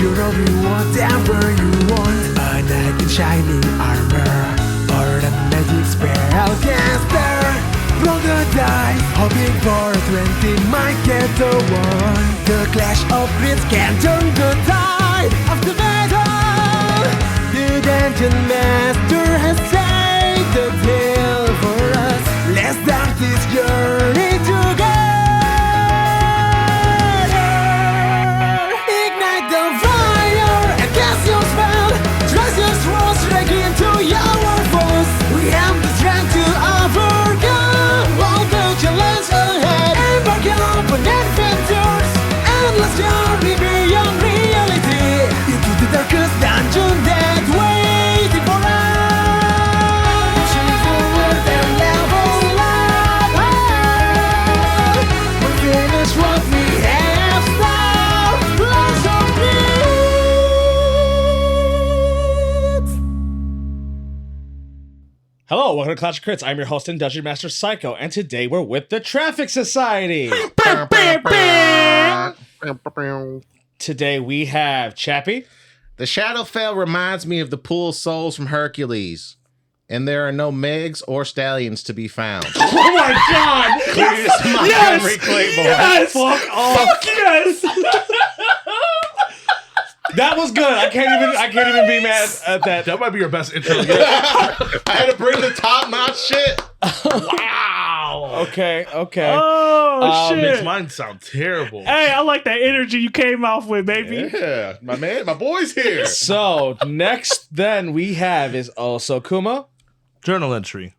You'll be whatever you want. A knight in shining armor, or a magic spellcaster. Roll the dice, hoping for a 20 might get the one. The clash of grids can turn the tide of the battle. The dungeon master has saved the tale for us. Let's start this journey together. Ignite the fire and cast your spell. Thrust your swords straight into your foes. We have the strength to overcome all the challenges ahead. Embark on adventures, endless journey beyond reality, into the darkest dungeon that waiting for us. Pushing forward and level up. We finish what we have started. Lots of needs. Hello, welcome to Clash of Crits. I'm your host and Dungeon Master Psycho, and today we're with the Traffic Society. Today we have Chappie. The Shadowfell reminds me of the pool souls from Hercules, and there are no Megs or Stallions to be found. Oh my god! Clearest Montgomery Claymore. Yes! Fuck off! Fuck yes! That was good. I can't even be mad at that. That might be your best intro yet. I had to bring the top-notch shit. Wow. Okay. Oh, shit. Makes mine sound terrible. Hey, I like that energy you came off with, baby. Yeah, my boy's here. So next, then we have is also Kuma. Journal entry.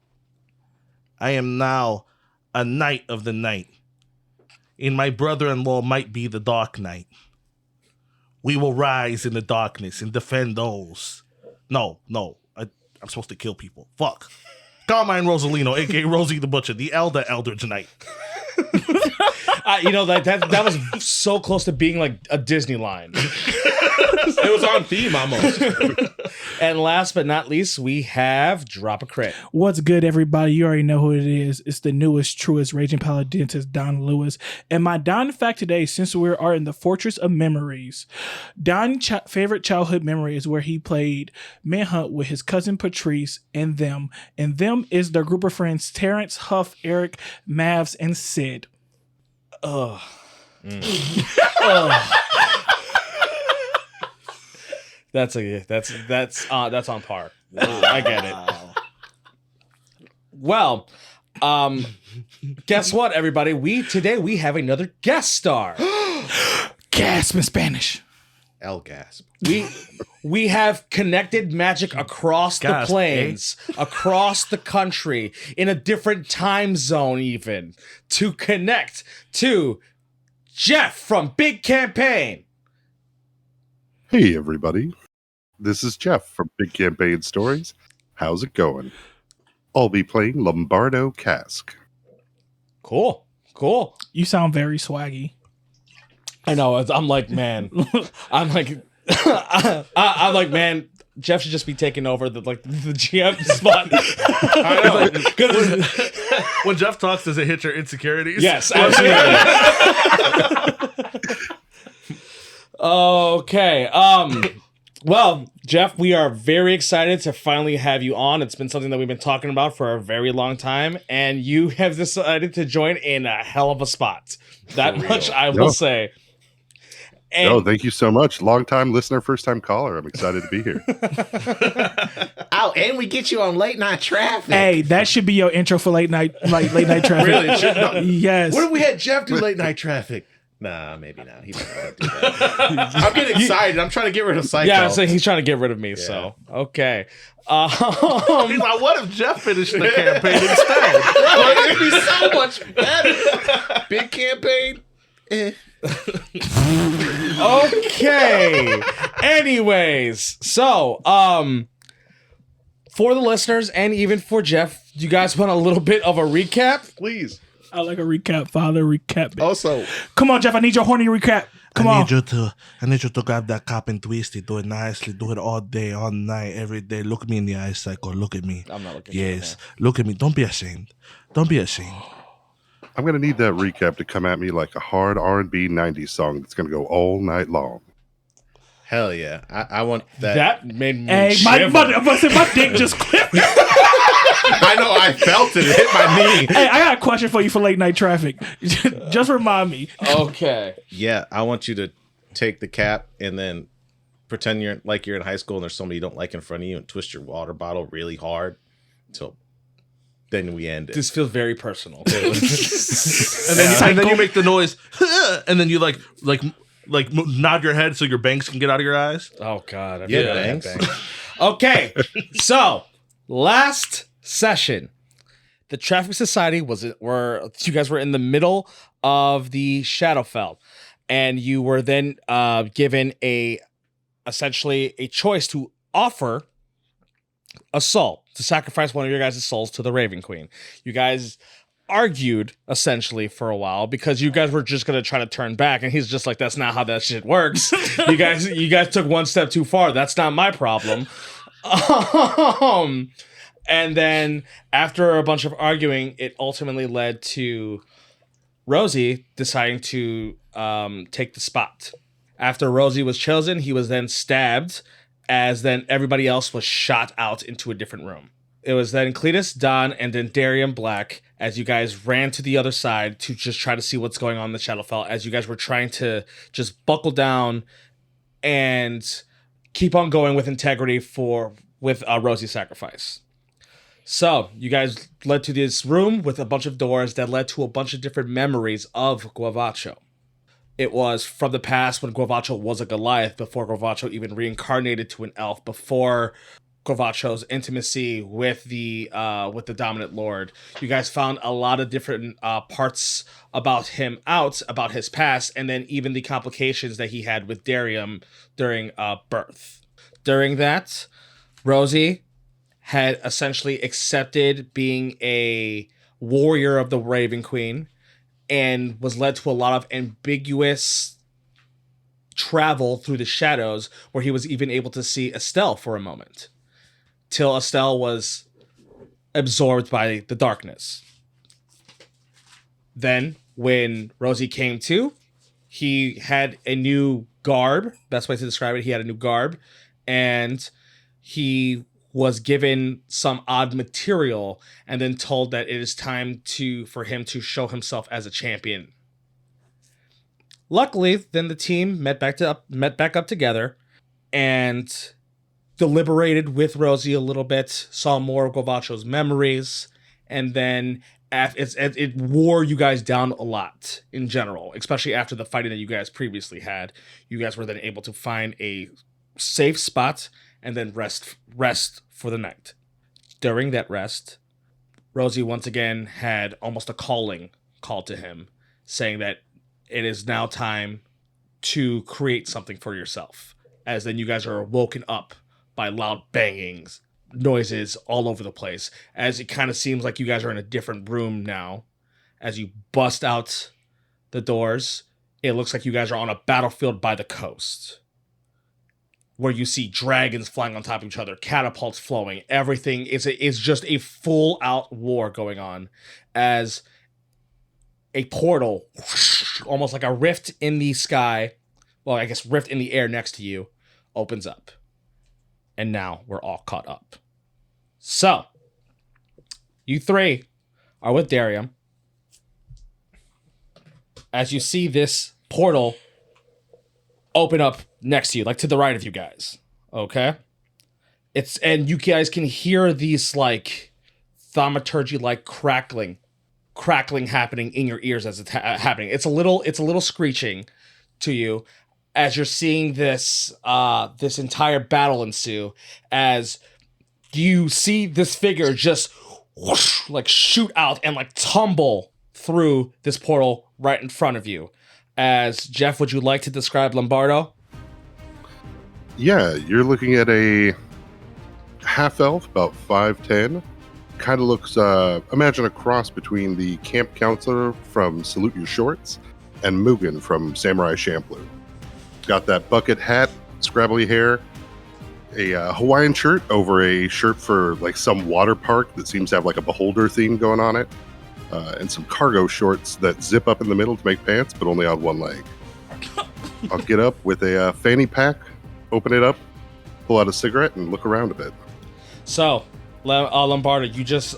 I am now a knight of the night, and my brother-in-law might be the Dark Knight. We will rise in the darkness and defend those. No, I'm supposed to kill people. Fuck. Carmine Rosalino, a.k.a. Rosie the Butcher, the Eldritch Knight. That was so close to being like a Disney line. It was on theme almost. And last but not least, we have Drop a Crit. What's good, everybody? You already know who it is. It's the newest, truest Raging Paladintist, Don Lewis. And my Don fact today, since we are in the Fortress of Memories, Don's favorite childhood memory is where he played Manhunt with his cousin Patrice and them. And them is their group of friends, Terrence, Huff, Eric, Mavs, and Sid. Ugh. That's on par. I get it. Well, guess what, everybody? Today we have another guest star. Gasp in Spanish. El gasp. We have connected magic across the Gasp, plains, across the country, in a different time zone even, to connect to Jeph from Big Campaign. Hey everybody, this is Jeph from Big Campaign Stories. How's it going? I'll be playing Lombardo Cask. Cool. You sound very swaggy. I know. I'm like, man. I'm like, man. Jeph should just be taking over the GM spot. I know. When Jeph talks, does it hit your insecurities? Yes, absolutely. Okay. Well, Jeph, we are very excited to finally have you on. It's been something that we've been talking about for a very long time, and you have decided to join in a hell of a spot. That much I will say. And thank you so much. Long-time listener, first-time caller. I'm excited to be here. Oh, and we get you on late night traffic. Hey, that should be your intro for late night traffic. Really? It should, no. Yes. What if we had Jeph do late night traffic? Nah, maybe not. He might not do that. I'm getting excited. I'm trying to get rid of Psycho. yeah, so he's trying to get rid of me. Yeah. So okay. He's like, what if Jeph finished the campaign instead? It'd be so much better. Big campaign. Okay. Anyways, so for the listeners and even for Jeph, do you guys want a little bit of a recap? Please. I like a recap, father. Recap it. Also, come on, Jeph. I need your horny recap. Come on. I need you to grab that cop and twist it. Do it nicely. Do it all day, all night, every day. Look at me in the eyes, Psycho. Look at me. I'm not looking. Yes. Look at me. Don't be ashamed. Don't be ashamed. I'm going to need that recap to come at me like a hard R&B 90s song that's going to go all night long. Hell yeah. I want that. That made me Hey, shiver. my dick just clipped. I know, I felt it hit my knee. Hey, I got a question for you for late night traffic. Just remind me. Okay. Yeah, I want you to take the cap and then pretend you're in high school and there's somebody you don't like in front of you and twist your water bottle really hard until then we end it. This feels very personal. And then you make the noise, and then you like nod your head so your bangs can get out of your eyes. Oh God. I Yeah, forgot I had thanks. bangs. Okay. So last session, the Traffic Society you guys were in the middle of the Shadowfell, and you were then given essentially a choice to offer a soul, to sacrifice one of your guys' souls to the Raven Queen. You guys argued essentially for a while because you guys were just gonna try to turn back, and he's just like, that's not how that shit works. you guys took one step too far. That's not my problem. And then after a bunch of arguing, it ultimately led to Rosie deciding to take the spot. After Rosie was chosen, he was then stabbed, as then everybody else was shot out into a different room. It was then Cletus, Don, and then Darian Black as you guys ran to the other side to just try to see what's going on in the Shadowfell, as you guys were trying to just buckle down and keep on going with integrity with Rosie's sacrifice. So you guys led to this room with a bunch of doors that led to a bunch of different memories of Guavacho. It was from the past when Guavacho was a Goliath, before Guavacho even reincarnated to an elf, before Guavacho's intimacy with the dominant lord. You guys found a lot of different parts about him about his past, and then even the complications that he had with Darium during birth. During that, Rosie had essentially accepted being a warrior of the Raven Queen, and was led to a lot of ambiguous travel through the shadows, where he was even able to see Estelle for a moment, till Estelle was absorbed by the darkness. Then, when Rosie came to, he had a new garb. Best way to describe it, he had a new garb, and he was given some odd material and then told that it is time for him to show himself as a champion. Luckily, then the team met back up together and deliberated with Rosie a little bit, saw more of Guavacho's memories, and then it wore you guys down a lot in general, especially after the fighting that you guys previously had. You guys were then able to find a safe spot and then rest for the night. During that rest, Rosie once again had almost a calling called to him, saying that it is now time to create something for yourself, as then you guys are woken up by loud bangings, noises all over the place, as it kind of seems like you guys are in a different room now. As you bust out the doors, it looks like you guys are on a battlefield by the coast, where you see dragons flying on top of each other, catapults flowing. Everything is just a full-out war going on, as a portal, almost like a rift in the sky, well, I guess rift in the air next to you, opens up. And now we're all caught up. So, you three are with Darium. As you see this portal open up next to you, like to the right of you guys. Okay? And you guys can hear these like thaumaturgy like crackling happening in your ears as it's happening. It's a little screeching to you as you're seeing this entire battle ensue, as you see this figure just whoosh, like shoot out and like tumble through this portal right in front of you. As Jeph, would you like to describe Lombardo? Yeah, you're looking at a half elf, about 5'10". Kind of looks, imagine a cross between the camp counselor from Salute Your Shorts and Mugen from Samurai Champloo. Got that bucket hat, scrabbly hair, a Hawaiian shirt over a shirt for like some water park that seems to have like a beholder theme going on it, and some cargo shorts that zip up in the middle to make pants, but only on one leg. I'll get up with a fanny pack open it up, pull out a cigarette, and look around a bit. So, Lombardo, you just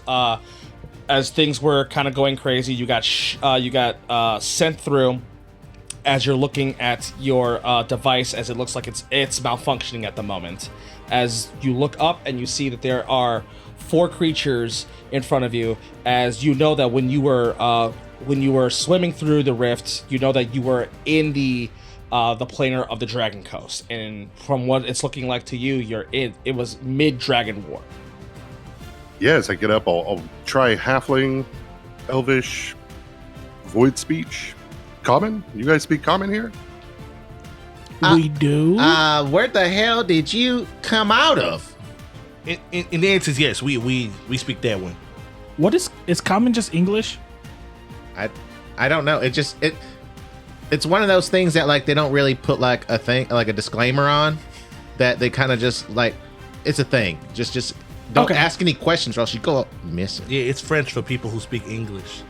as things were kind of going crazy, you got sent through. As you're looking at your device, as it looks like it's malfunctioning at the moment. As you look up and you see that there are 4 creatures in front of you, as you know that when you were swimming through the rift, you know that you were in the planar of the Dragon Coast, and from what it's looking like to you, it was mid-Dragon War. Yeah, as I get up, I'll try Halfling, Elvish, Void Speech, Common. You guys speak Common here? We do. Where the hell did you come out of? And the answer is yes. We speak that one. What is common just English? I don't know. It's one of those things that like they don't really put like a disclaimer on, that they kind of just like it's a thing. Just don't ask any questions or else you go missing. Yeah, it's French for people who speak English.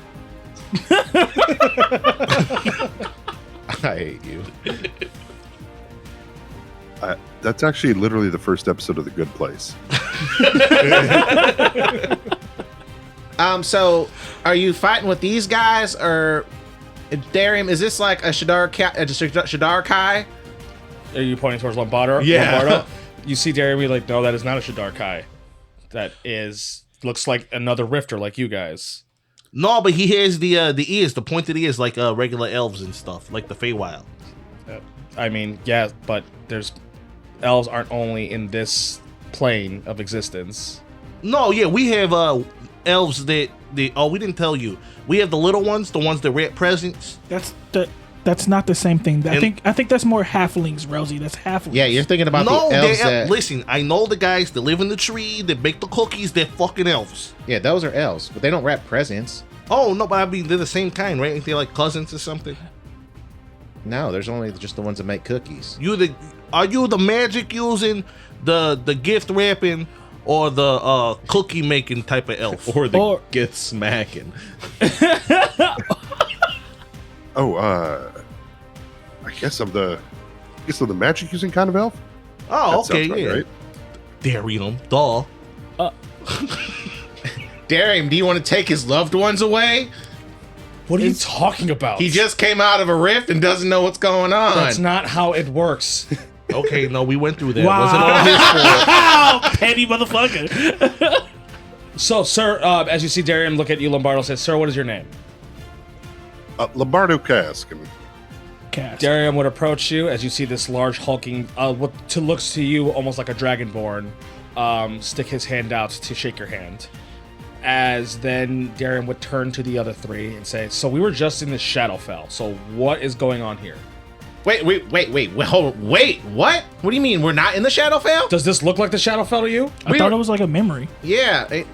I hate you. That's actually literally the first episode of The Good Place. So are you fighting with these guys, or Darium? Is this like a Shadar Kai? Are you pointing towards Lombardo? Yeah. Lombardo? You see Darium, you're like, no, that is not a Shadar Kai. That looks like another Rifter like you guys. No, but he has the ears, the pointed ears, like regular elves and stuff, like the Feywild. I mean, yeah, but elves aren't only in this plane of existence. No, yeah, we have elves that we didn't tell you. We have the little ones, the ones that rent presents. That's not the same thing. I think that's more halflings, Rosie. That's halflings. Yeah, you're thinking about No, the elves. listen, I know the guys that live in the tree, that make the cookies, they're fucking elves. Yeah, those are elves, but they don't wrap presents. Oh, no, but I mean, they're the same kind, right? Ain't they like cousins or something? No, there's only just the ones that make cookies. Are you the magic using, the gift wrapping, or the cookie making type of elf? Or gift smacking. I guess I'm the magic using kind of elf. Oh, That okay, sounds about yeah. right. Darium, duh. Darium, do you want to take his loved ones away? What are you talking about? He just came out of a rift and doesn't know what's going on. That's not how it works. Okay, no, we went through that. Wow. Wasn't all his fault. Petty motherfucker. So, sir, as you see Darium look at you, Lombardo says, "Sir, what is your name?" Lombardo Cask. Cast. Darium would approach you as you see this large hulking, what looks to you almost like a dragonborn, stick his hand out to shake your hand. As then Darium would turn to the other 3 and say, "So we were just in the Shadowfell. So what is going on here?" Wait, what? What do you mean we're not in the Shadowfell? Does this look like the Shadowfell to you? I thought it was like a memory. Yeah,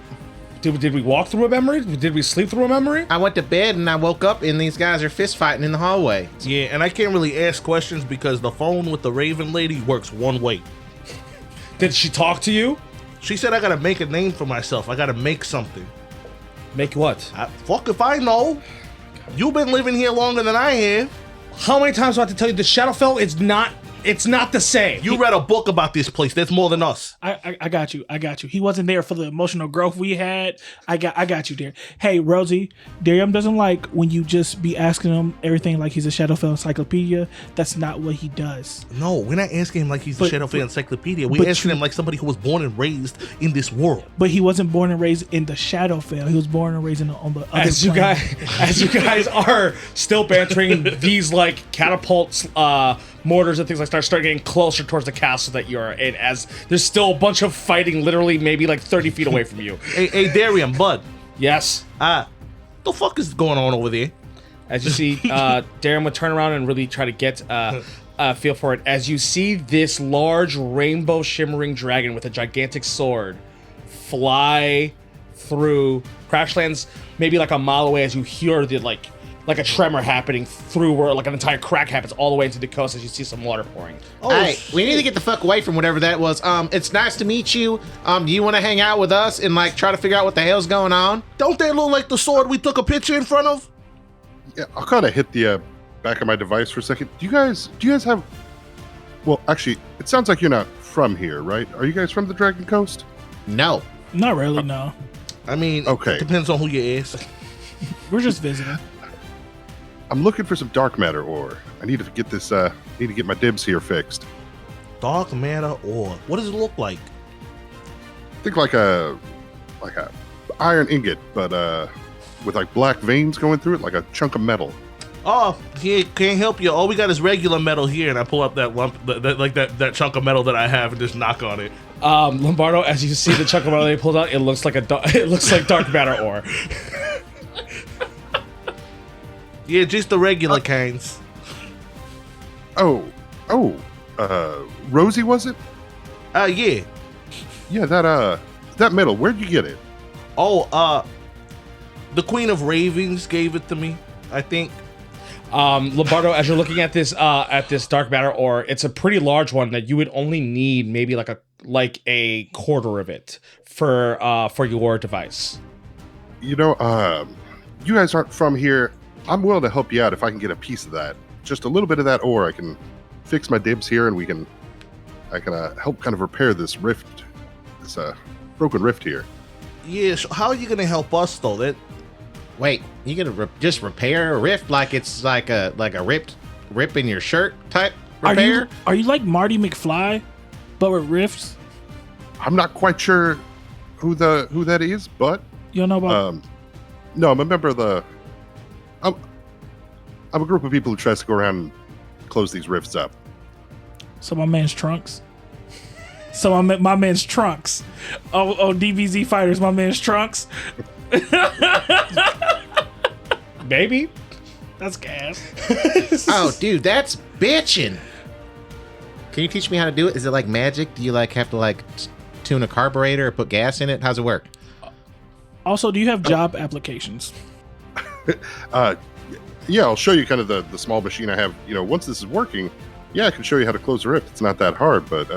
Did we walk through a memory? Did we sleep through a memory? I went to bed and I woke up and these guys are fist fighting in the hallway. Yeah, and I can't really ask questions because the phone with the Raven lady works one way. Did she talk to you? She said I gotta make a name for myself. I gotta make something. Make what? Fuck if I know. You've been living here longer than I have. How many times do I have to tell you the Shadowfell is not? It's not the same. You read a book about this place. That's more than us. I got you. He wasn't there for the emotional growth we had. I got you there. Hey, Rosie, Darium doesn't like when you just be asking him everything like he's a Shadowfell encyclopedia. That's not what he does. No, we're not asking him like he's the Shadowfell encyclopedia. We're asking him like somebody who was born and raised in this world. But he wasn't born and raised in the Shadowfell. He was born and raised on the other As you guys are still bantering, these like catapults, mortars and things like that start getting closer towards the castle that you're in, as there's still a bunch of fighting literally maybe like 30 feet away from you. Hey, Darium, bud. Yes. The fuck is going on over there? As you see, Darren would turn around and really try to get a feel for it. As you see this large rainbow shimmering dragon with a gigantic sword fly through, crash lands maybe like a mile away, as you hear the like a tremor happening through where like an entire crack happens all the way into the coast as you see some water pouring. Hey, we need to get the fuck away from whatever that was. It's nice to meet you. Do you want to hang out with us and like try to figure out what the hell's going on? Don't that look like the sword we took a picture in front of? Yeah, I'll kind of hit the back of my device for a second. Do you guys have Well, actually, it sounds like you're not from here, right? Are you guys from the Dragon Coast? No. Not really, no. I mean, Okay. it depends on who you ask. We're just visiting. I'm looking for some dark matter ore. I need to get this. Need to get my dibs here fixed. Dark matter ore. What does it look like? Think like a iron ingot, but with like black veins going through it, like a chunk of metal. Oh, he can't help you. All we got is regular metal here, and I pull up that lump, that chunk of metal that I have, and just knock on it. Lombardo, as you see the chunk of metal they pulled out, it looks like it looks like dark matter ore. Yeah, just the regular kinds. Oh, Rosie, was it? Yeah. Yeah, that metal. Where'd you get it? Oh, the Queen of Ravens gave it to me, I think. Lombardo, as you're looking at this dark matter ore, it's a pretty large one that you would only need maybe like a quarter of it for your device. You know, you guys aren't from here. I'm willing to help you out if I can get a piece of that. Just a little bit of that ore. I can fix my dibs here, and I can help kind of repair this rift, this broken rift here. Yeah, so how are you gonna help us though? Wait, you gonna just repair a rift like it's like a rip in your shirt type repair? Are you like Marty McFly, but with rifts? I'm not quite sure who that is, but You don't know about? no, I'm a member of the. I'm a group of people who tries to go around and close these rifts up. So my man's Trunks. So my man's Trunks. Oh, DBZ fighters, my man's Trunks. Maybe. That's gas. Oh, dude, that's bitchin'. Can you teach me how to do it? Is it like magic? Do you like have to like tune a carburetor or put gas in it? How's it work? Also, do you have job applications? Yeah, I'll show you kind of the small machine I have. You know, once this is working, yeah, I can show you how to close a rift. It's not that hard, but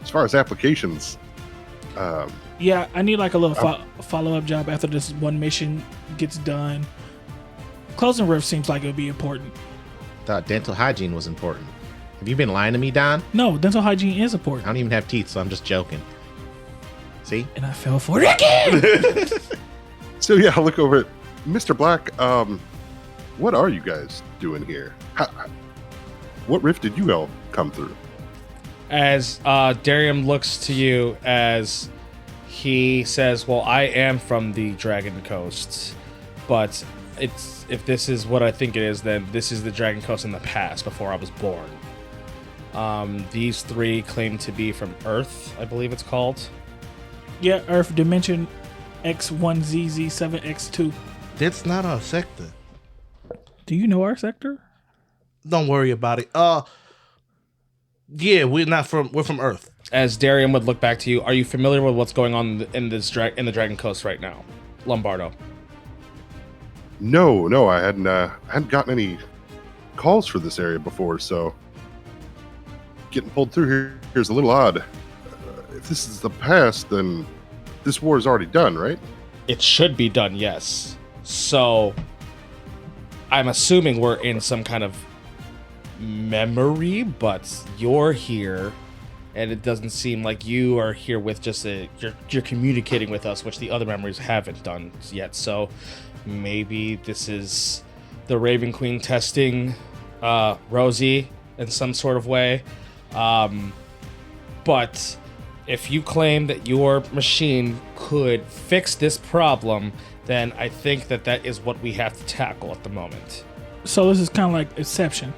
as far as applications, Yeah, I need like a little follow-up job after this one mission gets done. Closing rift seems like it would be important. Thought dental hygiene was important. Have you been lying to me, Don? No, dental hygiene is I important. don't even have teeth, so I'm just joking. See? And I fell for it again. so yeah, I'll look over at Mr. Black. What are you guys doing here? What rift did you all come through? As Darium looks to you as he says, well, I am from the Dragon Coast, but if this is what I think it is, then this is the Dragon Coast in the past, before I was born. These three claim to be from Earth, I believe it's called. Yeah, Earth Dimension X1ZZ7X2. That's not our sector. Do you know our sector? Don't worry about it. Yeah, we're from Earth. As Darium would look back to you, are you familiar with what's going on in the Dragon Coast right now, Lombardo? No, I hadn't gotten any calls for this area before, so getting pulled through here's a little odd. If this is the past, then this war is already done, right? It should be done, yes. So I'm assuming we're in some kind of memory, but you're here, and it doesn't seem like you are here with just you're communicating with us, which the other memories haven't done yet. So maybe this is the Raven Queen testing Rosie in some sort of way. But if you claim that your machine could fix this problem, then I think that is what we have to tackle at the moment. So this is kind of like Inception.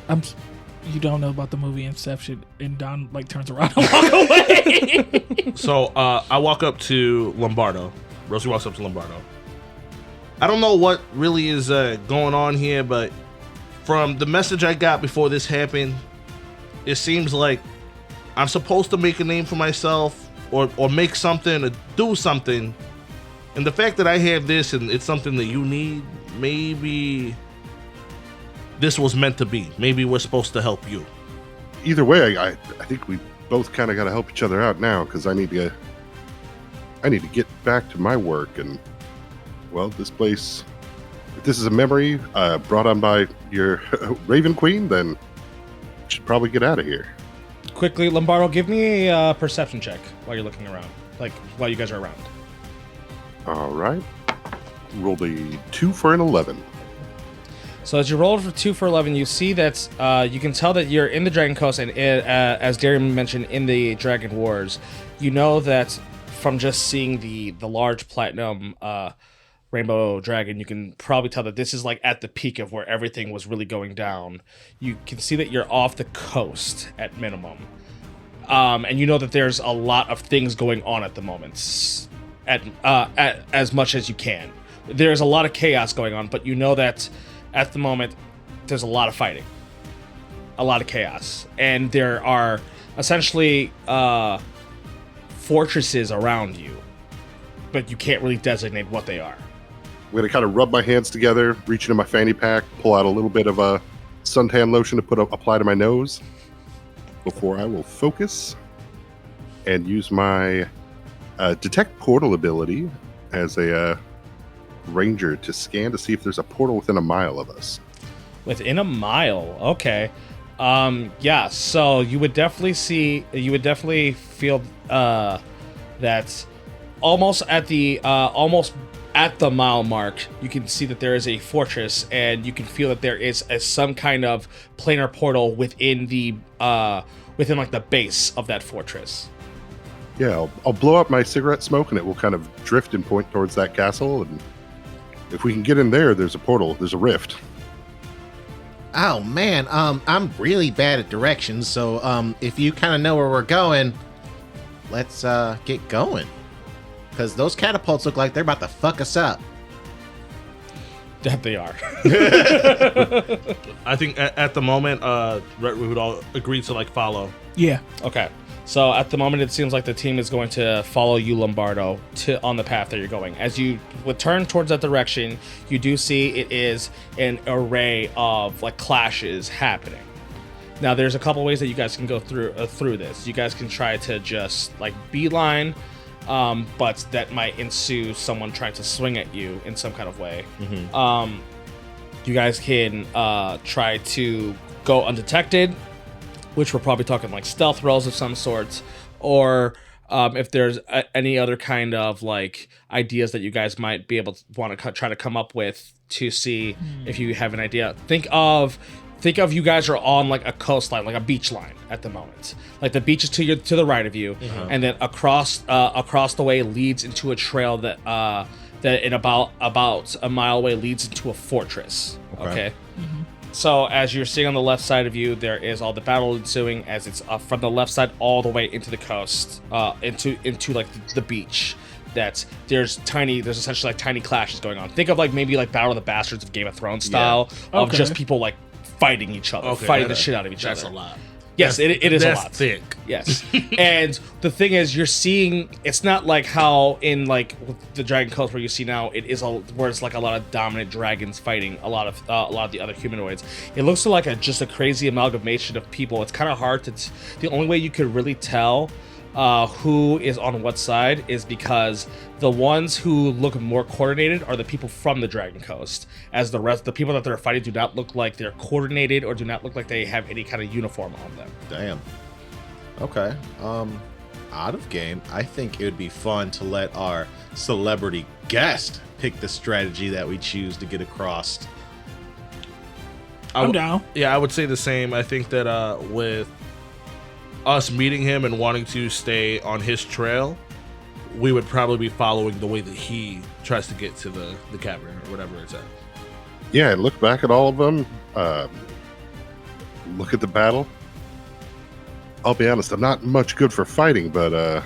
You don't know about the movie Inception, and Don like turns around and walk away. So I walk up to Lombardo. Rosie walks up to Lombardo. I don't know what really is going on here, but from the message I got before this happened, it seems like I'm supposed to make a name for myself or make something or do something. And the fact that I have this and it's something that you need, maybe this was meant to be. Maybe we're supposed to help you. Either way, I think we both kind of got to help each other out now, because I need to get back to my work. And well, this place, if this is a memory brought on by your Raven Queen, then should probably get out of here. Quickly, Lombardo, give me a perception check while you're looking around. Like, while you guys are around. All right. Rolled a 2 for an 11. So as you roll for 2 for 11, you see that you can tell that you're in the Dragon Coast, and as Darian mentioned, in the Dragon Wars. You know that from just seeing the large platinum rainbow dragon, you can probably tell that this is like at the peak of where everything was really going down. You can see that you're off the coast at minimum. And you know that there's a lot of things going on at the moment, at as much as you can. There's a lot of chaos going on, but you know that at the moment there's a lot of fighting, a lot of chaos, and there are essentially fortresses around you, but you can't really designate what they are. I'm going to kind of rub my hands together, reach into my fanny pack, pull out a little bit of a suntan lotion to apply to my nose before I will focus and use my detect portal ability as a ranger to scan to see if there's a portal within a mile of us. Within a mile, okay. Yeah, so you would definitely feel that almost at the mile mark, you can see that there is a fortress, and you can feel that there is some kind of planar portal within like the base of that fortress. Yeah, I'll blow up my cigarette smoke, and it will kind of drift and point towards that castle. And if we can get in there, there's a portal. There's a rift. Oh man, I'm really bad at directions, so if you kind of know where we're going, let's get going. Because those catapults look like they're about to fuck us up. That they are. I think at the moment, we would all agree to like follow. Yeah. Okay. So at the moment, it seems like the team is going to follow you, Lombardo, on the path that you're going. As you would turn towards that direction, you do see it is an array of like clashes happening. Now, there's a couple ways that you guys can go through this. You guys can try to just like beeline, but that might ensue someone trying to swing at you in some kind of way. Mm-hmm. You guys can try to go undetected, which we're probably talking like stealth rolls of some sorts, or if there's any other kind of like ideas that you guys might be able to want to try to come up with to see if you have an idea. Think of you guys are on like a coastline, like a beach line at the moment. Like the beach is to the right of you, and then across the way leads into a trail that in about a mile away leads into a fortress. Okay. Mm-hmm. So as you're seeing on the left side of you, there is all the battle ensuing as it's from the left side all the way into the coast, into like the beach. There's essentially like tiny clashes going on. Think of like maybe like Battle of the Bastards of Game of Thrones style of just people like fighting each other, fighting the shit out of each other. That's a lot. Yes, it is a lot. That's thick. Yes. And the thing is, you're seeing, it's not like how in like the Dragon Coast where you see now, where it's like a lot of dominant dragons fighting a lot of the other humanoids. It looks like just a crazy amalgamation of people. It's kind of hard the only way you could really tell who is on what side is because the ones who look more coordinated are the people from the Dragon Coast, as the people that they're fighting do not look like they're coordinated or do not look like they have any kind of uniform on them. Damn. Okay. Out of game, I think it would be fun to let our celebrity guest pick the strategy that we choose to get across. I'm down. Yeah, I would say the same. I think that with us meeting him and wanting to stay on his trail, we would probably be following the way that he tries to get to the cavern or whatever it's at. Yeah, look back at all of them. Look at the battle. I'll be honest, I'm not much good for fighting, but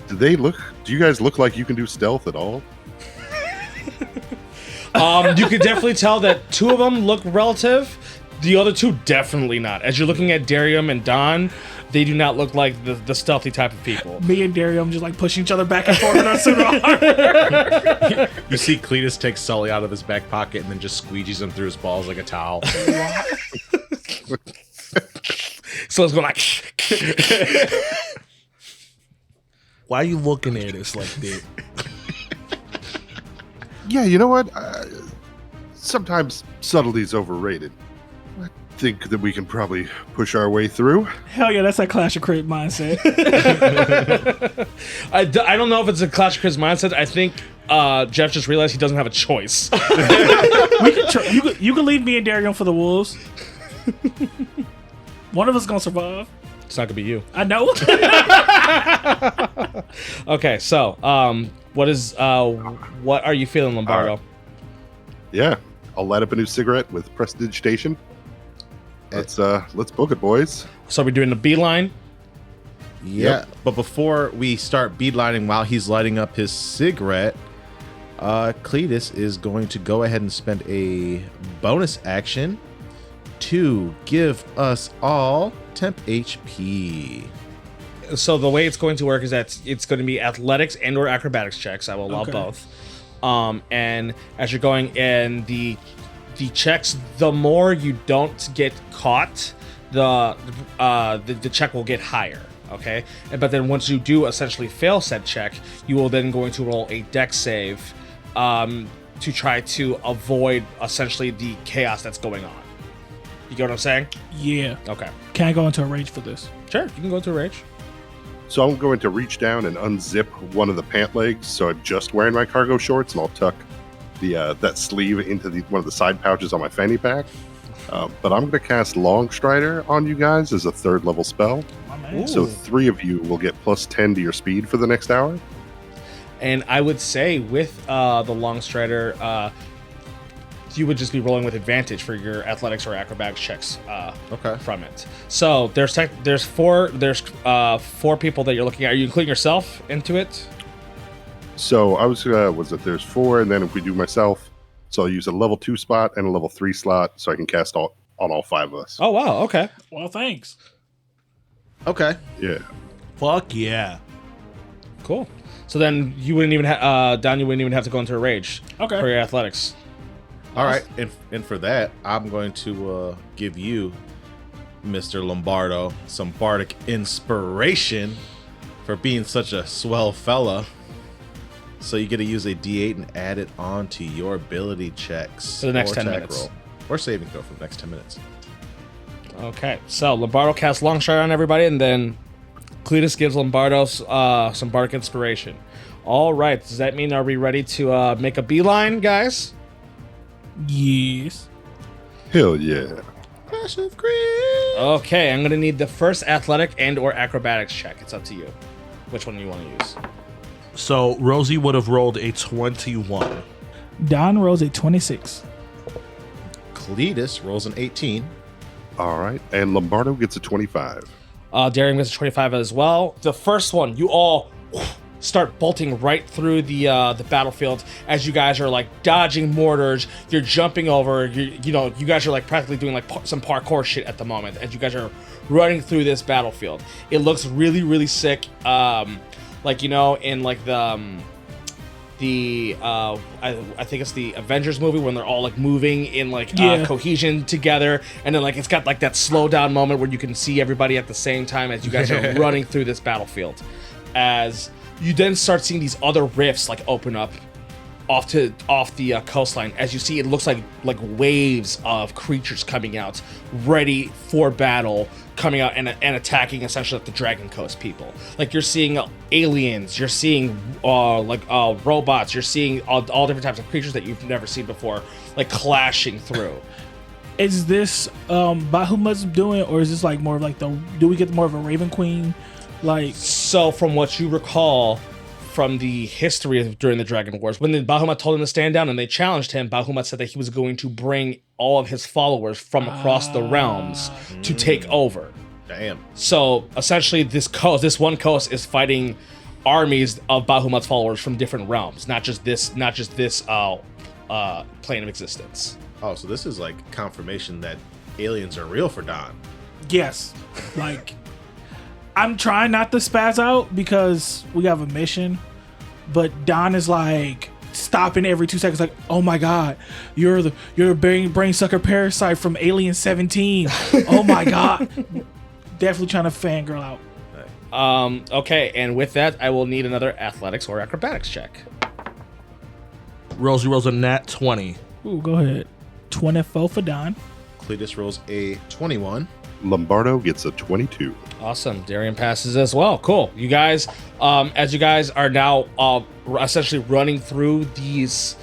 do you guys look like you can do stealth at all? You can definitely tell that two of them look relative. The other two, definitely not. As you're looking at Darium and Don, they do not look like the stealthy type of people. Me and Darium just like pushing each other back and forth in our suit armor. You see Cletus take Sully out of his back pocket and then just squeegees him through his balls like a towel. So it's going like... Why are you looking at us like that? Yeah, you know what? sometimes subtlety's overrated. I think that we can probably push our way through. Hell yeah, that's that Clash of Crit mindset. I don't know if it's a Clash of Chris mindset. I think Jeph just realized he doesn't have a choice. We can you can leave me and Darion for the wolves. One of us gonna survive. It's not gonna be you. I know. Okay, so what are you feeling, Lombardo? Yeah, I'll light up a new cigarette with prestidigitation. Let's book it, boys. So we're doing the beeline. Yeah, but before we start beadlining while he's lighting up his cigarette, Cletus is going to go ahead and spend a bonus action to give us all temp HP. So the way it's going to work is that it's going to be athletics and or acrobatics checks. I will allow both. And as you're going in the checks, the more you don't get caught, the check will get higher. Okay, but then once you do essentially fail said check, you will then going to roll a dex save to try to avoid essentially the chaos that's going on. You get what I'm saying? Yeah. Okay. Can I go into a rage for this? Sure, you can go to a rage. So I'm going to reach down and unzip one of the pant legs, so I'm just wearing my cargo shorts, and I'll tuck the that sleeve into one of the side pouches on my fanny pack. But I'm going to cast Longstrider on you guys as a 3rd level spell. My man. So 3 of you will get plus 10 to your speed for the next hour. And I would say with the Longstrider, you would just be rolling with advantage for your athletics or acrobatics checks from it. So there's 4 people that you're looking at. Are you including yourself into it? So I was there's 4, and then if we do myself, so I'll use a level 2 spot and a level 3 slot, so I can cast on all 5 of us. Oh wow, okay. Well, thanks. Okay. Yeah. Fuck yeah. Cool. So then you wouldn't even Don, you wouldn't even have to go into a rage Okay. for your athletics. All right, and for that, I'm going to give you, Mr. Lombardo, some bardic inspiration for being such a swell fella. So you get to use a D8 and add it onto your ability checks For the next or 10 attack minutes. roll, or saving throw for the next 10 minutes. Okay, so Lombardo casts Longstrider on everybody, and then Cletus gives Lombardo some bardic inspiration. All right, does that mean are we ready to make a beeline, guys? Yes. Hell yeah. Massive crit. Okay, I'm gonna need the first athletic and or acrobatics check. It's up to you. Which one do you want to use? So Rosie would have rolled a 21. Don rolls a 26. Cletus rolls an 18. All right, and Lombardo gets a 25. Darian gets a 25 as well. The first one, you all start bolting right through the battlefield as you guys are like dodging mortars. You're jumping over. You guys are like practically doing like some parkour shit at the moment as you guys are running through this battlefield. It looks really, really sick. Like in like I think it's the Avengers movie when they're all like moving in like cohesion together, and then like it's got like that slow down moment where you can see everybody at the same time as you guys are running through this battlefield. As you then start seeing these other rifts like open up off the coastline. As you see, it looks like waves of creatures coming out, ready for battle, coming out and attacking essentially like the Dragon Coast people. Like you're seeing aliens, you're seeing robots, you're seeing all different types of creatures that you've never seen before, like clashing through. Is this Bahamut's doing, or is this like more of like do we get more of a Raven Queen? Like, so from what you recall from the history of during the Dragon Wars, when the Bahamut told him to stand down and they challenged him, Bahamut said that he was going to bring all of his followers from across the realms to take over. Damn. So essentially this one coast is fighting armies of Bahamut's followers from different realms, not just this plane of existence. Oh, so this is like confirmation that aliens are real for Don. yes, like I'm trying not to spaz out because we have a mission, but Don is like stopping every 2 seconds, like, oh my god, you're a brain sucker parasite from Alien 17. Oh my god. Definitely trying to fangirl out. Okay, and with that, I will need another athletics or acrobatics check. Rosie rolls a nat 20. Ooh, go ahead. 24 for Don. Cletus rolls a 21. Lombardo gets a 22. Awesome. Darian passes as well. Cool. You guys, as you guys are now essentially running through these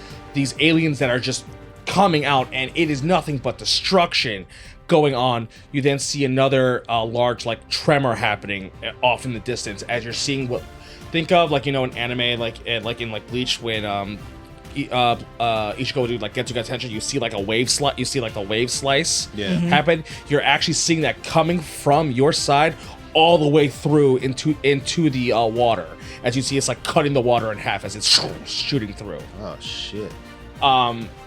aliens that are just coming out, and it is nothing but destruction going on. You then see another large like tremor happening off in the distance as you're seeing what think of like, you know, an anime like in like Bleach when Ichigo would like get to get attention. You see like a wave slice. You see like the wave slice happen. You're actually seeing that coming from your side all the way through into the water. As you see, it's like cutting the water in half as it's shooting through. Oh shit.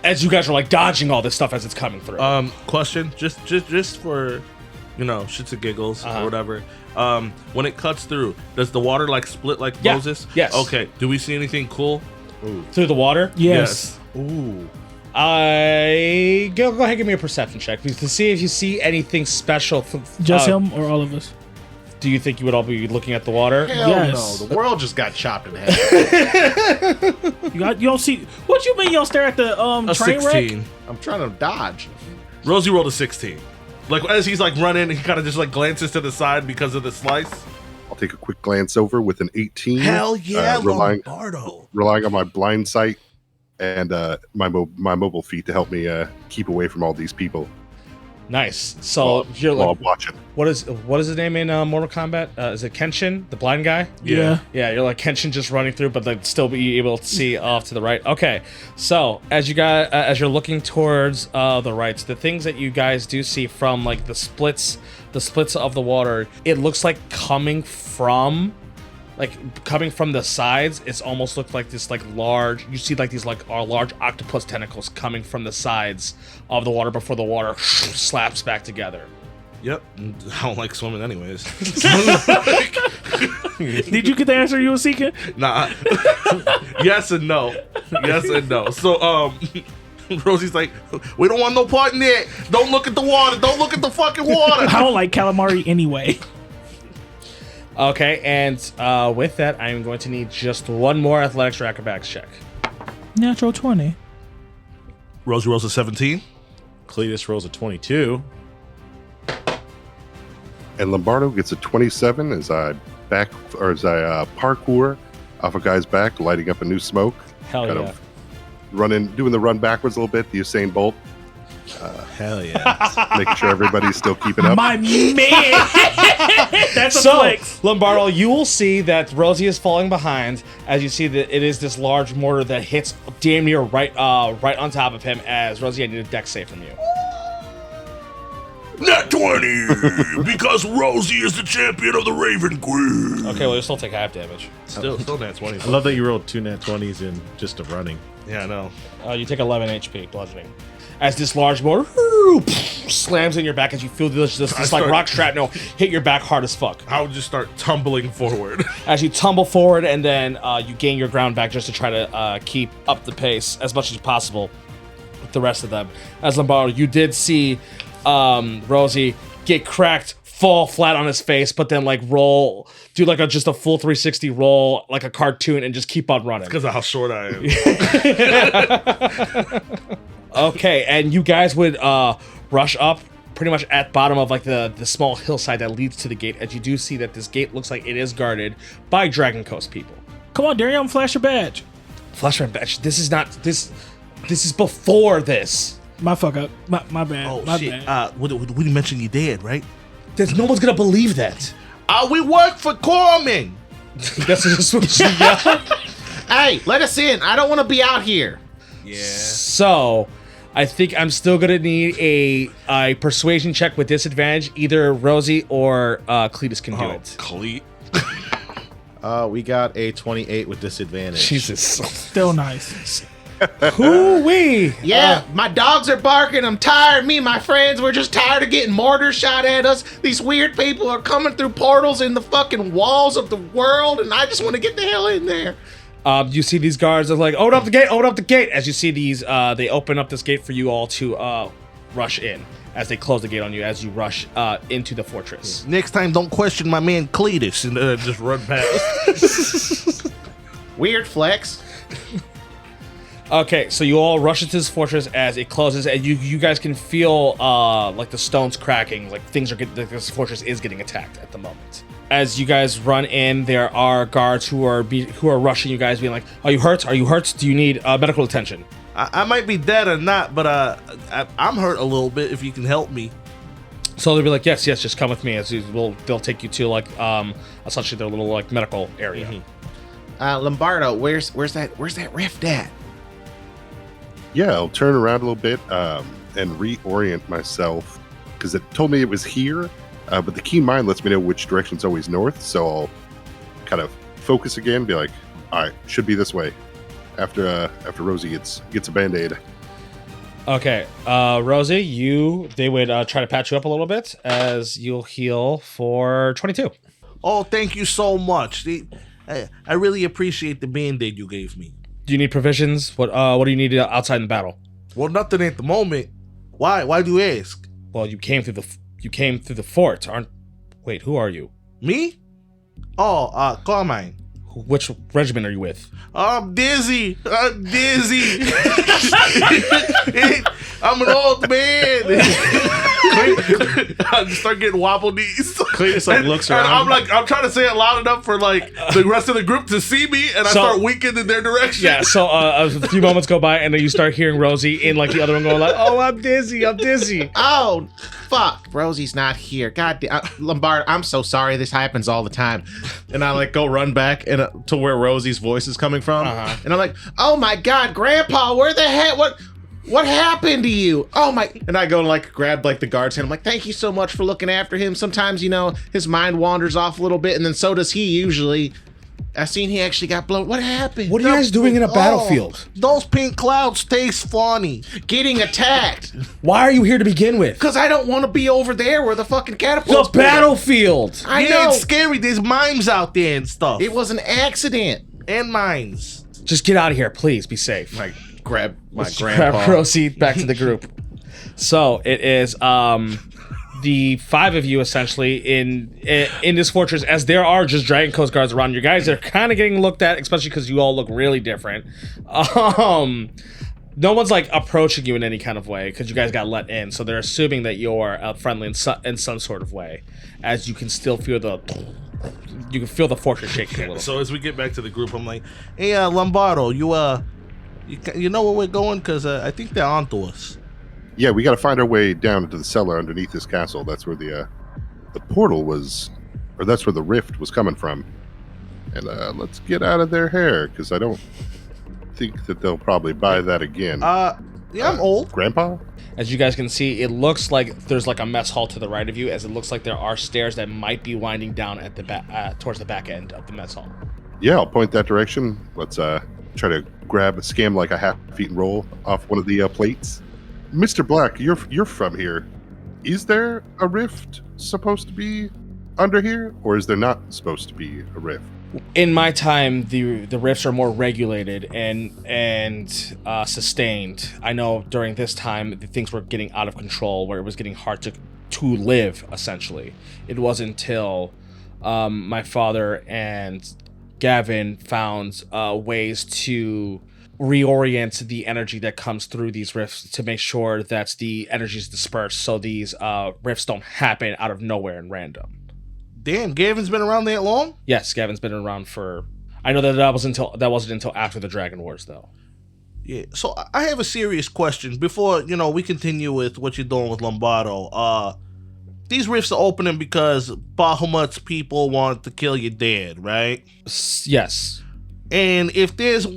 As you guys are like dodging all this stuff as it's coming through. Question, just for, you know, shits and giggles or whatever. When it cuts through, does the water like split like Yeah. Moses? Yes. Okay. Do we see anything cool? Through the water? Yes. Ooh. Go ahead and give me a perception check to see if you see anything special. Just him or all of us? Do you think you would all be looking at the water? Hell Yes. no. The world just got chopped in half. You don't see. What you mean you don't stare at the A train 16. wreck? I'm trying to dodge. Rosie rolled a 16. Like as he's like running, he kind of just like glances to the side because of the slice. I'll take a quick glance over with an 18. Hell yeah, relying Lombardo. on my blind sight and my mobile feet to help me keep away from all these people Nice. So you're while like, I'm watching. what is his name in Mortal Kombat? Is it Kenshin, the blind guy? Yeah. Yeah, you're like Kenshin just running through, but like still be able to see off to the right. Okay, so as you're looking towards the right, the things that you guys do see from like the splits of the water, it looks like coming from the sides. It's almost looked like this like large. You see like these like large octopus tentacles coming from the sides of the water before the water slaps back together. Yep. I don't like swimming anyways. Did you get the answer you were seeking? Nah. Yes and no. Yes and no. So Rosie's like, we don't want no part in it. Don't look at the water. Don't look at the fucking water. I don't like calamari anyway. Okay, and with that, I'm going to need just one more athletics or acrobatics check. Natural 20. Rosie rolls a 17. Cletus rolls a 22. And Lombardo gets a 27 as I parkour off a guy's back, lighting up a new smoke. Hell kind yeah. of doing the run backwards a little bit, the Usain Bolt, Hell yeah. making sure everybody's still keeping up. My man! That's a So, flex. Lombardo, you will see that Rosie is falling behind as you see that it is this large mortar that hits damn near right on top of him as Rosie, I need a dex save from you. Nat 20! Because Rosie is the champion of the Raven Queen. Okay, well, you still take half damage. Still Nat 20. I love that you rolled 2 nat 20s in just a running. Yeah, I know. You take 11 HP bludgeoning. As this large mortar slams in your back as you feel this like rock shrapnel hit your back hard as fuck. I would just start tumbling forward. As you tumble forward and then you gain your ground back just to try to keep up the pace as much as possible with the rest of them. As Lombardo, you did see Rosie get cracked, fall flat on his face, but then like do like just a full 360 roll like a cartoon and just keep on running. Because of how short I am. Okay, and you guys would rush up pretty much at bottom of like the small hillside that leads to the gate, as you do see that this gate looks like it is guarded by Dragon Coast people. Come on, Darian, flash your badge. Flashman badge. This is not this is before this. My fuck up. My bad. Oh, my shit. bad. We mentioned you dead, right? There's no one's gonna believe that. We work for Corman. That's just what you yell. Hey, let us in. I don't want to be out here. Yeah. So, I think I'm still gonna need a persuasion check with disadvantage. Either Rosie or Cletus can do it. Cleat. We got a 28 with disadvantage. Jesus. Still nice. Hoo-wee. Yeah, my dogs are barking. I'm tired. Me and my friends, we're just tired of getting mortars shot at us. These weird people are coming through portals in the fucking walls of the world, and I just want to get the hell in there. You see these guards are like, open up the gate, open up the gate. As you see these, they open up this gate for you all to rush in. As they close the gate on you as you rush into the fortress. Next time, don't question my man Cletus and just run past. Weird flex. Okay, so you all rush into this fortress as it closes, and you guys can feel like the stones cracking, like things are like this fortress is getting attacked at the moment. As you guys run in, there are guards who are rushing you guys, being like, "Are you hurt? Are you hurt? Do you need medical attention?" I might be dead or not, but I'm hurt a little bit. If you can help me. So they'll be like, "Yes, just come with me." They'll take you to like essentially their little like medical area. Mm-hmm. Lombardo, where's that rift at? Yeah, I'll turn around a little bit and reorient myself because it told me it was here, but the keen mind lets me know which direction's always north. So I'll kind of focus again, be like, "All right, should be this way." After Rosie gets a band-aid. Okay, Rosie, they would try to patch you up a little bit as you'll heal for 22. Oh, thank you so much. I really appreciate the band-aid you gave me. Do you need provisions? What do you need outside in the battle? Well, nothing at the moment. Why? Why do you ask? Well, you came through the fort, Wait, who are you? Me? Oh, Carmine. Which regiment are you with? I'm dizzy. I'm dizzy. I'm an old man. I start getting wobble knees. Cletus like looks around. And I'm trying to say it loud enough for like the rest of the group to see me, and I start winking in their direction. Yeah. So a few moments go by, and then you start hearing Rosie in like the other one going like, "Oh, I'm dizzy. I'm dizzy." Oh, fuck. Rosie's not here. God damn. Lombard, I'm so sorry. This happens all the time. And I like go run back to where Rosie's voice is coming from. And I'm like, "Oh my God, Grandpa, where the heck? What happened to you? Oh my!" And I go and like grab like the guard's hand. I'm like, "Thank you so much for looking after him. Sometimes, his mind wanders off a little bit, and then so does he usually. I seen he actually got blown. What happened? What are you guys doing in a battlefield? Those pink clouds taste funny. Getting attacked. Why are you here to begin with? Because I don't want to be over there where the fucking catapults. The battlefield. I know. It's scary. There's mimes out there and stuff. It was an accident. And mines. Just get out of here, please. Be safe. Like grab my Let's grandpa. grab Rosie back to the group. So it is the five of you essentially in this fortress, as there are just Dragon Coast guards around. You guys are kind of getting looked at, especially because you all look really different. No one's like approaching you in any kind of way because you guys got let in, so they're assuming that you're friendly in some sort of way, as you can still feel the fortress shaking a little. So as we get back to the group, I'm like, "Hey, Lombardo, you know where we're going? Because I think they're onto us." Yeah, we got to find our way down into the cellar underneath this castle. That's where the portal was, or that's where the rift was coming from. And let's get out of their hair, because I don't think that they'll probably buy that again. Yeah, I'm old. Grandpa? As you guys can see, it looks like there's like a mess hall to the right of you, as it looks like there are stairs that might be winding down at the back, towards the back end of the mess hall. Yeah, I'll point that direction. Let's try to scam like a half-eaten roll off one of the plates. Mr. Black, you're from here. Is there a rift supposed to be under here, or is there not supposed to be a rift? In my time, the rifts are more regulated and sustained. I know during this time, things were getting out of control, where it was getting hard to live, essentially. It wasn't until my father and Gavin found ways to reorient the energy that comes through these rifts to make sure that the energy is dispersed, so these rifts don't happen out of nowhere and random. Damn, Gavin's been around that long? Yes, Gavin's been around for. I know that wasn't until after the Dragon Wars, though. Yeah. So I have a serious question before we continue with what you're doing with Lombardo. These rifts are opening because Bahamut's people want to kill your dad, right? Yes. And if there's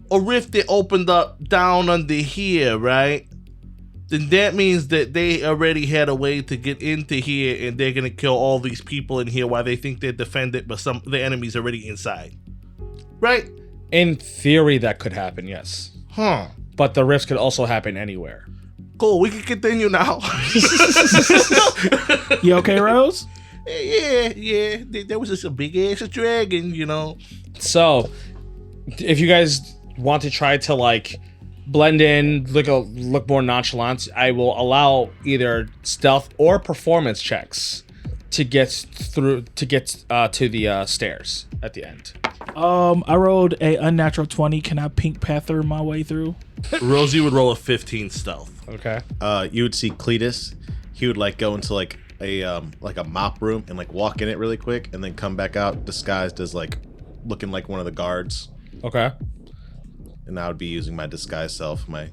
a rift that opened up down under here, right? Then that means that they already had a way to get into here, and they're gonna kill all these people in here while they think they're defended, but the enemy's already inside, right? In theory, that could happen, yes. Huh. But the rifts could also happen anywhere. Cool. We can continue now. You okay, Rose? Yeah. There was just a big ass dragon, So, if you guys want to try to like blend in, look more nonchalant, I will allow either stealth or performance checks to get to the stairs at the end. I rolled a unnatural 20. Can I Pink Panther my way through? Rosie would roll a 15 stealth. Okay. You would see Cletus. He would like go into like a mop room and like walk in it really quick, and then come back out disguised as like looking like one of the guards. Okay. And I would be using my disguise self, my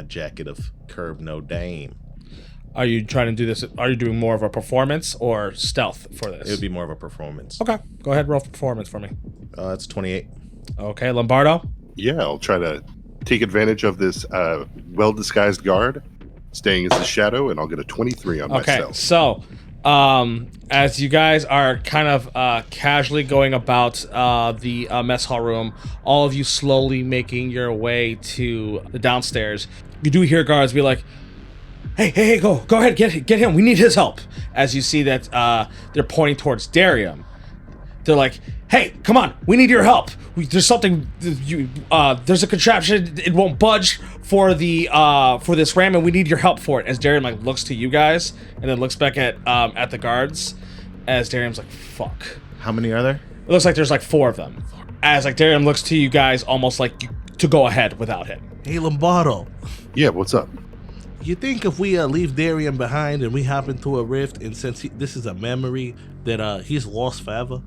jacket of Curb No Dame. Are you trying to do this? Are you doing more of a performance or stealth for this? It would be more of a performance. Okay. Go ahead, roll for performance for me. It's 28. Okay, Lombardo. Yeah, I'll try to take advantage of this well-disguised guard, staying as a shadow, and I'll get a 23 on Okay, myself. so as you guys are kind of casually going about the mess hall room, all of you slowly making your way to the downstairs, you do hear guards be like, hey, go ahead, get him. We need his help. As you see that they're pointing towards Darium. They're like, hey, come on, we need your help. There's something, there's a contraption, it won't budge for this ram, and we need your help for it. As Darium like looks to you guys, and then looks back at the guards, as Darium's like, fuck. How many are there? It looks like there's like 4 of them. As like Darium looks to you guys, almost like to go ahead without him. Hey, Lombardo. Yeah, what's up? You think if we leave Darian behind and we hop into a rift, and since this is a memory, that he's lost forever?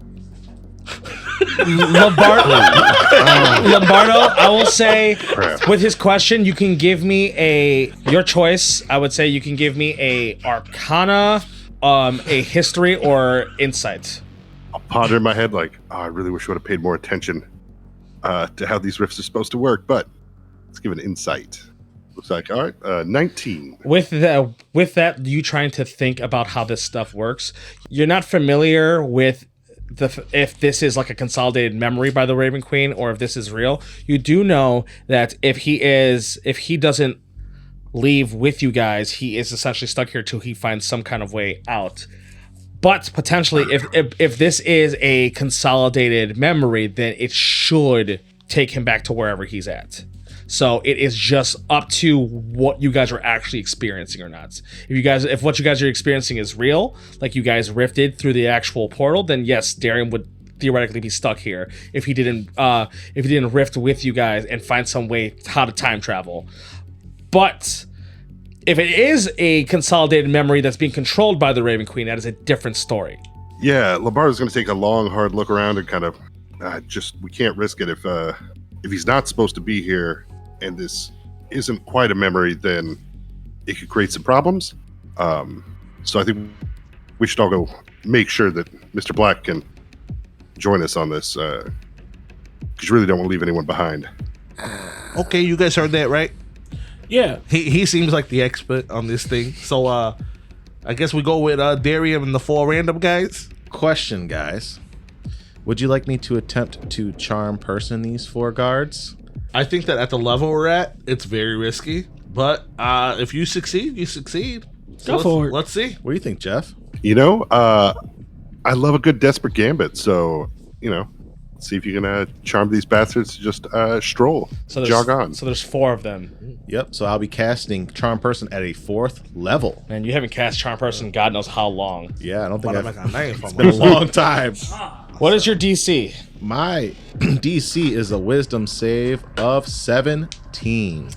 Lombardo, I will say, Crap. with his question, you can give me your choice. I would say you can give me a Arcana, a History, or Insight. I'll ponder in my head like, I really wish I would have paid more attention to how these rifts are supposed to work, but let's give an insight. Looks like, all right, 19. With that, you trying to think about how this stuff works. You're not familiar with if this is like a consolidated memory by the Raven Queen or if this is real. You do know that if he doesn't leave with you guys, he is essentially stuck here till he finds some kind of way out. But potentially, if this is a consolidated memory, then it should take him back to wherever he's at. So it is just up to what you guys are actually experiencing or not. If what you guys are experiencing is real, like you guys rifted through the actual portal, then yes, Darian would theoretically be stuck here if he didn't rift with you guys and find some way how to time travel. But if it is a consolidated memory that's being controlled by the Raven Queen, that is a different story. Yeah, Lombardo's going to take a long, hard look around and kind of we can't risk it. If he's not supposed to be here and this isn't quite a memory, then it could create some problems. So I think we should all go make sure that Mr. Black can join us on this, because you really don't want to leave anyone behind. Okay, you guys heard that, right? Yeah. He seems like the expert on this thing. So I guess we go with Darian and the 4 random guys. Question, guys. Would you like me to attempt to charm person these 4 guards? I think that at the level we're at, it's very risky. But if you succeed, you succeed. So Go for it. Let's see. What do you think, Jeff? You know, I love a good desperate gambit, so, see if you can charm these bastards to just stroll, jog on. So there's 4 of them. Yep. So I'll be casting charm person at a 4th level. Man, you haven't cast Charm Person in God knows how long. Yeah, I don't think It's been a long time. What is your DC? My DC is a wisdom save of 17.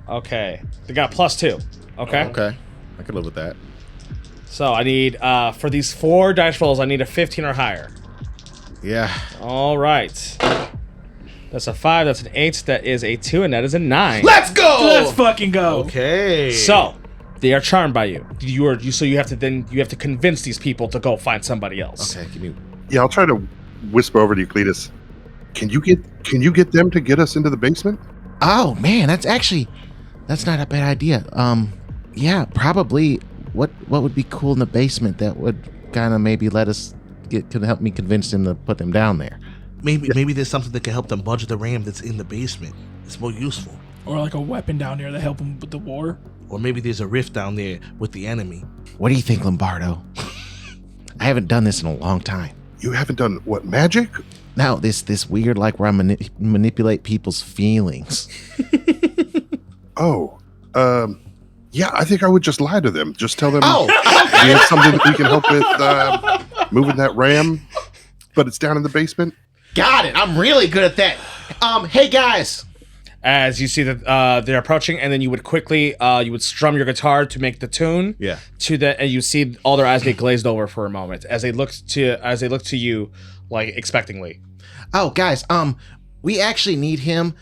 Okay. They got +2. Okay. Okay. I could live with that. So I need, for these 4 dice rolls, I need a 15 or higher. Yeah. All right. That's a 5, that's an 8, that is a 2, and that is a 9. Let's go! Let's fucking go. Okay. So, they are charmed by you. So you have to convince these people to go find somebody else. Okay, give me... Yeah, I'll try to whisper over to you, Cletus. Can you get them to get us into the basement? Oh, man, that's not a bad idea. Yeah, probably what would be cool in the basement that would kind of maybe could help me convince them to put them down there. Maybe there's something that can help them budge the ram that's in the basement. It's more useful. Or like a weapon down there to help them with the war. Or maybe there's a rift down there with the enemy. What do you think, Lombardo? I haven't done this in a long time. You haven't done what, magic? No, this weird, like, where I manipulate people's feelings. Oh, yeah, I think I would just lie to them. Just tell them Oh! we have something that we can help with moving that ram, but it's down in the basement. Got it. I'm really good at that. Hey, guys. as you see that they're approaching, and then you would quickly you would strum your guitar to make the tune. Yeah. To the and you see all their eyes get glazed over for a moment as they look to you like expectingly. Oh, guys, we actually need him.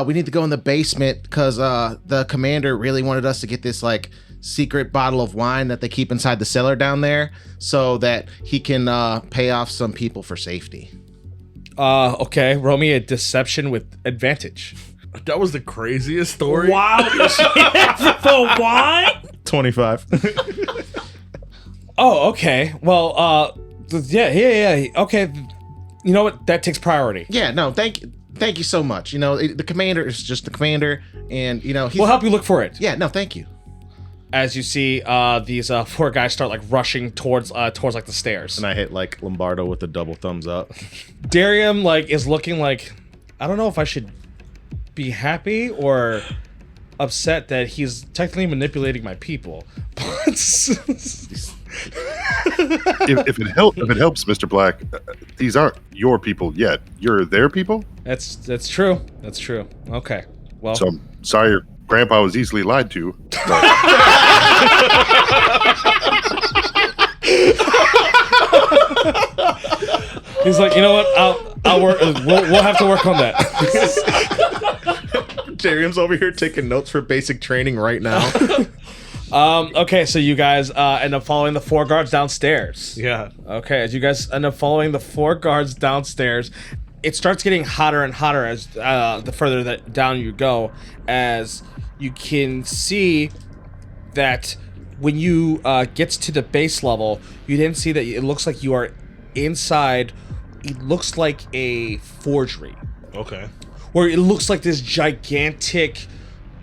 We need to go in the basement because the commander really wanted us to get this like secret bottle of wine that they keep inside the cellar down there, so that he can pay off some people for safety. Okay, roll me a deception with advantage. That was the craziest story. Wow, for wine? 25. Oh, okay. Well, yeah. Okay, you know what? That takes priority. Yeah, no, thank you so much. You know, the commander is just the commander, and you know he's. We'll help you look for it. Yeah, no, thank you. As you see, these 4 guys start like rushing towards like the stairs. And I hit like Lombardo with a double thumbs up. Darium like is looking like, I don't know if I should be happy or upset that he's technically manipulating my people. But if it helps, Mr. Black, these aren't your people yet. You're their people. that's true. That's true. Okay. Well, So I'm sorry your grandpa was easily lied to. he's like, you know what? I'll work. We'll have to work on that. Darium's over here taking notes for basic training right now. Okay, so you guys end up following the 4 guards downstairs. Yeah. Okay, as you guys end up following the 4 guards downstairs, it starts getting hotter and hotter as the further that down you go, as you can see that when you get to the base level, you then see that it looks like you are inside. It looks like a forgery, Okay. where it looks like this gigantic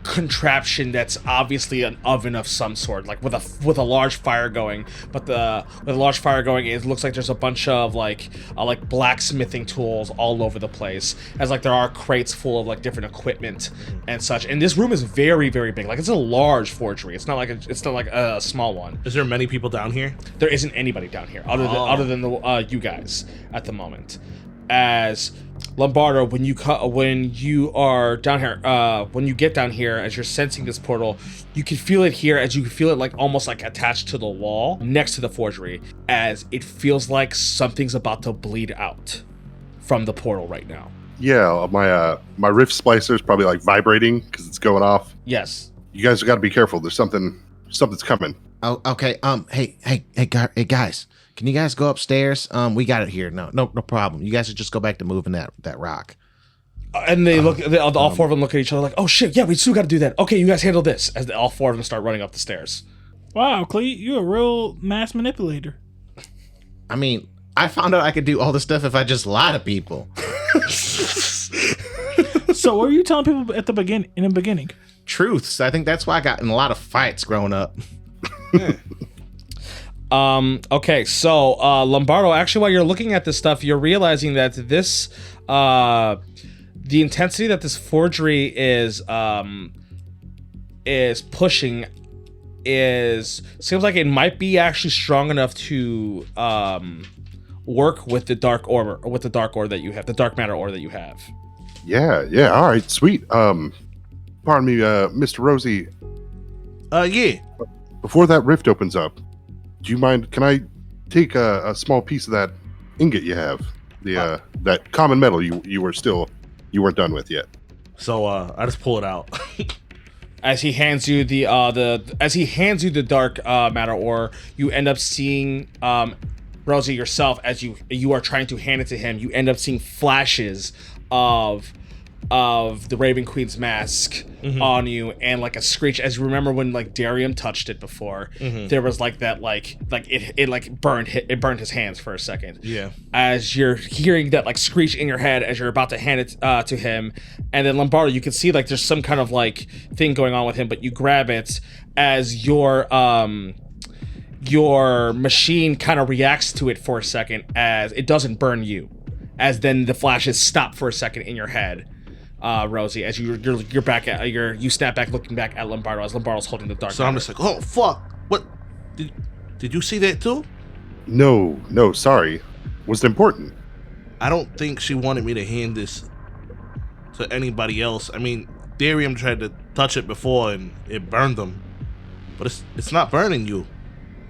contraption that's obviously an oven of some sort, like with a large fire going. But with a large fire going, it looks like there's a bunch of like blacksmithing tools all over the place, as like there are crates full of like different equipment and such. And this room is very, very big. Like it's a large forgery. It's not like a small one. Is there many people down here? There isn't anybody down here other than the you guys at the moment. As Lombardo, when you are down here, when you get down here, as you're sensing this portal, you can feel it here, as you can feel it like almost like attached to the wall next to the forgery, as it feels like something's about to bleed out from the portal right now. Yeah, my rift splicer's probably like vibrating because it's going off. Yes. You guys got to be careful. There's something's coming. Oh, okay. Hey, guys. Can you guys go upstairs? We got it here. No problem. You guys should just go back to moving that rock. And they all 4 of them look at each other like, oh shit, yeah, we still got to do that. Okay, you guys handle this. As all 4 of them start running up the stairs. Wow, Cleet, you're a real mass manipulator. I mean, I found out I could do all this stuff if I just lie to people. So what were you telling people in the beginning? Truths. I think that's why I got in a lot of fights growing up. Okay, so Lombardo, actually, while you're looking at this stuff, you're realizing that this the intensity that this forgery is pushing seems like it might be actually strong enough to work with the dark orb that you have, the dark matter ore that you have. Yeah. All right, sweet. Pardon me, Mr. Rosie. Yeah. Before that rift opens up, do you mind? Can I take a small piece of that ingot you have? That common metal you weren't done with yet. So I just pull it out. As he hands you the dark matter ore, you end up seeing Rosie yourself, as you are trying to hand it to him. You end up seeing flashes of the Raven Queen's mask on you, and like a screech. As you remember when like Darium touched it before, there was like that it burned his hands for a second. Yeah. As you're hearing that like screech in your head as you're about to hand it to him, and then Lombardo, you can see like there's some kind of like thing going on with him, but you grab it as your machine kind of reacts to it for a second, as it doesn't burn you, as then the flashes stop for a second in your head. Rosie, as you're back at you snap back, looking back at Lombardo as Lombardo's holding the dark. So I'm just like, oh fuck! What? Did you see that too? No, sorry. Was it important? I don't think she wanted me to hand this to anybody else. I mean, Darium tried to touch it before and it burned them, but it's not burning you.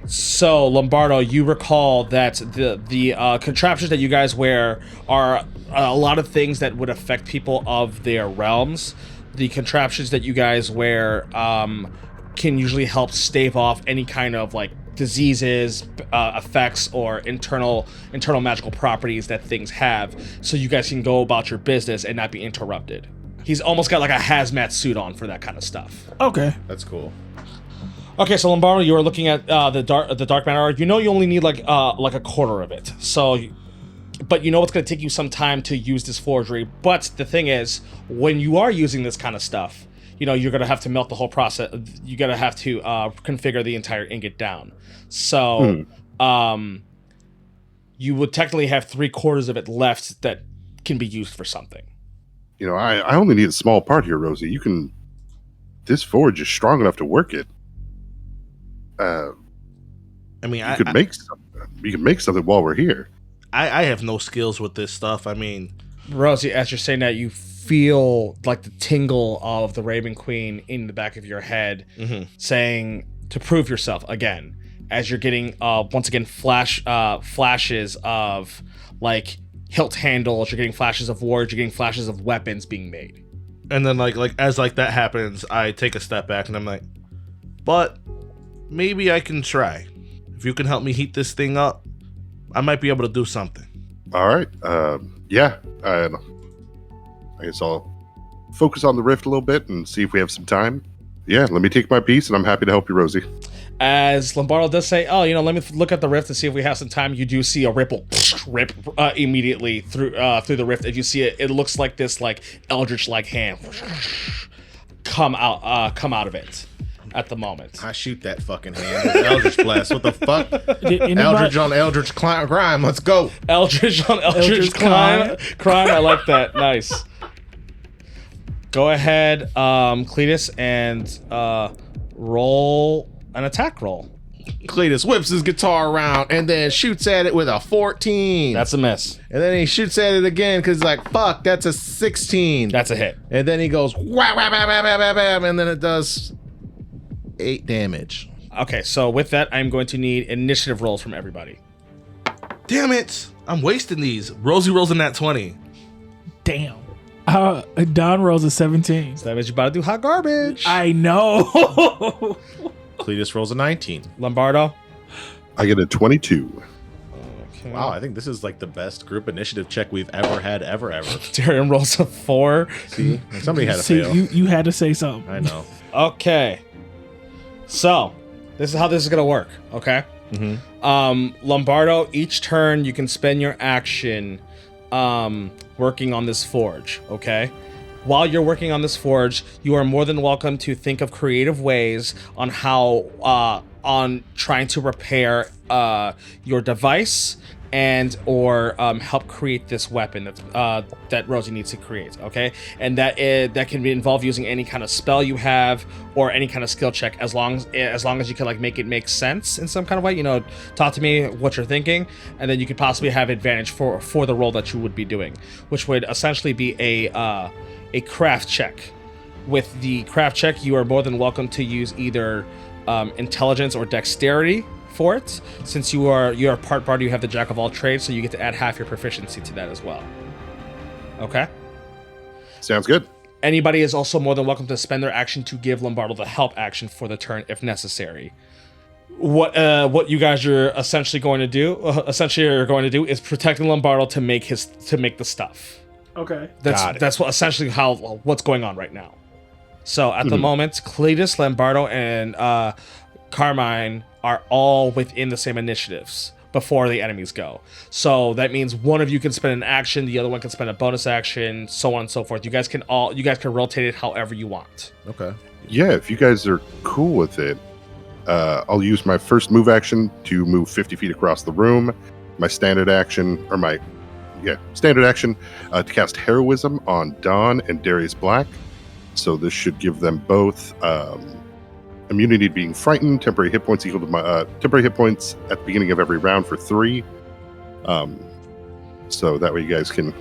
So, Lombardo, you recall that the contraptions that you guys wear are a lot of things that would affect people of their realms. The contraptions that you guys wear can usually help stave off any kind of like diseases, effects, or internal magical properties that things have, so you guys can go about your business and not be interrupted. He's almost got like a hazmat suit on for that kind of stuff. Okay. That's cool. Okay, so Lombardo, you are looking at the dark matter. You know you only need like a quarter of it. So, but you know it's going to take you some time to use this forgery. But the thing is, when you are using this kind of stuff, you know you're going to have to melt the whole process. You're going to have to configure the entire ingot down. So, you would technically have 3/4 of it left that can be used for something. You know, I only need a small part here, Rosie. This forge is strong enough to work it. I mean, You could make something while we're here. I have no skills with this stuff. I mean, Rosie, as you're saying that, you feel like the tingle of the Raven Queen in the back of your head, saying to prove yourself again. As you're getting once again flashes of like hilt handles, you're getting flashes of words, you're getting flashes of weapons being made. and then like as that happens, I take a step back and I'm like, but maybe I can try. If you can help me heat this thing up, I might be able to do something. All right. Yeah. I guess I'll focus on the rift a little bit and see if we have some time. Yeah, let me take my piece, and I'm happy to help you, Rosie. As Lombardo does say, oh, let me look at the rift to see if we have some time. You do see a rip immediately through the rift. If you see it, it looks like this like eldritch-like hand come out of it at the moment. I shoot that fucking hand with Eldritch Blast. What the fuck? Anybody- Eldritch on Eldritch crime. Let's go. Eldritch on Eldritch crime. I like that. Nice. Go ahead, Cletus, and roll an attack roll. Cletus whips his guitar around and then shoots at it with a 14. That's a miss. And then he shoots at it again because he's like, fuck, that's a 16. That's a hit. And then he goes, wham, wham, wham, wham, wham, wham, and then it does 8 damage. Okay, so with that, I'm going to need initiative rolls from everybody. Damn it! I'm wasting these. Rosie rolls in that 20. Damn. Don rolls a 17. So that means you're about to do hot garbage. I know. Cletus rolls a 19. Lombardo. I get a 22. Okay. Wow, I think this is like the best group initiative check we've ever had, ever. Darian rolls a 4. See, somebody had to See, fail. you had to say something. I know. Okay. So, this is how this is going to work, okay? Lombardo, each turn you can spend your action working on this forge, okay? While you're working on this forge, you are more than welcome to think of creative ways on how on trying to repair your device and or help create this weapon that Rosie needs to create, okay? And that can involve using any kind of spell you have or any kind of skill check, as long as you can like make it make sense in some kind of way. Talk to me what you're thinking, and then you could possibly have advantage for the role that you would be doing, which would essentially be a craft check. With the craft check, you are more than welcome to use either intelligence or dexterity for it. Since you are part bard, you have the jack of all trades, so you get to add half your proficiency to that as well. Okay? Sounds good. Anybody is also more than welcome to spend their action to give Lombardo the help action for the turn if necessary. What you guys are essentially going to do is protecting Lombardo to make the stuff. Okay. That's what's going on right now. So at the moment, Cletus, Lombardo, and Carmine are all within the same initiatives before the enemies go. So that means one of you can spend an action, the other one can spend a bonus action, so on and so forth. You guys can rotate it however you want. Okay. Yeah, if you guys are cool with it, I'll use my first move action to move 50 feet across the room. My standard action, to cast Heroism on Dawn and Darius Black. So this should give them both immunity to being frightened, temporary hit points equal to my temporary hit points at the beginning of every round for 3. So that way you guys can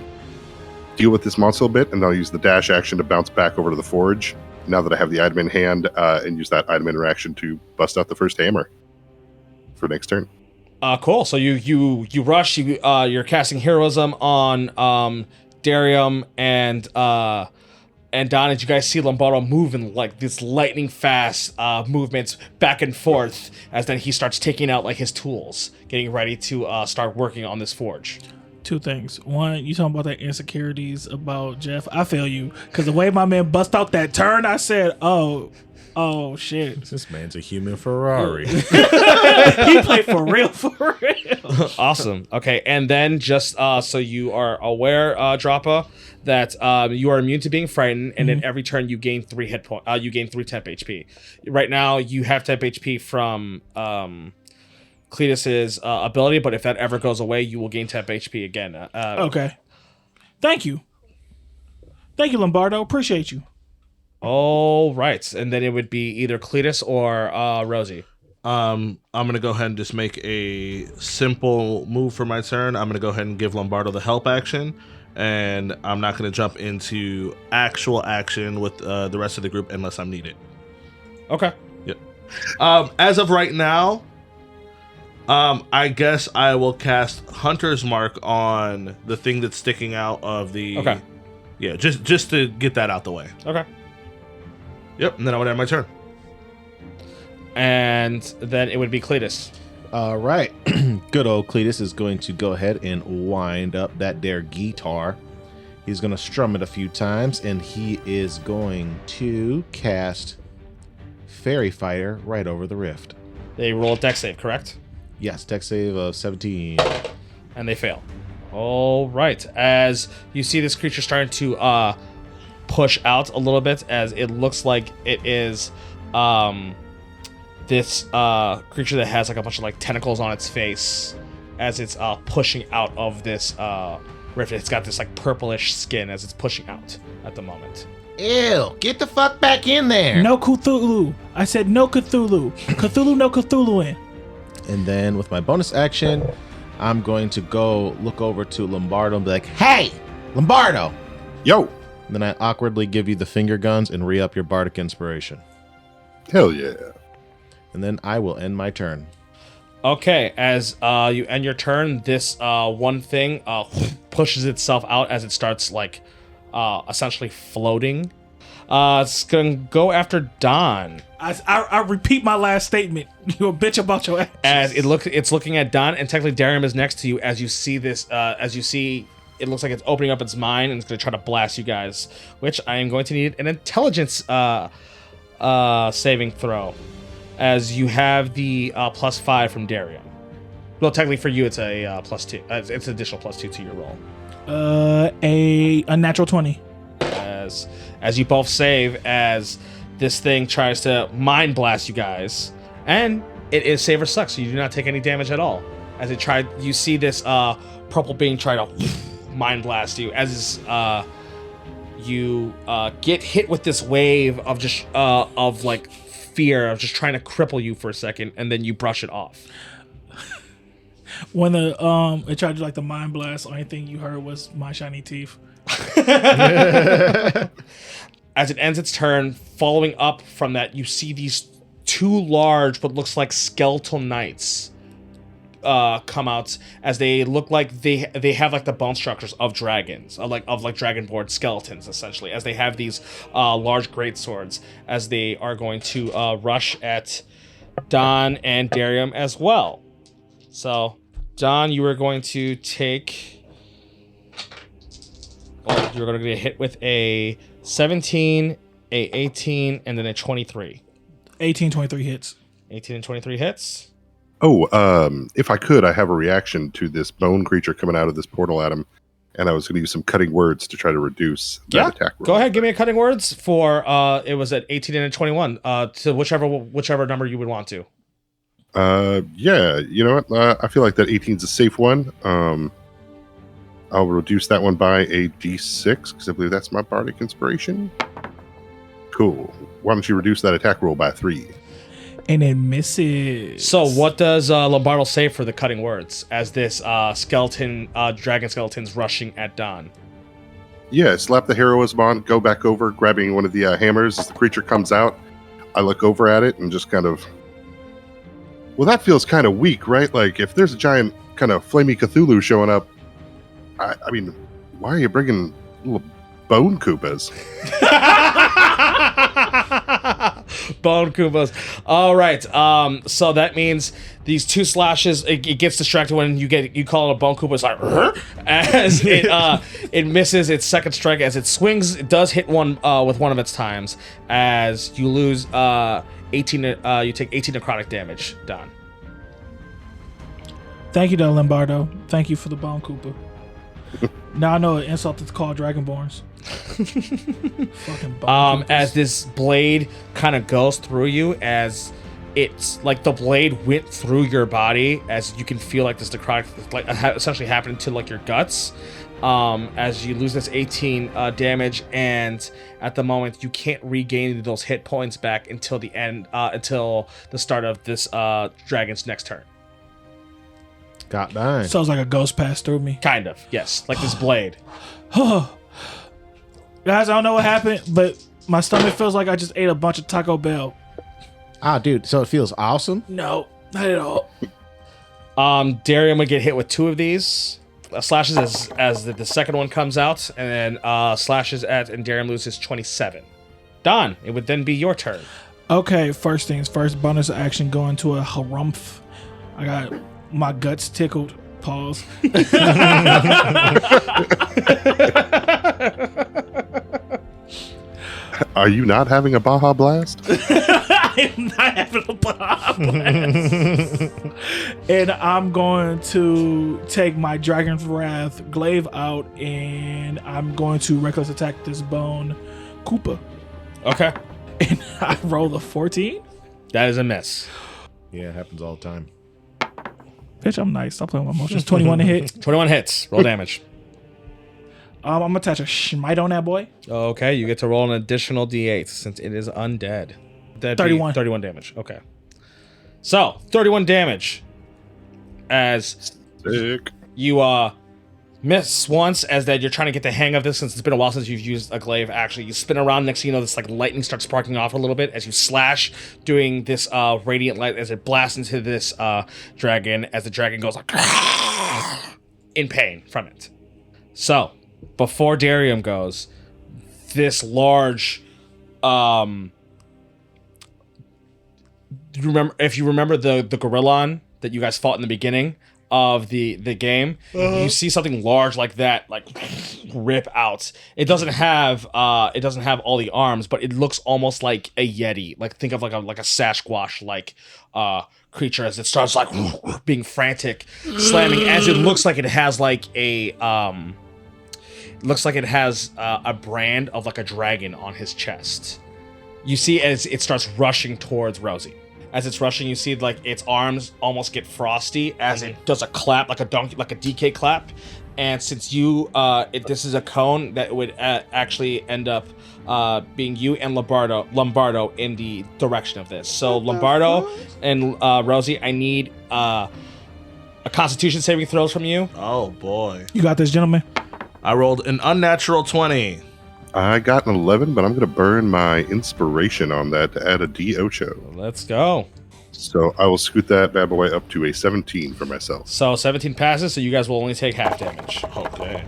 deal with this monster a bit, and I'll use the dash action to bounce back over to the forge. Now that I have the item in hand, and use that item interaction to bust out the first hammer for next turn. Cool. So you rush. You're casting heroism on Darium and Don. As you guys see Lombardo moving like this lightning fast movements back and forth, as then he starts taking out like his tools, getting ready to start working on this forge. Two things. One, you talking about the insecurities about Jeph. I feel you. Because the way my man bust out that turn, I said, oh, shit. This man's a human Ferrari. He played for real, for real. Awesome. Okay, and then just so you are aware, Droppa, that you are immune to being frightened, and then every turn you gain 3 hit points. You gain 3 temp HP. Right now, you have temp HP from Cletus's ability, but if that ever goes away, you will gain temp HP again. Okay. Thank you, Lombardo. Appreciate you. All right, and then it would be either Cletus or Rosie. I'm gonna go ahead and just make a simple move for my turn. I'm gonna go ahead and give Lombardo the help action, and I'm not gonna jump into actual action with the rest of the group unless I'm needed. Okay. Yep. As of right now, I guess I will cast Hunter's Mark on the thing that's sticking out of the. Okay. Yeah, just to get that out the way. Okay. Yep, and then I would end my turn. And then it would be Cletus. All right. Good old Cletus is going to go ahead and wind up that there guitar. He's going to strum it a few times, and he is going to cast Fairy Fighter right over the rift. They roll a dex save, correct? Yes, dex save of 17. And they fail. All right. As you see this creature starting to push out a little bit, as it looks like it is this creature that has like a bunch of like tentacles on its face, as it's pushing out of this rift. It's got this like purplish skin as it's pushing out at the moment. Ew, get the fuck back in there. No Cthulhu. I said no Cthulhu. Cthulhu, no Cthulhu in. And then with my bonus action, I'm going to go look over to Lombardo and be like, hey, Lombardo. Yo, And then I awkwardly give you the finger guns and re-up your bardic inspiration. hell yeah. And then I will end my turn. Okay, as you end your turn, this one thing pushes itself out as it starts like essentially floating. It's gonna go after Don. I repeat my last statement. You a bitch about your actions. As it's looking at Don, and technically Darium is next to you. As you see this, it looks like it's opening up its mind and it's gonna try to blast you guys. Which I am going to need an intelligence saving throw, as you have the +5 from Darium. Well, technically for you it's a +2. It's an additional +2 to your roll. A natural 20. As you both save, as this thing tries to mind blast you guys, and it is save or suck, so you do not take any damage at all. As it tried, you see this purple being try to mind blast you. As you get hit with this wave of just of like fear of just trying to cripple you for a second, and then you brush it off. When it tried to do like the mind blast, only thing you heard was my shiny teeth. As it ends its turn, following up from that, you see these two large, what looks like skeletal knights come out, as they look like they have like the bone structures of dragons, of dragonborn skeletons, essentially, as they have these large great swords, as they are going to rush at Don and Darium as well. So, Don, you are going to take... Well, you're going to get hit with a 17, a 18, and then a 23. 18, 23 hits. 18 and 23 hits. Oh, if I could, I have a reaction to this bone creature coming out of this portal at him, and I was going to use some cutting words to try to reduce that attack roll. Go ahead, give me a cutting words for, it was at 18 and a 21, to whichever number you would want to. Yeah, you know what? I feel like that 18 is a safe one. I'll reduce that one by a d6, because I believe that's my bardic inspiration. Cool. Why don't you reduce that attack roll by 3? And it misses. So what does Lombardo say for the cutting words as this dragon skeleton's rushing at Don? Yeah, slap the heroism on, go back over, grabbing one of the hammers as the creature comes out. I look over at it and just kind of... Well, that feels kind of weak, right? Like, if there's a giant kind of flamey Cthulhu showing up, I mean, why are you bringing little bone Koopas? Bone Koopas. All right. So that means these two slashes. It gets distracted when you call it a bone Koopa. It's like as it misses its second strike as it swings. It does hit one with one of its times. As you lose 18. You take 18 necrotic damage. Don. Thank you, though, Lombardo. Thank you for the bone Koopa. Now I know an insult that's called Dragonborns. Fucking bone Koopas. As this blade kind of goes through you, as it's like the blade went through your body, as you can feel like this necrotic, like essentially happening to like your guts. As you lose this 18 damage, and at the moment you can't regain those hit points back until the end, until the start of this dragon's next turn. Got nine. Sounds like a ghost passed through me. Kind of, yes, like this blade. Guys, I don't know what happened, but my stomach feels like I just ate a bunch of Taco Bell. Ah, dude, so it feels awesome? No, not at all. Darium would get hit with 2 of these slashes as the second one comes out, and then slashes at, and Darium loses 27. Don, it would then be your turn. Okay, first things first, bonus action going to a harumph. I got my guts tickled. Pause. Are you not having a Baja Blast? I am not having a Baja Blast. And I'm going to take my Dragon's Wrath glaive out, and I'm going to reckless attack this bone Koopa. Okay. And I roll a 14. That is a miss. Yeah, it happens all the time. Bitch, I'm nice. Stop playing with my emotions. 21 to hit. 21 hits. Roll damage. I'm gonna attach a smite on that boy. Okay, you get to roll an additional d8 since it is undead. That'd be 31. 31 damage. Okay. So, 31 damage. As Sick. you miss once, as that you're trying to get the hang of this since it's been a while since you've used a glaive. Actually, you spin around, next thing you know, this like lightning starts sparking off a little bit as you slash, doing this radiant light as it blasts into this dragon, as the dragon goes like in pain from it. So, before Darium goes, this large if you remember the Gorillon that you guys fought in the beginning of the game, you see something large like that like rip out. It doesn't have all the arms, but it looks almost like a Yeti. Like think of like a Sasquatch like creature as it starts like being frantic, slamming, as it looks like it has like a brand of like a dragon on his chest. You see as it starts rushing towards Rosie. As it's rushing, you see like its arms almost get frosty as it does a clap, like a DK clap. And since this is a cone that would actually end up being you and Lombardo in the direction of this. So Lombardo and Rosie, I need a Constitution saving throws from you. Oh boy. You got this, gentlemen. I rolled an unnatural 20. I got an 11, but I'm going to burn my inspiration on that to add a D8. Let's go. So I will scoot that bad boy up to a 17 for myself. So 17 passes, so you guys will only take half damage. Okay.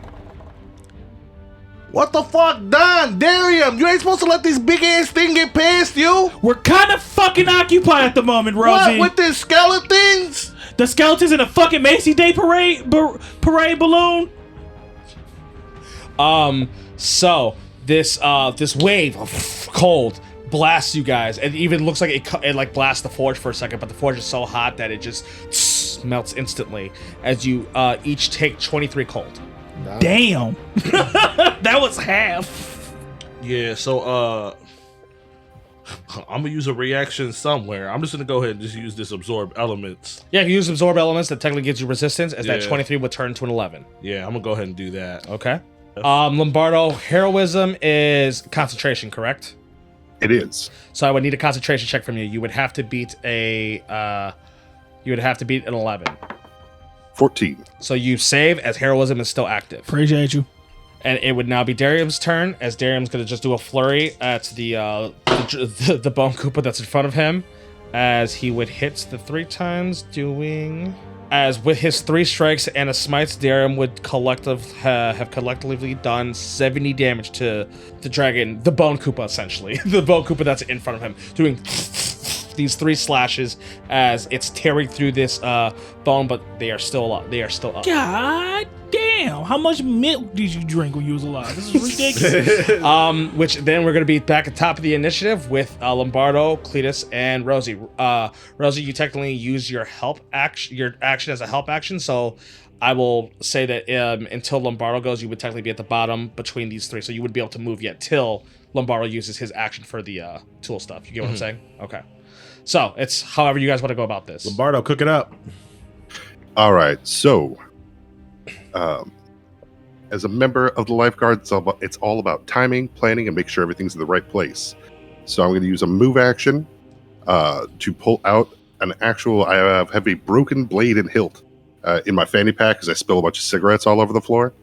What the fuck, Don? Darium, you ain't supposed to let this big ass thing get past you? We're kind of fucking occupied at the moment, Rosie. What, with the skeletons? The skeletons in a fucking Macy Day parade balloon? So this wave of cold blasts you guys. It even looks like it like blasts the forge for a second, but the forge is so hot that it just melts instantly as you each take 23 cold. Damn. That was half. Yeah, so I'm gonna use a reaction somewhere. I'm just gonna go ahead and just use this absorb elements. Yeah, you use absorb elements that technically gives you resistance, as that Yeah. 23 would turn to an 11. Yeah, I'm gonna go ahead and do that. Okay. Lombardo, heroism is concentration, correct? It is. So I would need a concentration check from you. You would have to beat an 11. 14. So you save as heroism is still active. Appreciate you. And it would now be Darium's turn, as Darium's going to just do a flurry at the Bone Koopa that's in front of him, as he would hit the 3 times, doing... As with his 3 strikes and a smite, Darium would have collectively done 70 damage to the dragon, the Bone Koopa, essentially. The Bone Koopa that's in front of him, doing these 3 slashes as it's tearing through this bone, but they are still up. God damn! How much milk did you drink when you was alive? This is ridiculous. Which then we're going to be back at top of the initiative with Lombardo, Cletus, and Rosie. Rosie, you technically use your action as a help action, so I will say that until Lombardo goes, you would technically be at the bottom between these 3, so you wouldn't be able to move yet till Lombardo uses his action for the tool stuff. You get what I'm saying? Okay. So it's however you guys want to go about this. Lombardo, cook it up. All right, so as a member of the lifeguard, it's all about timing, planning, and make sure everything's in the right place. So I'm going to use a move action to pull out an actual. I have a broken blade and hilt in my fanny pack because I spill a bunch of cigarettes all over the floor.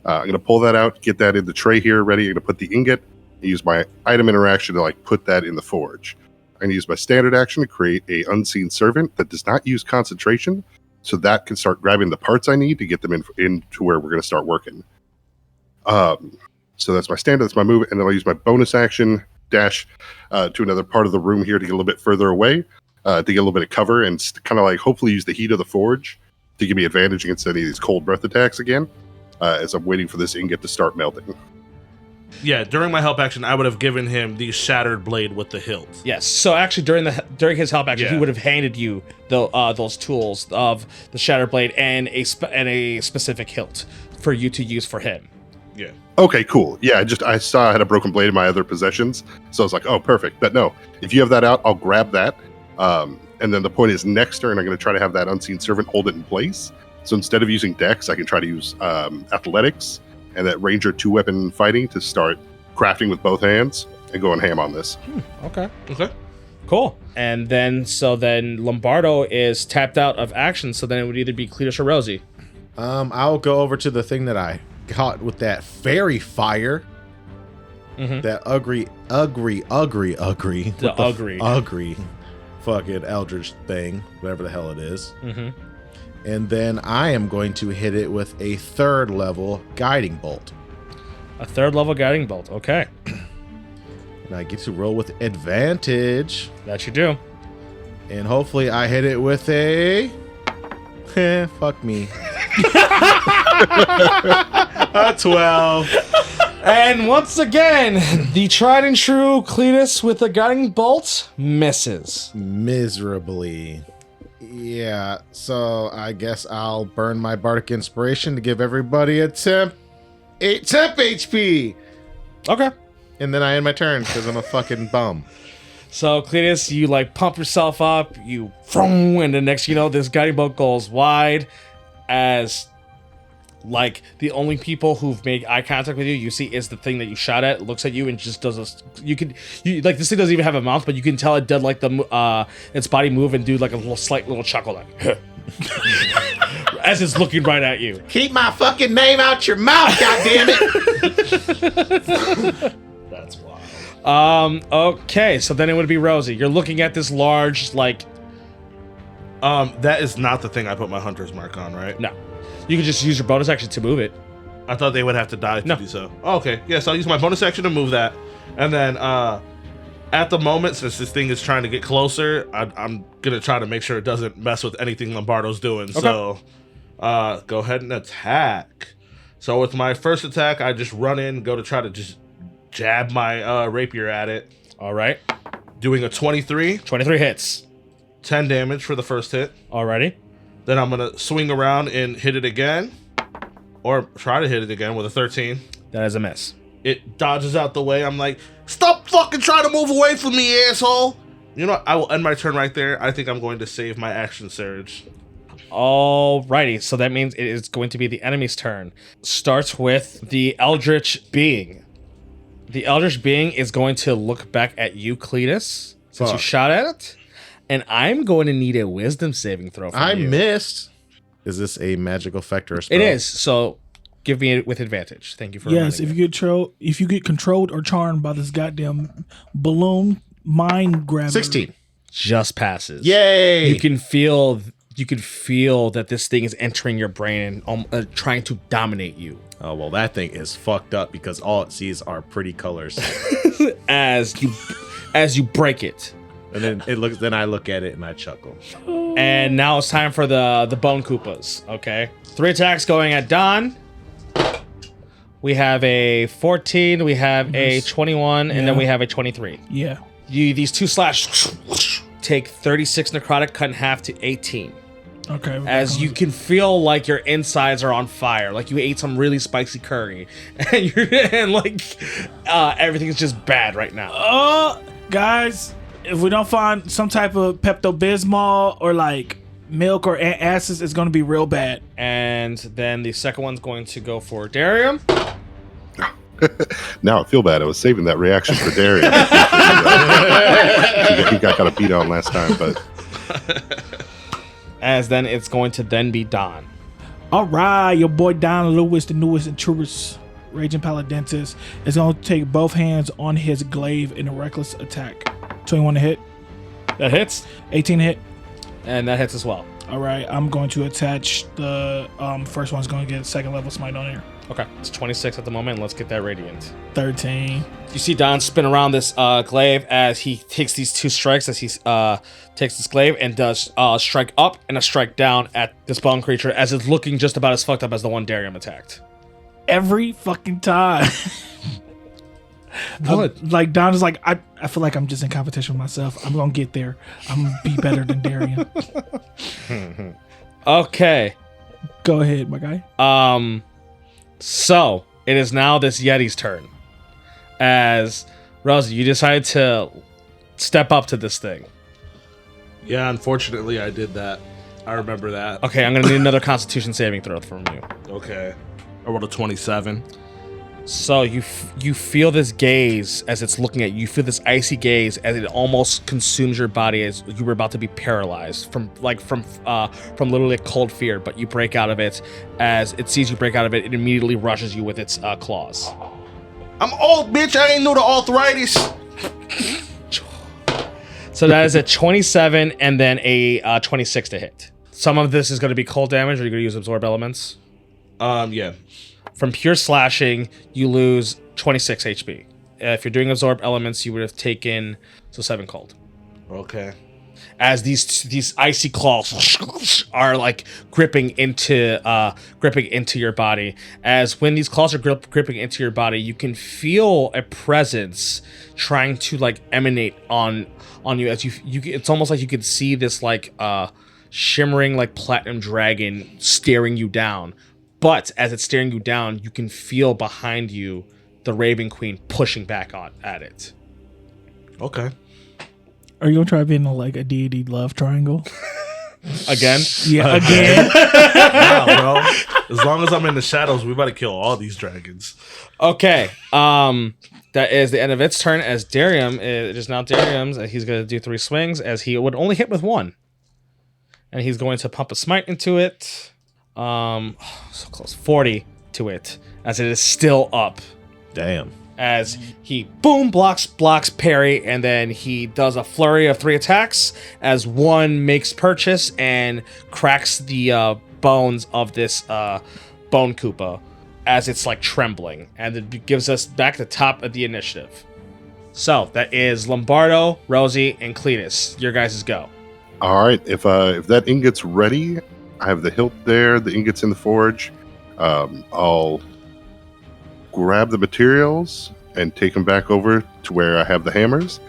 I'm going to pull that out, get that in the tray here ready. I'm going to put the ingot, and use my item interaction to put that in the forge. I'm going to use my standard action to create a unseen servant that does not use concentration, so that can start grabbing the parts I need to get them into where we're going to start working. So that's my standard, that's my move, and then I'll use my bonus action, dash to another part of the room here to get a little bit further away, to get a little bit of cover, and kind of hopefully use the heat of the forge to give me advantage against any of these cold breath attacks again, as I'm waiting for this ingot to start melting. Yeah, during my help action, I would have given him the shattered blade with the hilt. Yes. So actually, during his help action, he would have handed you those tools of the shattered blade and a specific hilt for you to use for him. Yeah. Okay, cool. Yeah, I saw I had a broken blade in my other possessions, so I was like, oh, perfect. But no, if you have that out, I'll grab that. And then the point is, next turn, I'm going to try to have that unseen servant hold it in place. So instead of using Dex, I can try to use athletics and that ranger 2-weapon fighting to start crafting with both hands and going ham on this. Okay. Cool. And then Lombardo is tapped out of action, so then it would either be Cletus or Rosie. I'll go over to the thing that I caught with that fairy fire. Mm-hmm. That ugly fucking eldritch thing, whatever the hell it is. Mm-hmm. And then I am going to hit it with a 3rd level guiding bolt. A 3rd level guiding bolt. Okay. And I get to roll with advantage. That you do. And hopefully I hit it with a... fuck me. A 12. And once again, the tried and true Cletus with the guiding bolt misses. Miserably. Yeah, so I guess I'll burn my bardic inspiration to give everybody a temp HP. Okay. And then I end my turn because I'm a fucking bum. So Cletus, you pump yourself up, and the next this guiding bolt goes wide as the only people who've made eye contact with you see is the thing that you shot at, looks at you and just does this. This thing doesn't even have a mouth, but you can tell it did its body move and do a slight little chuckle as it's looking right at you. Keep my fucking name out your mouth, goddammit! That's wild. Okay, so then it would be Rosie. You're looking at this large that is not the thing I put my hunter's mark on, right? No. You can just use your bonus action to move it. I thought they would have to die to do so. Oh, okay. Yeah, so I'll use my bonus action to move that. And then at the moment, since this thing is trying to get closer, I'm going to try to make sure it doesn't mess with anything Lombardo's doing. Okay. So go ahead and attack. So with my first attack, I just run in, go to try to just jab my rapier at it. All right. Doing a 23. 23 hits. 10 damage for the first hit. Alrighty. Then I'm going to swing around and hit it again. Or try to hit it again with a 13. That is a miss. It dodges out the way. I'm like, stop fucking trying to move away from me, asshole. You know what? I will end my turn right there. I think I'm going to save my action surge. Alrighty. So that means it is going to be the enemy's turn. Starts with the Eldritch Being. The Eldritch Being is going to look back at you, Cletus, since you shot at it. And I'm going to need a wisdom saving throw from you. I missed. Is this a magical effect or a spell? It is. So give me it with advantage. Thank you for Yes, reminding me. if you get controlled or charmed by this goddamn balloon mind grabber. 16. Just passes. Yay! You can feel that this thing is entering your brain and trying to dominate you. Oh, well, that thing is fucked up because all it sees are pretty colors. As you break it. And then I look at it and I chuckle. And now it's time for the Bone Koopas, okay? 3 attacks going at Don. We have a 14, we have a 21, and then we have a 23. Yeah. These 2 slash take 36 necrotic, cut in half to 18. Okay. As you can feel like your insides are on fire, like you ate some really spicy curry, and everything's just bad right now. Guys, if we don't find some type of Pepto-Bismol or like milk or acids, it's going to be real bad. And then the second one's going to go for Darium. Now I feel bad. I was saving that reaction for Darius. He got kind of beat on last time, but As then it's going to then be Don. All right, your boy Don Lewis, the newest and truest Raging Paladintus, is going to take both hands on his glaive in a reckless attack. 21 to hit. That hits. 18 to hit. And that hits as well. All right, I'm going to attach the first one's going to get 2nd level smite on here. Okay, it's 26 at the moment. Let's get that radiant. 13. You see Don spin around this glaive as he takes these 2 strikes, as he takes this glaive and does a strike up and a strike down at this bone creature, as it's looking just about as fucked up as the one Darium attacked. Every fucking time. Like Don is like, I feel like I'm just in competition with myself. I'm gonna get there. I'm gonna be better than Darian. Okay. Go ahead, my guy. So it is now this Yeti's turn. As Rosie, you decided to step up to this thing. Yeah, unfortunately, I did that. I remember that. Okay, I'm gonna need another Constitution saving throw from you. Okay. I rolled a 27. So you feel this gaze as it's looking at you. You feel this icy gaze as it almost consumes your body, as you were about to be paralyzed from literally a cold fear. But you break out of it. As it sees you break out of it, it immediately rushes you with its claws. I'm old, bitch. I ain't know the arthritis. So that is a 27 and then a 26 to hit. Some of this is going to be cold damage. Or you're going to use absorb elements. Yeah. From pure slashing, you lose 26 HP. If you're doing absorb elements, you would have taken 7 cold. Okay. As these icy claws are like gripping into your body. As when these claws are gripping into your body, you can feel a presence trying to like emanate on you. As you it's almost like you could see this like shimmering like platinum dragon staring you down. But as it's staring you down, you can feel behind you the Raven Queen pushing back at it. Okay. Are you gonna try being like a deity love triangle? Again? Yeah, again. Wow, bro. As long as I'm in the shadows, we about to kill all these dragons. Okay. That is the end of its turn. As Darium, it is now Darium's. He's gonna do 3 swings, as he would only hit with 1. And he's going to pump a smite into it. So close. 40 to it, as it is still up. Damn. As he boom blocks parry, and then he does a flurry of 3 attacks as one makes purchase and cracks the bones of this bone Koopa as it's like trembling, and it gives us back the top of the initiative. So that is Lombardo, Rosie, and Cletus. Your guys' go. all right. If that ingot's ready, I have the hilt there. The ingot's in the forge. I'll grab the materials and take them back over to where I have the hammers.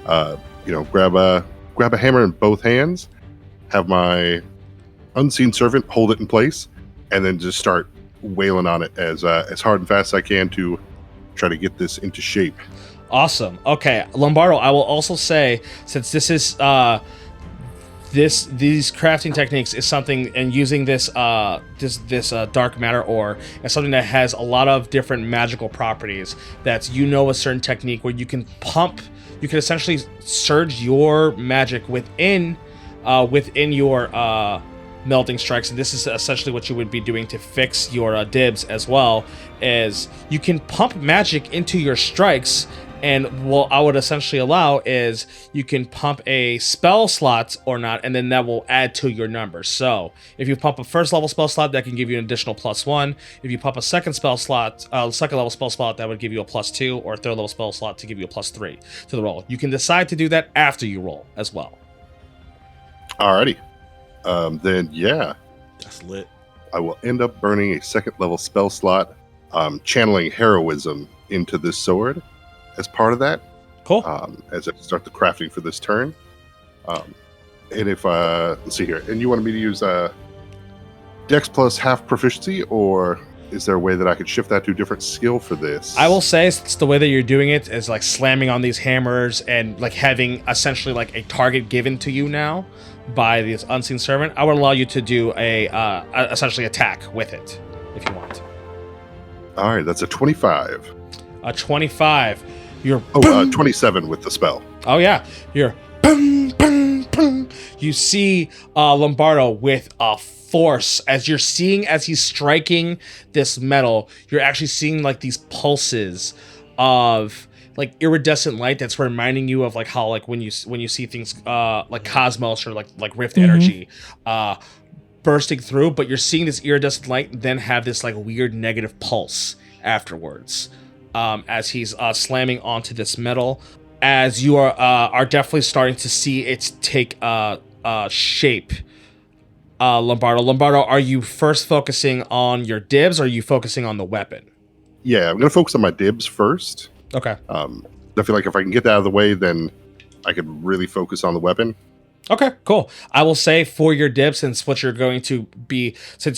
Grab a hammer in both hands, have my unseen servant hold it in place, and then just start wailing on it as hard and fast as I can to try to get this into shape. Awesome. Okay, Lombardo, I will also say, since this is these crafting techniques is something, and using this dark matter ore is something that has a lot of different magical properties. That's a certain technique where you can essentially surge your magic within your melting strikes, and this is essentially what you would be doing to fix your dibs as well, is you can pump magic into your strikes. And what I would essentially allow is you can pump a spell slot or not, and then that will add to your numbers. So if you pump a first level spell slot, that can give you an additional +1. If you pump a second spell slot, second level spell slot, that would give you a +2, or a third level spell slot to give you a +3 to the roll. You can decide to do that after you roll as well. Alrighty. Then yeah, That's lit. I will end up burning a second level spell slot, channeling heroism into this sword as part of that. Cool. As I start the crafting for this turn. And if let's see here, and you wanted me to use Dex plus half proficiency, or is there a way that I could shift that to a different skill for this? I will say it's the way that you're doing it is like slamming on these hammers and like having essentially like a target given to you now by this unseen servant. I would allow you to do a essentially attack with it if you want. All right, that's a 25. A 25. You're 27 with the spell. Oh yeah, you're boom, boom, boom. You see Lombardo with a force as he's striking this metal. You're actually seeing like these pulses of like iridescent light that's reminding you of like how like when you see things like cosmos or like rift energy bursting through, but you're seeing this iridescent light then have this like weird negative pulse afterwards. As he's slamming onto this metal, as you are definitely starting to see it take shape. Lombardo, are you first focusing on your dibs, or are you focusing on the weapon? Yeah, I'm going to focus on my dibs first. Okay. I feel like if I can get that out of the way, then I could really focus on the weapon. Okay, cool. I will say for your dib, since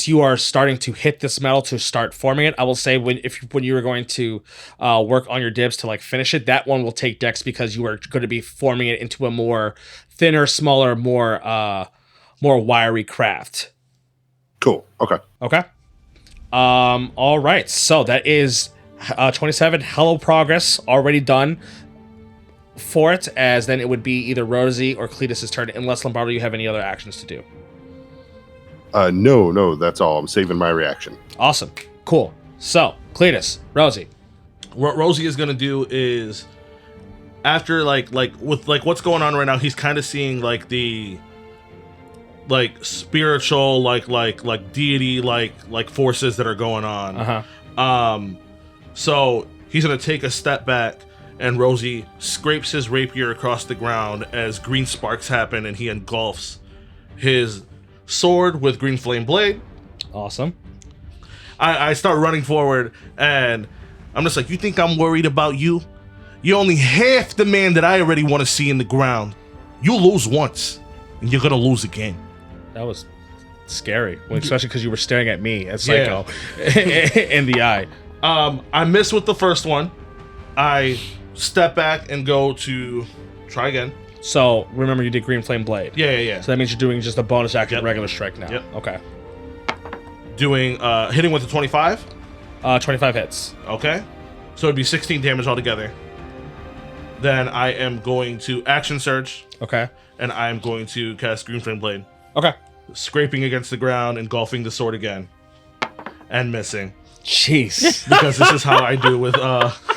you are starting to hit this metal to start forming it, I will say when you are going to work on your dibs to like finish it, that one will take dex because you are going to be forming it into a more thinner, smaller, more wiry craft. Cool. Okay. Okay. All right. So that is 27. Hello progress already done for it, as then it would be either Rosie or Cletus's turn, unless Lombardo you have any other actions to do. No, that's all. I'm saving my reaction. Awesome. Cool. So, Cletus, Rosie. What Rosie is gonna do is, after like with like what's going on right now, he's kind of seeing like the like spiritual like deity like forces that are going on. So he's gonna take a step back, and Rosie scrapes his rapier across the ground as green sparks happen, and he engulfs his sword with green flame blade. Awesome. I start running forward, and I'm just like, you think I'm worried about you? You're only half the man that I already want to see in the ground. You lose once, and you're gonna lose again. That was scary, especially because you were staring at me as Psycho in the eye. I missed with the first one. I step back and go to try again. So remember, you did green flame blade. Yeah. So that means you're doing just a bonus action regular strike now. Yep. Okay. Doing hitting with the 25. 25 hits. Okay. So it'd be 16 damage altogether. Then I am going to action surge. Okay. And I am going to cast green flame blade. Okay. Scraping against the ground, engulfing the sword again, and missing. Jeez. Because this is how I do with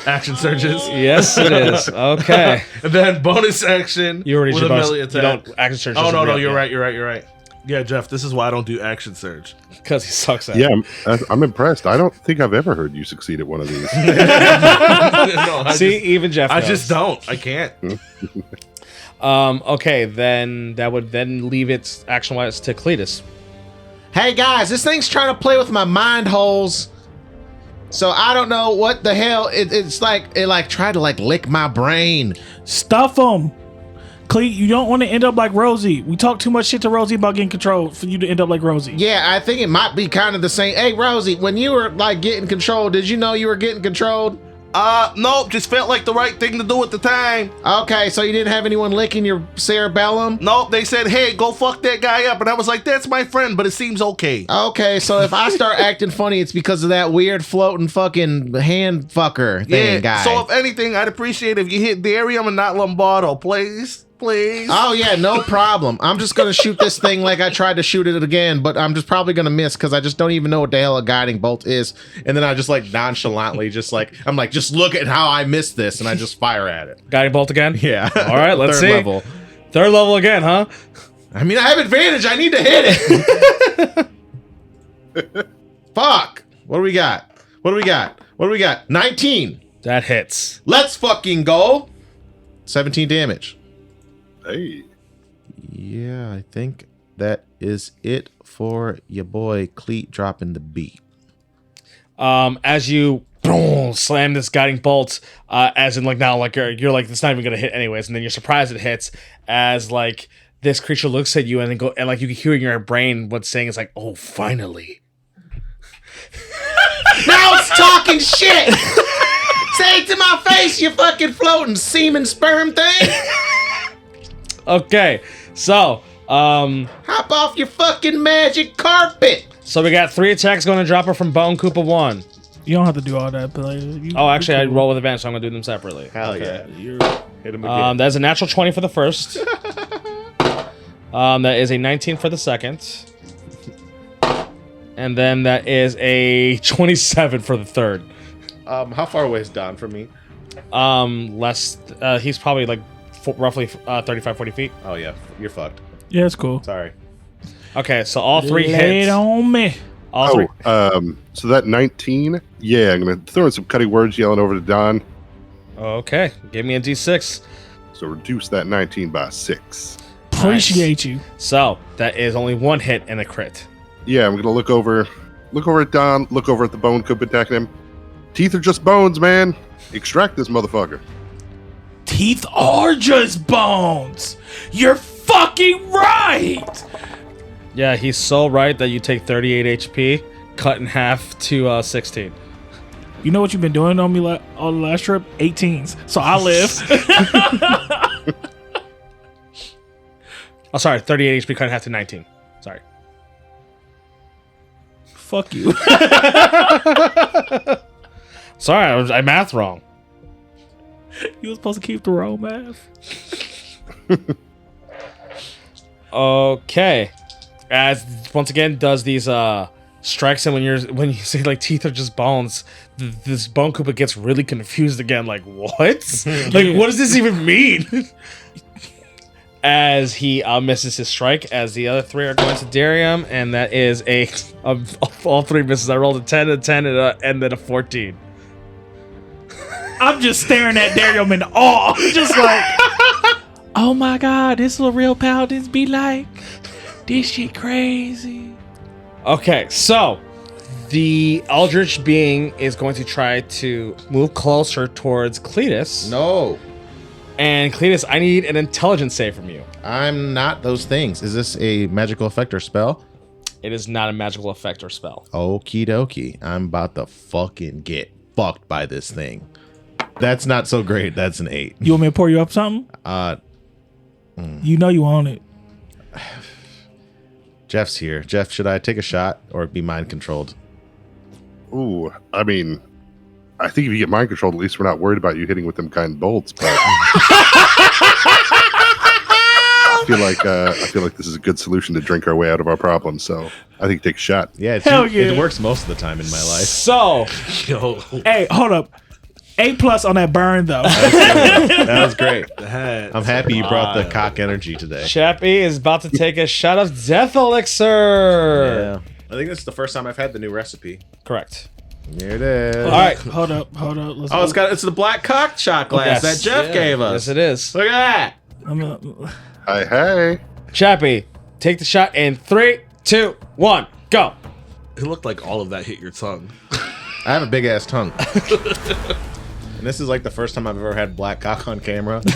action surges. Yes, it is. Okay. And then bonus action. You already with did a bonus. melee You attack. don't action surge. Oh no, you're right. Yeah, Jeff, this is why I don't do action surge. Because he sucks at it. Yeah, I'm impressed. I don't think I've ever heard you succeed at one of these. Even Jeph knows. I just don't. I can't. Okay, then that would then leave it action-wise to Cletus. Hey guys, this thing's trying to play with my mind holes. So I don't know what the hell it's like. It like tried to like lick my brain. Stuff them. Clee, you don't want to end up like Rosie. We talk too much shit to Rosie about getting controlled for you to end up like Rosie. Yeah, I think it might be kind of the same. Hey Rosie, when you were like getting controlled, did you know you were getting controlled? Nope, just felt like the right thing to do at the time. Okay, so you didn't have anyone licking your cerebellum? Nope, they said, hey, go fuck that guy up. And I was like, that's my friend, but it seems okay. Okay, so if I start acting funny, it's because of that weird floating fucking hand fucker thing guy. So if anything, I'd appreciate if you hit Darium and not Lombardo, please. please. Oh yeah, no problem. I'm just gonna shoot this thing like I tried to shoot it again, but I'm just probably gonna miss because I just don't even know what the hell a guiding bolt is. And then I just like nonchalantly, just look at how I missed this, and I just fire at it. Guiding bolt again? Yeah. All right, let's Third see. level. Third level again, huh? I mean, I have advantage. I need to hit it. Fuck. What do we got? 19. That hits. Let's fucking go. 17 damage. Hey. Yeah, I think that is it for your boy Cleet dropping the beat. As you boom, slam this guiding bolt, as in like now, like you're like it's not even gonna hit anyways, and then you're surprised it hits as like this creature looks at you and then go and like you can hear in your brain what's saying is like, oh, finally. Now it's talking shit. Say it to my face, you fucking floating semen sperm thing. Okay, so Hop off your fucking magic carpet. so we got 3 attacks going to Dropper from Bone Koopa 1. You don't have to do all that, but Oh, actually, I roll with advantage, so I'm gonna do them separately. Hell yeah. Hit him again. That's a natural 20 for the first. That is a 19 for the second. And then that is a 27 for the third. How far away is Don from me? Less. He's probably like roughly 35, 40 feet. Oh yeah, you're fucked. Yeah, it's cool. Sorry. Okay, so all 3 Lay it hits. on me. All 3. So that 19, yeah, I'm gonna throw in some cutting words, yelling over to Don. Okay, give me a d6. So reduce that 19 by 6. Appreciate you. So that is only 1 hit and a crit. Yeah, I'm gonna look over at Don, look over at the bone coop attacking him. Teeth are just bones, man. Extract this motherfucker. Teeth are just bones. You're fucking right. Yeah, he's so right that you take 38 HP, cut in half to 16. You know what you've been doing on me on the last trip? 18s. So I live. Oh, sorry, 38 HP cut in half to 19. Sorry. Fuck you. Sorry, I mathed wrong. You were supposed to keep the wrong math. Okay. As once again does these strikes, and when you say like teeth are just bones, this Bone Koopa gets really confused again. Like what? Like what does this even mean? As he misses his strike, as the other 3 are going to Darium, and that is all 3 misses. I rolled a 10, a 10, and then a 14. I'm just staring at Darium in awe. Just like, oh my god, this is what real paladins be like. This shit crazy. Okay, so the Eldritch being is going to try to move closer towards Cletus. No, And Cletus, I need an intelligence save from you. I'm not those things. Is this a magical effect or spell? It is not a magical effect or spell. Okie dokie. I'm about to fucking get fucked by this thing. That's not so great. That's an 8. You want me to pour you up something? You know you want it. Jeff's here. Jeff, should I take a shot or be mind controlled? Ooh, I mean, I think if you get mind controlled, at least we're not worried about you hitting with them kind bolts. But I feel like this is a good solution to drink our way out of our problems. So I think take a shot. Yeah, Hell yeah. It works most of the time in my life. So, Yo, Hey, hold up. A+ on that burn though. That was great. that's I'm happy you brought the wild. cock energy today. Chappie is about to take a shot of Death Elixir. Yeah. I think this is the first time I've had the new recipe. There Here it is. All right. Hold up. Let's Oh, it's the black cock shot glass Yes. that Jeff gave us. Yes, it is. Look at that. Hey. Chappie, take the shot in 3, 2, 1, go. It looked like all of that hit your tongue. I have a big ass tongue. And this is like the first time I've ever had black cock on camera. So,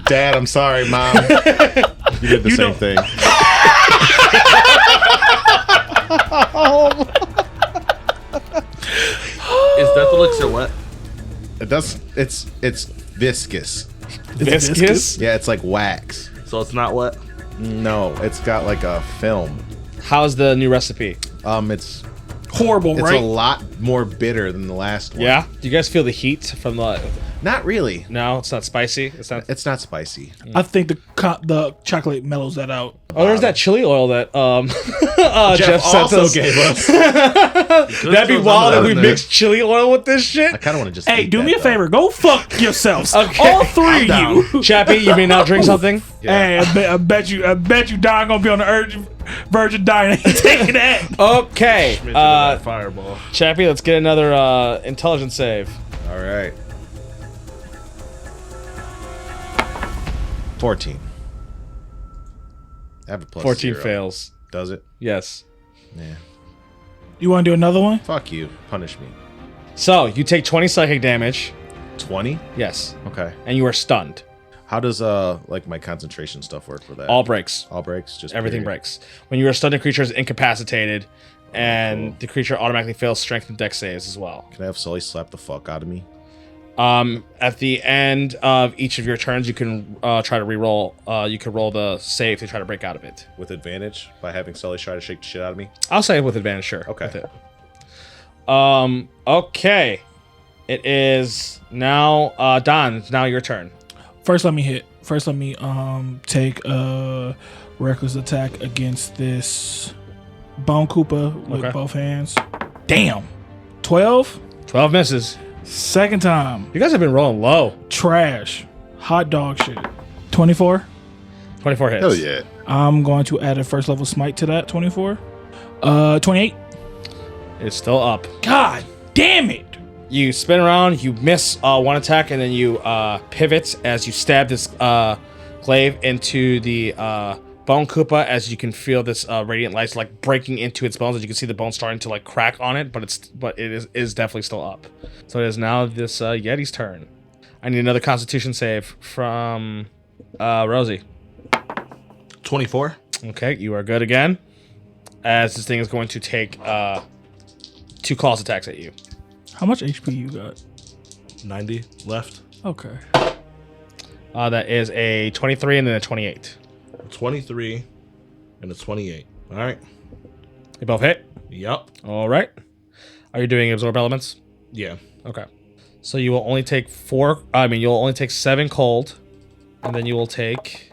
Dad, I'm sorry, Mom. You did the same thing. Is Death Elixir wet? It does. It's viscous. Viscous? Yeah, it's like wax. So it's not wet? No, it's got like a film. How's the new recipe? It's horrible, a right? lot more bitter than the last one. Yeah? Do you guys feel the heat from the... Not really. No, it's not spicy. It's not. It's not spicy. I think the chocolate mellows that out. Oh, there's that chili oil that Jeff sent also us. gave us. That'd be wild if we mixed chili oil with this shit. I kind of want to just. Hey, eat do that, me a though. favor. Go fuck yourselves. Okay. All three of you. Chappie, you may now drink something. Hey, I bet you Don gonna be on the verge of dying. Ain't taking that. Okay, Fireball. Chappie, let's get another intelligence save. All right. 14. I have a plus 14 0. fails. Does it? Yes. Yeah. You want to do another one? Fuck you. Punish me. So you take 20 psychic damage. 20? Yes, Okay. and you are stunned. How does like my concentration stuff work for that? All breaks. All breaks. Just Everything period. breaks. When you are stunned, the creature is incapacitated, and the creature automatically fails strength and dex saves as well. Can I have Sully slap the fuck out of me? At the end of each of your turns, you can try to re-roll. You can roll the save to try to break out of it. With advantage by having Sully try to shake the shit out of me? I'll say with advantage, sure. Okay. With it. Okay. It is now Don. It's now your turn. First, let me hit. First, let me take a reckless attack against this Bone Koopa with Okay. both hands. Damn. 12. 12 misses. Second time. You guys have been rolling low. Trash. Hot dog shit. 24. 24 hits. Hell yeah. I'm going to add a first level smite to that. 24. 28. It's still up. God damn it. You spin around, you miss one attack, and then you pivot as you stab this glaive into the Bone Koopa, as you can feel this radiant light like breaking into its bones, as you can see the bones starting to like crack on it, but it is definitely still up. So it is now this Yeti's turn. I need another Constitution save from Rosie. 24. Okay, you are good again, as this thing is going to take 2 claws attacks at you. How much HP you got? 90 left. Okay. That is a 23 and then a 28. 23 and a 28. All right. They both hit. Yup. All right. Are you doing absorb elements? Yeah. Okay. So you will only take you'll only take 7 cold, and then you will take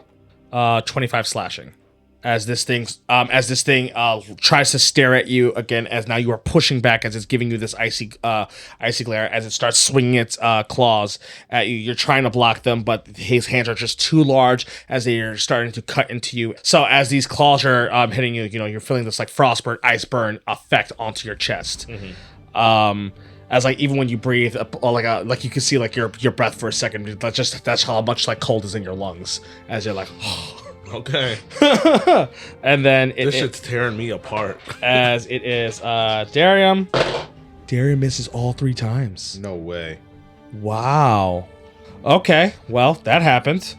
25 slashing. As this thing tries to stare at you again, as now you are pushing back as it's giving you this icy glare, as it starts swinging its claws at you. You're trying to block them, but his hands are just too large as they are starting to cut into you. So as these claws are hitting you, you're feeling this like frostburn, ice burn effect onto your chest. As like even when you breathe, like you can see like your breath for a second. That's how much like cold is in your lungs as you're like. Okay. And then This shit's tearing me apart. as it is Darium. Darium misses all 3 times. No way. Wow. Okay, well, that happened.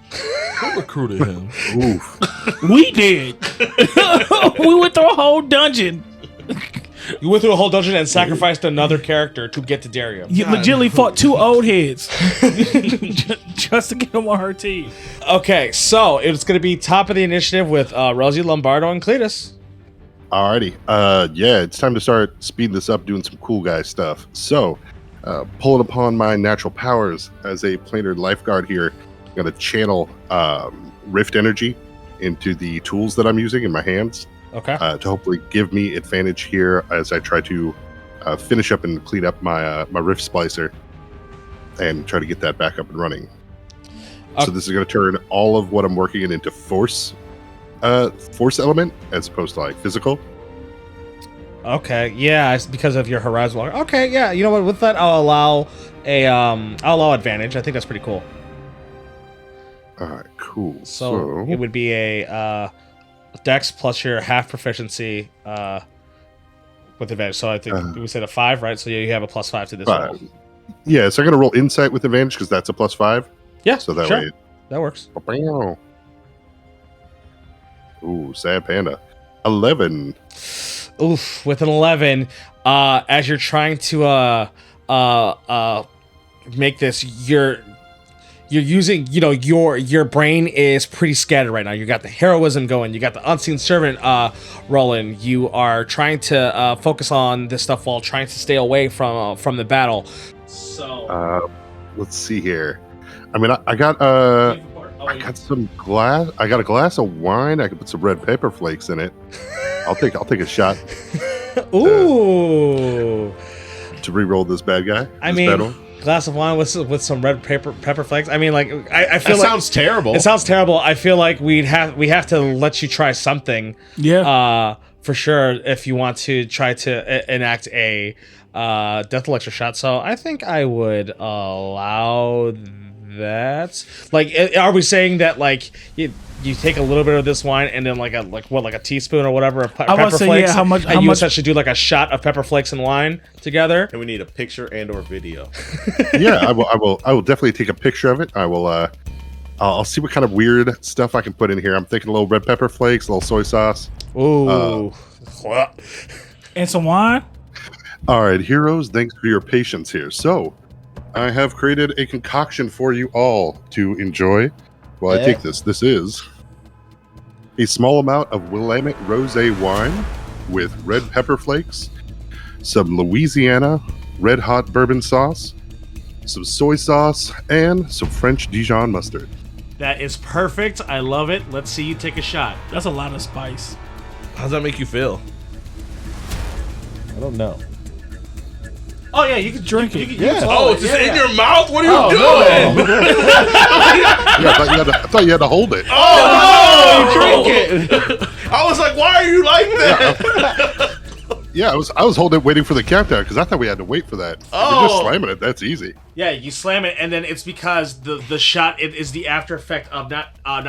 Who recruited him? Oof. We did. We went through a whole dungeon. You went through a whole dungeon and sacrificed another character to get to Darium. You legitimately fought 2 old heads just to get them on her team. Okay, so it's going to be top of the initiative with Rosie, Lombardo, and Cletus. Alrighty. Yeah, it's time to start speeding this up, doing some cool guy stuff. So, pulling upon my natural powers as a planar lifeguard here, I'm going to channel Rift energy into the tools that I'm using in my hands. Okay. To hopefully give me advantage here as I try to finish up and clean up my my Rift Splicer and try to get that back up and running. So this is going to turn all of what I'm working in into force element as opposed to like physical. Okay, yeah, it's because of your horizon walk. Okay, yeah, you know what? With that, I'll allow advantage. I think that's pretty cool. All right, cool. So it would be a Dex plus your half proficiency with advantage. So I think we said a 5, right? So you have a +5 to this roll. Yeah, so I'm gonna roll insight with advantage because that's a +5. Yeah, So that sure. way. That works. Ooh, sad panda. 11. Oof, with an 11, as you're trying to make this, you're using, your brain is pretty scattered right now. You got the heroism going, you got the unseen servant rolling. You are trying to focus on this stuff while trying to stay away from the battle. So let's see here. I mean, I got some glass. I got a glass of wine. I could put some red pepper flakes in it. I'll take a shot. Ooh. To re-roll this bad guy. I this mean, bad one. glass of wine with some red pepper flakes. I mean, like I feel That like sounds terrible. it sounds terrible. I feel like we have to let you try something. Yeah. For sure, if you want to try to enact a death elixir shot. So I think I would allow that. Like, are we saying that like you take a little bit of this wine and then like a teaspoon or whatever of pepper say, flakes? yeah, how much- And how you much- essentially do like a shot of pepper flakes and wine together. And we need a picture and or video. Yeah, I will definitely take a picture of it. I will. I'll see what kind of weird stuff I can put in here. I'm thinking a little red pepper flakes, a little soy sauce. Ooh. And some wine. All right, heroes, thanks for your patience here. So, I have created a concoction for you all to enjoy while I take this. This is a small amount of Willamette Rosé wine with red pepper flakes, some Louisiana red hot bourbon sauce, some soy sauce, and some French Dijon mustard. That is perfect. I love it. Let's see you take a shot. That's a lot of spice. How does that make you feel? I don't know. Oh yeah, you can Drink it. You can Yeah. swallow Oh, it. it's just Yeah, in yeah. your mouth? What are you doing? Yeah, I thought you had to hold it. Oh, drink it. I was like, why are you like that? Yeah, I was holding it, waiting for the countdown because I thought we had to wait for that. If Oh. you're just slamming it, that's easy. Yeah, you slam it, and then it's because the shot is the after effect of not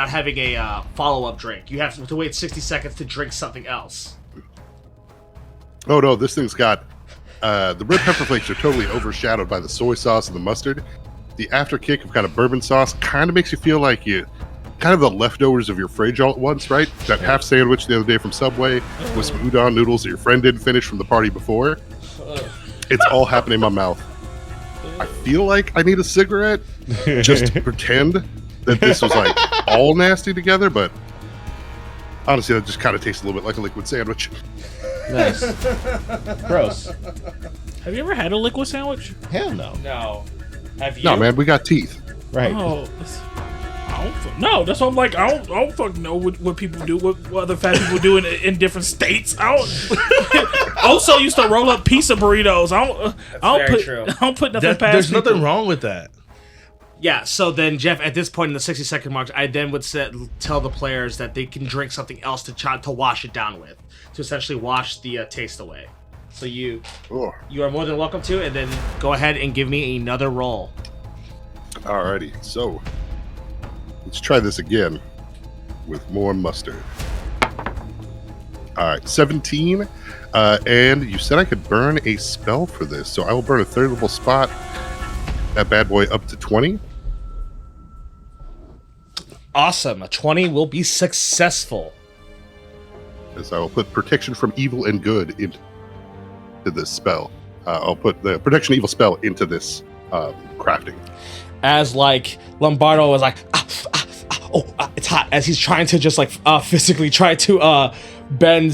having a follow up drink. You have to wait 60 seconds to drink something else. Oh no, this thing's got the red pepper flakes are totally overshadowed by the soy sauce and the mustard. The after kick of kind of bourbon sauce kind of makes you feel like you kind of the leftovers of your fridge all at once, right? That half sandwich the other day from Subway with some udon noodles that your friend didn't finish from the party before. It's all happening in my mouth. I feel like I need a cigarette just to pretend that this was like all nasty together, but honestly, that just kind of tastes a little bit like a liquid sandwich. Nice. Gross. Have you ever had a liquid sandwich? Hell no. No. Have you? No, man, we got teeth. Right. Oh, I don't. No, that's what I'm like. I don't fucking know what people do. What other fat people do in different states. I don't. Also, used to roll up pizza burritos. I don't very put. true. I don't put nothing past. There's people. nothing wrong with that. Yeah, so then, Jeff, at this point in the 60-second mark, I then would tell the players that they can drink something else to wash it down with, to essentially wash the taste away. So you Oh, are more than welcome to, and then go ahead and give me another roll. alrighty. So let's try this again with more mustard. All right, 17. And you said I could burn a spell for this, so I will burn a third level spot. That bad boy up to 20. Awesome. A 20 will be successful. As I will put protection from evil and good into this spell. I'll put the protection evil spell into this crafting. As like Lombardo is like, it's hot. As he's trying to just like physically try to bend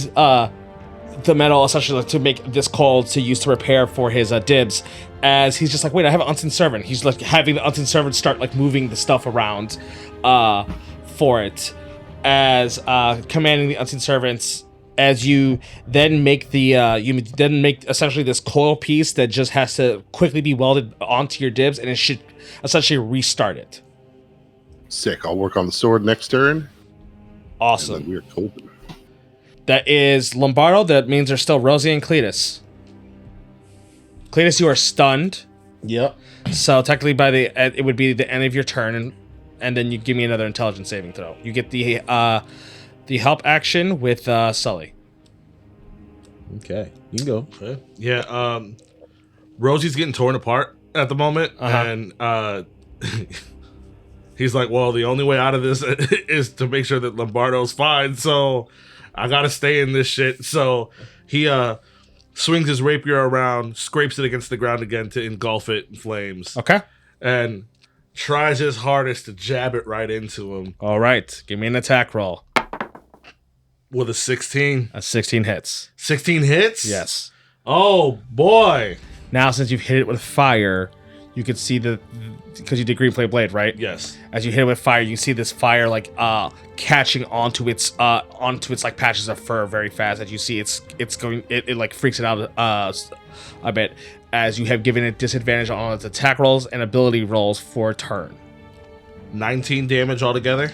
the metal essentially to make this cold to use to repair for his dibs. As he's just like, wait, I have an unseen servant. He's like having the unseen servant start like moving the stuff around for it. As commanding the unseen servants, as you then make essentially this coil piece that just has to quickly be welded onto your dibs, and it should essentially restart it. Sick. I'll work on the sword next turn. And Awesome. then we're golden. That is Lombardo. That means there's still Rosie and Cletus. Cletus, you are stunned. Yep. So technically, it would be the end of your turn, and then you give me another intelligence saving throw. You get the help action with Sully. Okay. You can go. Okay. Yeah. Rosie's getting torn apart at the moment, and he's like, "Well, the only way out of this is to make sure that Lombardo's fine. So I gotta stay in this shit." So he swings his rapier around, scrapes it against the ground again to engulf it in flames, Okay. and tries his hardest to jab it right into him All right. Give me an attack roll. with a 16. A 16 hits. 16 hits? Yes. Oh boy. Now, since you've hit it with fire, you can see because you did green flame blade, right? Yes. As you hit it with fire, you see this fire like catching onto its like patches of fur very fast. As you see, it like freaks it out a bit. As you have given it disadvantage on its attack rolls and ability rolls for a turn. 19 damage altogether.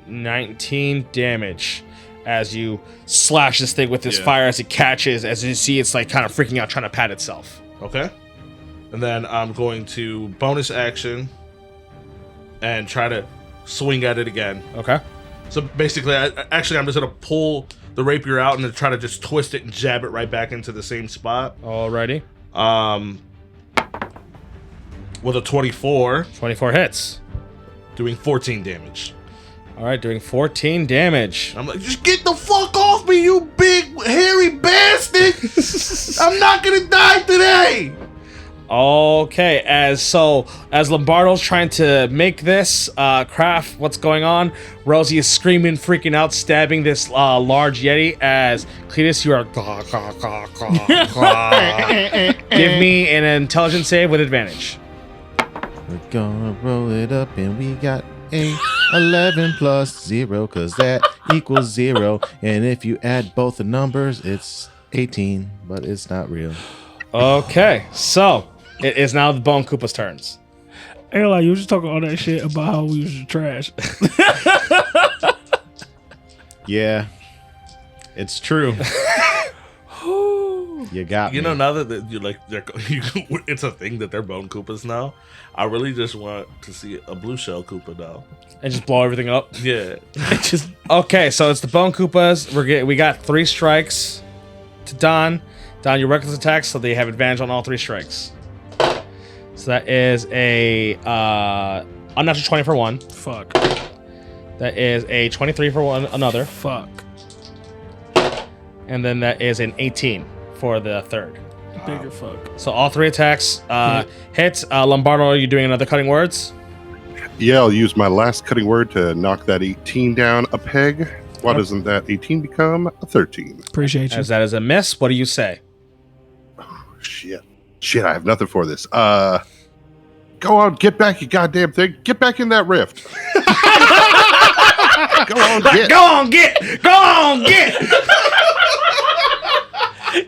19 damage as you slash this thing with this fire as it catches. As you see, it's like kind of freaking out, trying to pat itself. Okay. And then I'm going to bonus action and try to swing at it again. Okay. So basically, I'm just going to pull the rapier out and then try to just twist it and jab it right back into the same spot. Alrighty. With a 24. 24 hits. Doing 14 damage. All right, doing 14 damage. I'm like, just get the fuck off me, you big hairy bastard! I'm not gonna die today! Okay, as Lombardo's trying to make this craft, what's going on? Rosie is screaming, freaking out, stabbing this large yeti. As Cletus, you are give me an intelligence save with advantage. We're gonna roll it up and we got a 11 plus 0 because that equals 0. And if you add both the numbers, it's 18, but it's not real. Okay, so it is now the Bone Koopa's turns. Hey, like, you was just talking all that shit about how we was trash. Yeah, it's true. You got me. You know, now that you like, it's a thing that they're Bone Koopas now. I really just want to see a Blue Shell Koopa now. And just blow everything up. Yeah. Okay, so it's the Bone Koopas. We got 3 strikes to Don. Don, your reckless attacks, so they have advantage on all 3 strikes. So that is a unnatural 20 for 1. Fuck. That is a 23 for one another. Fuck. And then that is an 18 for the third. Bigger fuck. So all 3 attacks hits. Lombardo, are you doing another cutting words? Yeah, I'll use my last cutting word to knock that 18 down a peg. Why doesn't that 18 become a 13? Appreciate you. As that is a miss, what do you say? Shit, I have nothing for this. Go on, get back, you goddamn thing. Get back in that rift. Go on, get.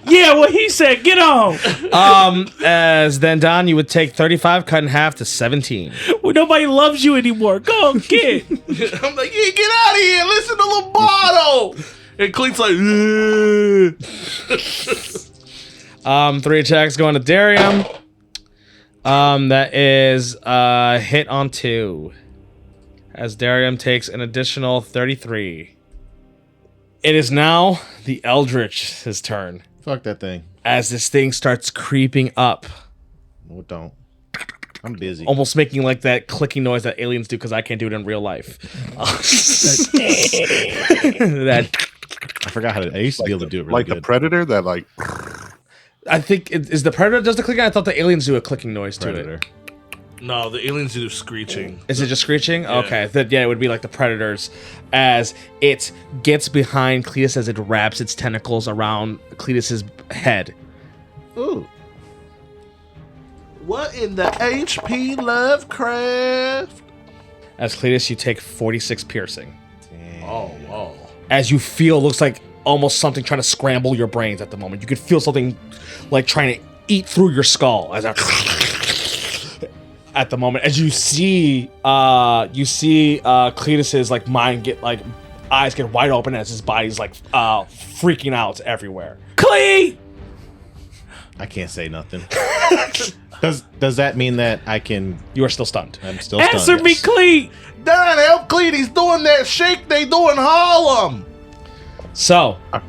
Yeah, what he said. Get on. As then Don, you would take 35 cut in half to 17. Well, nobody loves you anymore. Go on, get. I'm like, yeah, get out of here. Listen to Lombardo. And Cleet's like, 3 attacks going to Darium. That is hit on 2. As Darium takes an additional 33. It is now the Eldritch's turn. Fuck that thing. As this thing starts creeping up. No, don't. I'm busy. Almost making like that clicking noise that aliens do because I can't do it in real life. That I forgot how to. I used to be able to do it really like good. the Predator that like. I think is the Predator does the clicking. I thought the aliens do a clicking noise to Predator. it. no, the aliens do screeching. Is it just screeching? Yeah. Okay, it would be like the Predators as it gets behind Cletus as it wraps its tentacles around Cletus's head. Ooh. What in the HP Lovecraft? As Cletus, you take 46 piercing. Oh, whoa. As you feel, looks like almost something trying to scramble your brains at the moment. You could feel something like trying to eat through your skull as at the moment. As you see Cletus's like mind get like eyes get wide open as his body's like freaking out everywhere. Clee! I can't say nothing. Does that mean that I can? You are still stunned. I'm still stunned. Answer me, yes. Clee! Darn, help Cleet. He's doing that shake they do in Harlem. So, I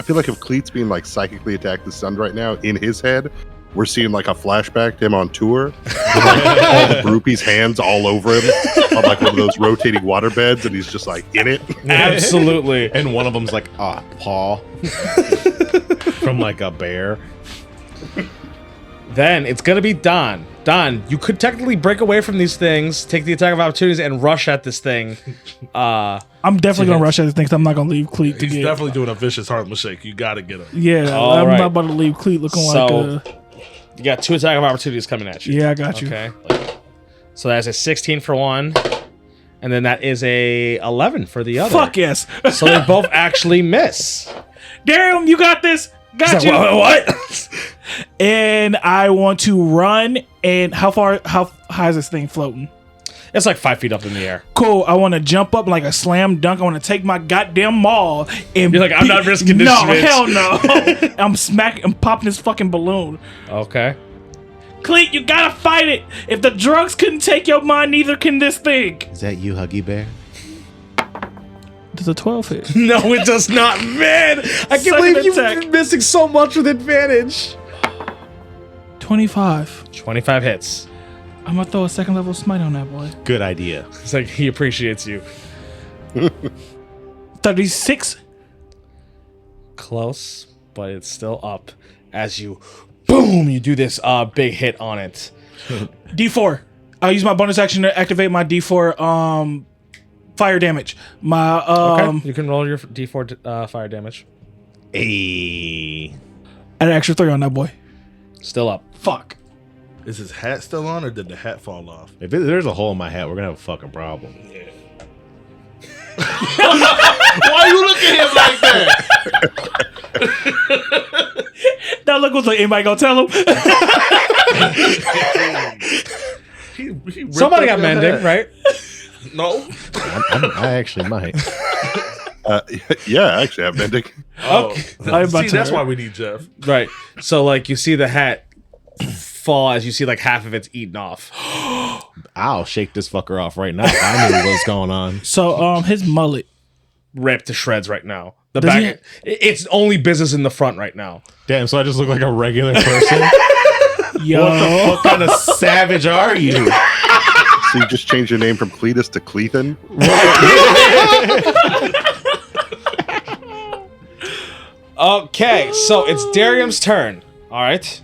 feel like if Cleet's being like psychically attacked the sun right now in his head, we're seeing like a flashback to him on tour with like all the groupies' hands all over him on like one of those rotating water beds, and he's just like in it. absolutely. And one of them's like a paw from like a bear. Then it's gonna be Don. Don, you could technically break away from these things, take the attack of opportunities, and rush at this thing. I'm definitely going to rush at this thing 'cause I'm not going to leave Cleet to He's get. definitely doing a vicious Harlem shake. You got to get him. Yeah, All I'm right. not about to leave Cleet looking So- like You got 2 attack of opportunities coming at you. Yeah, I got you. Okay. So that's a 16 for one, and then that is a 11 for the other. Fuck yes. So they both actually miss. Darium, you got this. Got He's you. like, what? And I want to run. And how high is this thing floating? It's like 5 feet up in the air. Cool. I want to jump up like a slam dunk. I want to take my goddamn maul and You're like, I'm not risking this. No, bitch. hell no. I'm popping this fucking balloon. Okay. Cleet, you gotta fight it. If the drugs couldn't take your mind, neither can this thing. Is that you, Huggy Bear? Does a 12 hit? No, it does not, man. I can't Second believe you've attack. been missing so much with advantage. 25. 25 hits. I'm gonna throw a second level smite on that boy. Good idea. It's like he appreciates you. 36. Close, but it's still up as you, boom, you do this big hit on it. D4. I'll use my bonus action to activate my D4 fire damage. My Okay, you can roll your D4 fire damage. Hey. add an extra 3 on that boy. Still up. Fuck. Is his hat still on, or did the hat fall off? If there's a hole in my hat, we're gonna have a fucking problem. Why you look at him like that? That look was like, anybody gonna tell him? He ripped Somebody up got your mending, hat. right? No. I actually might. Yeah, I actually have mending. Oh, I'm about see, to that's hurt. why we need Jeff. Right. So like you see the hat fall as you see like half of it's eaten off. I'll shake this fucker off right now. If I knew what was going on. So his mullet. Ripped to shreds right now. The Does back it's only business in the front right now. Damn, so I just look like a regular person? Yo. What kind of savage are you? So you just changed your name from Cletus to Clethan? Okay, so it's Darium's turn. All right.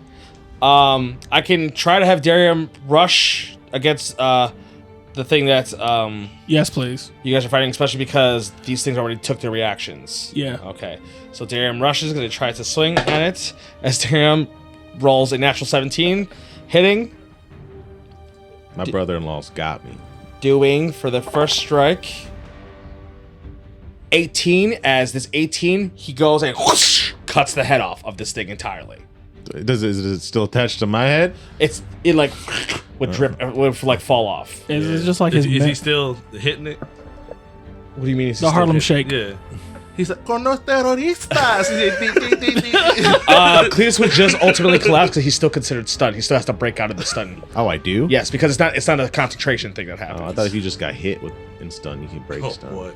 I can try to have Darium rush against the thing that Yes, please. you guys are fighting, especially because these things already took their reactions. Yeah. Okay. So Darium rushes, going to try to swing at it as Darium rolls a natural 17, hitting, My brother-in-law's got me. doing for the first strike 18. As this 18, he goes and whoosh, cuts the head off of this thing entirely. Is it still attached to my head? It like would drip, would like fall off. It's just like Is his he still hitting it? What do you mean? He's the still Harlem hit? Shake. Yeah. He's like, con los terroristas. Cletus would just ultimately collapse because he's still considered stunned. He still has to break out of the stun. Oh, I do? Yes, because it's not a concentration thing that happens. Oh, I thought if you just got hit with in stun, you can break Oh, stun. boy.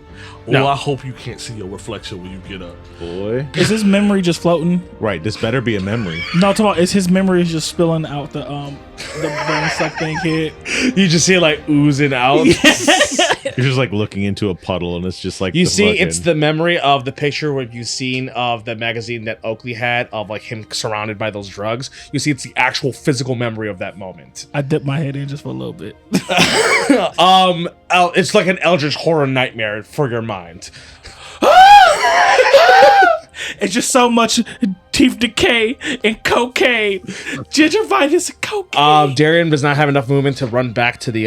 No. Well, I hope you can't see your reflection when you get up. Boy. Is his memory just floating? Right, this better be a memory. No, tomorrow is his memory just spilling out the brain suck thing hit. You just see it like oozing out. You're just like looking into a puddle and it's just like You the see, fucking- it's the memory of the picture where you've seen of the magazine that Oakley had of like him surrounded by those drugs. You see, it's the actual physical memory of that moment. I dipped my head in just for a little bit. It's like an eldritch horror nightmare for your mind. It's just so much teeth decay and cocaine, gingivitis and cocaine. Darian does not have enough movement to run back to the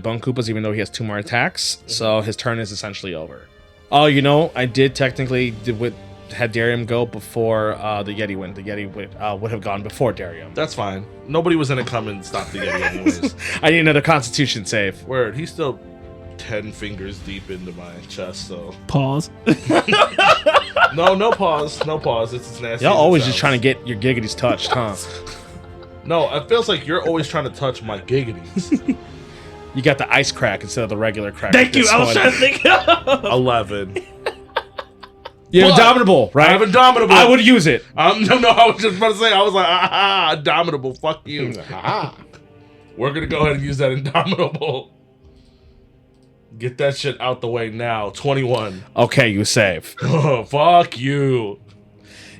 Bone Koopas, even though he has 2 more attacks. So his turn is essentially over. Oh, you know, I did technically had Darian go before the Yeti went. The Yeti would have gone before Darian. That's fine. Nobody was going to come and stop the Yeti anyways. I need another Constitution save. Word. He's still 10 fingers deep into my chest, so. Pause. No pause. No pause. It's as nasty. Y'all as it always just sounds. trying to get your giggities touched, huh? No, it feels like you're always trying to touch my giggities. You got the ice crack instead of the regular crack. Thank with you. this I was one. trying to think. 11. You're But indomitable, right? I'm indomitable. I would use it. No, I was just about to say, I was like, indomitable, fuck you. We're gonna go ahead and use that indomitable. Get that shit out the way now. 21. Okay, you save. Oh, fuck you.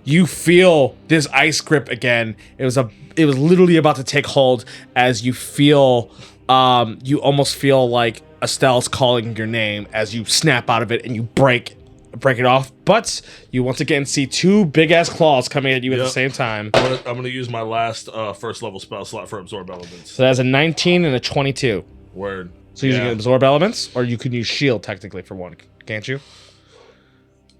You feel this ice grip again. It was literally about to take hold as you feel, you almost feel like Estelle's calling your name as you snap out of it and you break break it off, but you once again see two big ass claws coming at you at the Yep. same time. I'm gonna use my last first level spell slot for absorb elements. So that's a 19 and a 22. Word. So you can absorb elements, or you can use shield technically for one, can't you?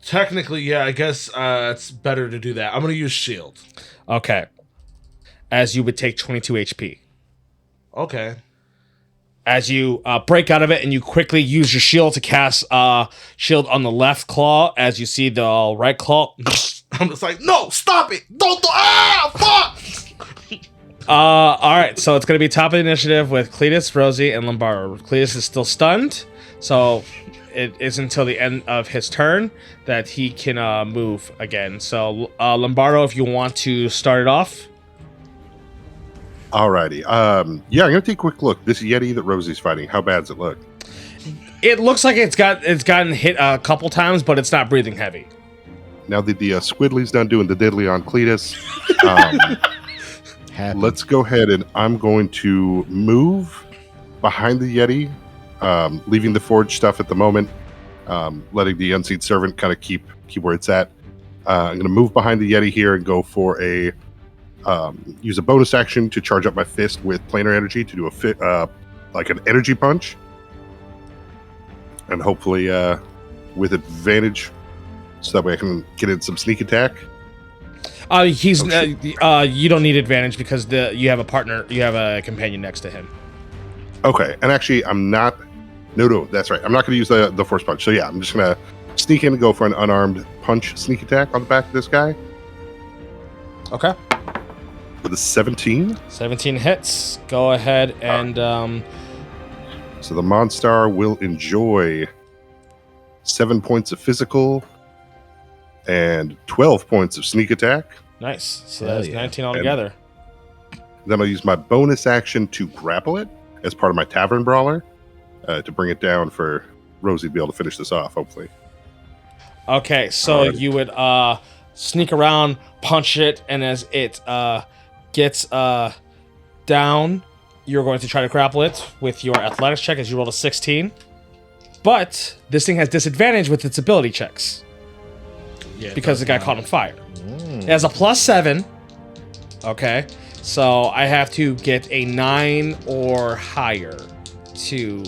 Technically, yeah. I guess it's better to do that. I'm gonna use shield. Okay. As you would take 22 HP. Okay. As you break out of it and you quickly use your shield to cast shield on the left claw, as you see the right claw. I'm just like, no, stop it! Don't do fuck! All right, so it's going to be top of the initiative with Cletus, Rosie, and Lombardo. Cletus is still stunned, so it is until the end of his turn that he can move again. So, Lombardo, if you want to start it off. Alrighty. Yeah, I'm gonna take a quick look. This Yeti that Rosie's fighting, how bad does it look? It looks like it's gotten hit a couple times, but it's not breathing heavy. Now that the Squidly's done doing the diddly on Cletus, let's go ahead and I'm going to move behind the Yeti, leaving the forge stuff at the moment, letting the unseen servant kind of keep where it's at. I'm going to move behind the Yeti here and go for a use a bonus action to charge up my fist with planar energy to do like an energy punch, and hopefully with advantage, so that way I can get in some sneak attack. You don't need advantage because you have a partner, you have a companion next to him. Okay, and actually, I'm not. No, that's right. I'm not going to use the force punch. So yeah, I'm just going to sneak in and go for an unarmed punch sneak attack on the back of this guy Okay. with a 17. 17 hits. Go ahead and So the Monstar will enjoy 7 points of physical and 12 points of sneak attack. nice. So that's 19 altogether. Then I'll use my bonus action to grapple it as part of my Tavern Brawler to bring it down for Rosie to be able to finish this off, hopefully. Okay, so Alright. you would sneak around, punch it, and as it gets down, you're going to try to grapple it with your athletics check as you roll a 16. But this thing has disadvantage with its ability checks because it got caught on fire. It has a +7. Okay, so I have to get a 9 or higher to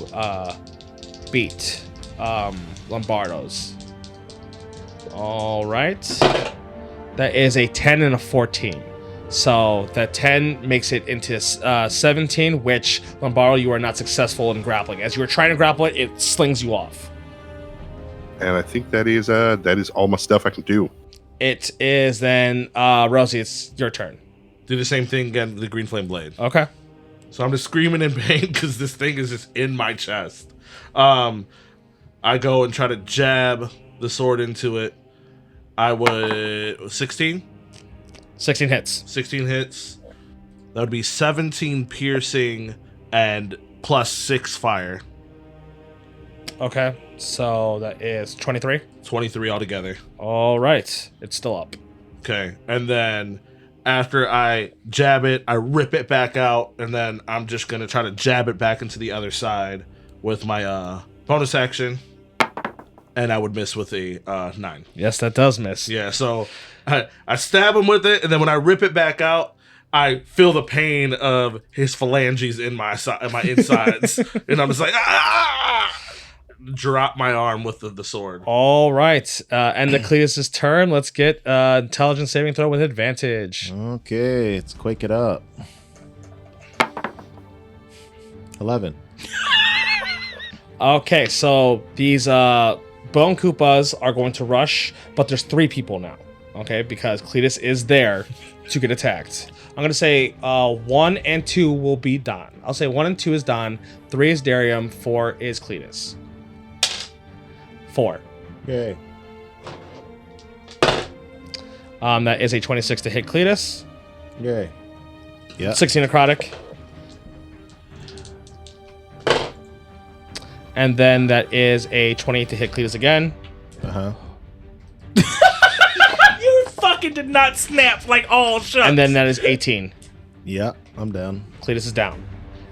beat Lombardo's. All right, that is a 10 and a 14. So that 10 makes it into 17, which Lombardo, you are not successful in grappling. As you were trying to grapple it, it slings you off. And I think that is all my stuff I can do. It is then Rosie. It's your turn. Do the same thing again with the green flame blade. Okay. So I'm just screaming in pain because this thing is just in my chest. I go and try to jab the sword into it. I would 16. 16 hits. 16 hits. That would be 17 piercing and +6 fire. Okay. So that is 23. 23 altogether. All right. It's still up. Okay. And then after I jab it, I rip it back out, and then I'm just going to try to jab it back into the other side with my bonus action. And I would miss with a 9. Yes, that does miss. Yeah, so I stab him with it, and then when I rip it back out, I feel the pain of his phalanges in my insides, and I'm just like, ah! Drop my arm with the sword. All right. And the Cletus' turn. Let's get intelligence saving throw with advantage. Okay, let's quake it up. 11. Okay, so these Bone Koopas are going to rush, but there's 3 people now. Okay, because Cletus is there to get attacked. I'm going to say 1 and 2 will be Don. I'll say 1 and 2 is Don, 3 is Darium, 4 is Cletus. 4. Yay. That is a 26 to hit Cletus. Yay. Yeah. 16 necrotic. And then that is a 28 to hit Cletus again. Uh-huh. You fucking did not snap like all shucks. And then that is 18. Yeah, I'm down. Cletus is down.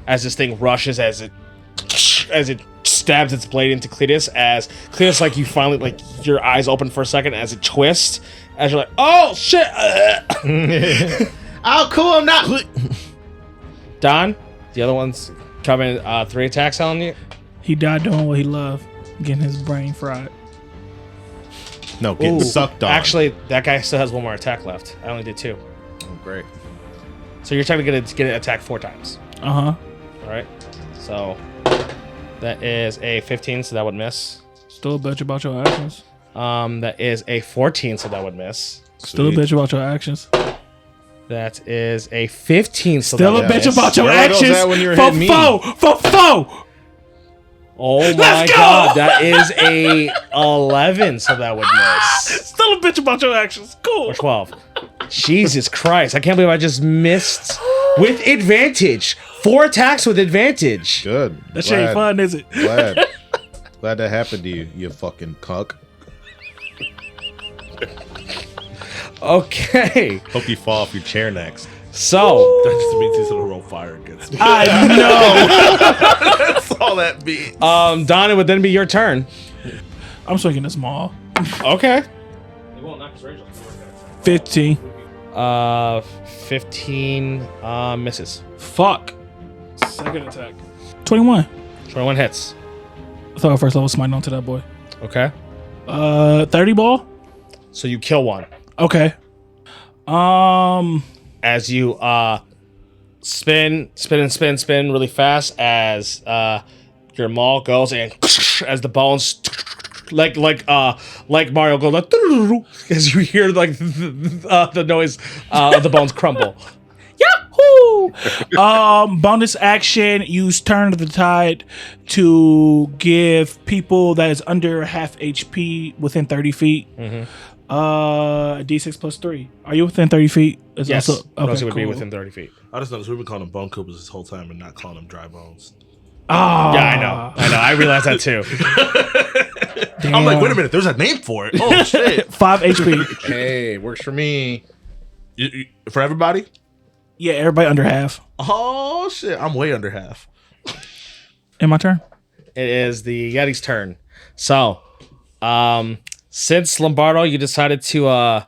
As this thing rushes, as it stabs its blade into Cletus as Cletus, like, you finally, like, your eyes open for a second as it twists, as you're like, oh shit. Oh, cool. I'm not. Don, the other one's coming 3 attacks on you. He died doing what he loved, getting his brain fried. No, getting sucked on. Actually, that guy still has 1 more attack left. I only did 2. Oh, great. So you're technically going to get it attacked 4 times. Uh-huh. All right. So that is a 15, so that would miss. Still a bitch about your actions. That is a 14, so that would miss. Still a bitch about your actions. That is a 15, so Still that a would bitch miss. about your Where goes actions. that when you're For hitting me? foe. Oh my Let's go! god, that is a 11, so that would miss. Still a bitch about your actions. Cool. Or 12. Jesus Christ, I can't believe I just missed with advantage. 4 attacks with advantage. Good. That shit ain't fun, is it? Glad that happened to you, you fucking cuck. Okay, Hope you fall off your chair next. so That just means he's gonna roll fire against me. I know. That's all that means. Don, it would then be your turn. I'm swinging this small. Okay. 15. 15 misses. Fuck. Second attack. 21. 21 hits. I thought first level smite onto that boy. Okay. 30 ball. So you kill one. Okay. As you spin really fast as your maul goes and as the bones like Mario goes like as you hear like the noise of the bones crumble. Yahoo! Bonus action, use Turn of the Tide to give people that is under half HP within 30 feet. D6 plus 3. Are you within 30 feet? It's Yes, also- Rosie would be cool. within 30 feet. I just noticed we've been calling them bone coopers this whole time and not calling them dry bones. Ah, Yeah, I know. I realized that too. damn. I'm like, wait a minute, there's a name for it. Oh shit! 5 HP. Hey, works for me. For everybody? Yeah, everybody under half. Oh shit! I'm way under half. In my turn. It is the Yeti's turn. So, since Lombardo, you decided to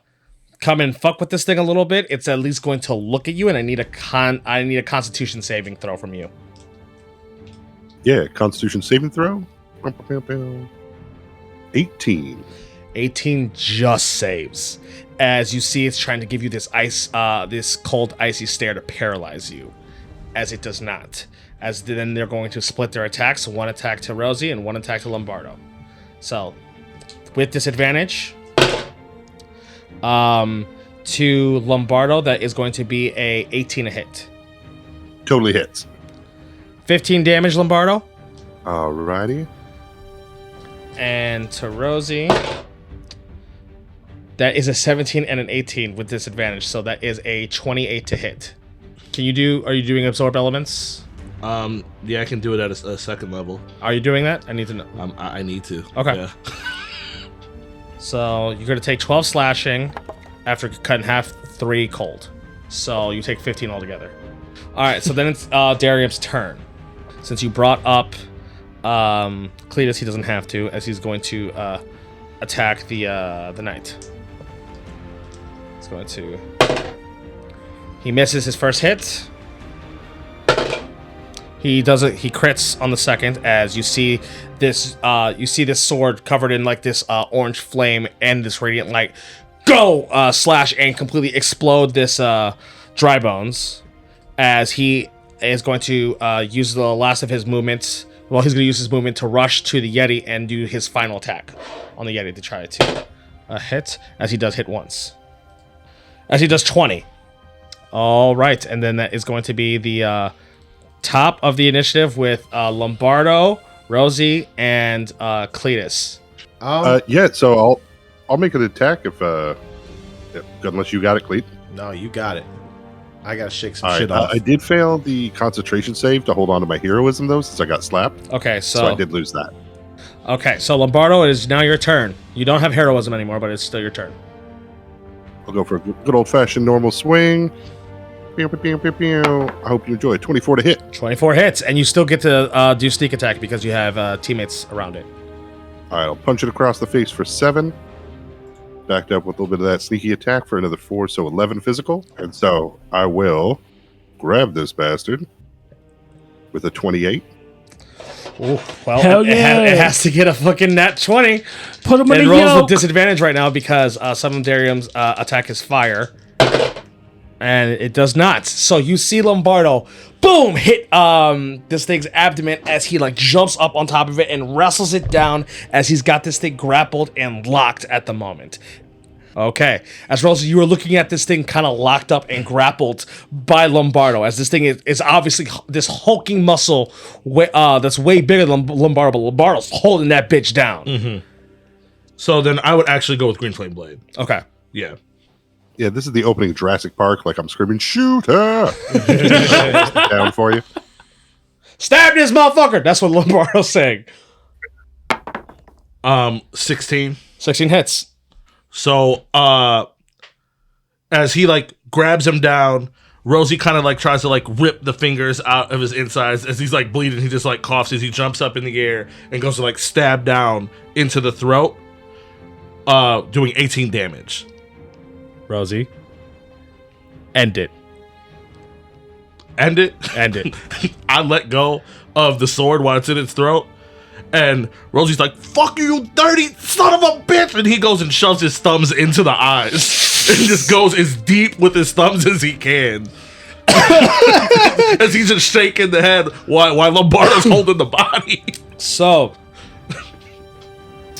come and fuck with this thing a little bit, it's at least going to look at you, and I need a Constitution saving throw from you. Yeah, Constitution saving throw. 18. 18 just saves. As you see, it's trying to give you this this cold, icy stare to paralyze you, as it does not. As then they're going to split their attacks: 1 attack to Rosie and 1 attack to Lombardo. So, with disadvantage, to Lombardo, that is going to be a 18 a hit. Totally hits. 15 damage, Lombardo. Alrighty. And to Rosie, that is a 17 and an 18 with disadvantage. So that is a 28 to hit. Are you doing absorb elements? Yeah, I can do it at a second level. Are you doing that? I need to know. I need to. Okay. Yeah. So you're going to take 12 slashing after cutting half 3 cold. So you take 15 altogether. All right, so then it's Darium's turn. Since you brought up Cletus, he doesn't have to, as he's going to attack the knight. He's going to... He misses his first hit. He crits on the second, as you see this sword covered in like this orange flame and this radiant light go slash and completely explode this dry bones, as he is going to use the last of his movements. Well, he's going to use his movement to rush to the Yeti and do his final attack on the Yeti to try to hit, as he does hit once. As he does 20. All right, and then that is going to be the top of the initiative with Lombardo, Rosie, and Cletus. Yeah, so I'll make an attack if unless you got it, Cleet. No, you got it. I gotta shake some All shit right, off. I did fail the concentration save to hold on to my heroism though, since I got slapped. Okay, So I did lose that. Okay, so Lombardo, it is now your turn. You don't have heroism anymore, but it's still your turn. I'll go for a good old fashioned normal swing. Pew, pew, pew, pew, pew. I hope you enjoy it. 24 to hit. 24 hits, and you still get to do sneak attack because you have teammates around it. All right, I'll punch it across the face for 7. Backed up with a little bit of that sneaky attack for another 4, so 11 physical. And so I will grab this bastard with a 28. Ooh, well, Hell it has to get a fucking nat 20. Put him in It the rolls yoke. with disadvantage right now because some of Darium's attack is fire. And it does not. So you see Lombardo, boom, hit this thing's abdomen as he like jumps up on top of it and wrestles it down as he's got this thing grappled and locked at the moment. Okay. As Rosa, you were looking at this thing kind of locked up and grappled by Lombardo, as this thing is obviously this hulking muscle that's way bigger than Lombardo, but Lombardo's holding that bitch down. So then I would actually go with Green Flame Blade. Okay. Yeah. Yeah, this is the opening Jurassic Park. Like I'm screaming, shooter! Down for you. Stab this motherfucker! That's what Lombardo's saying. 16. 16 hits. So as he like grabs him down, Rosie kind of like tries to like rip the fingers out of his insides. As he's like bleeding, he just like coughs as he jumps up in the air and goes to like stab down into the throat, doing 18 damage. Rosie. End it. End it. End it. I let go of the sword while it's in its throat. And Rosie's like, fuck you, you dirty son of a bitch! And he goes and shoves his thumbs into the eyes. And just goes as deep with his thumbs as he can. As he's just shaking the head while Lombardo's holding the body. So,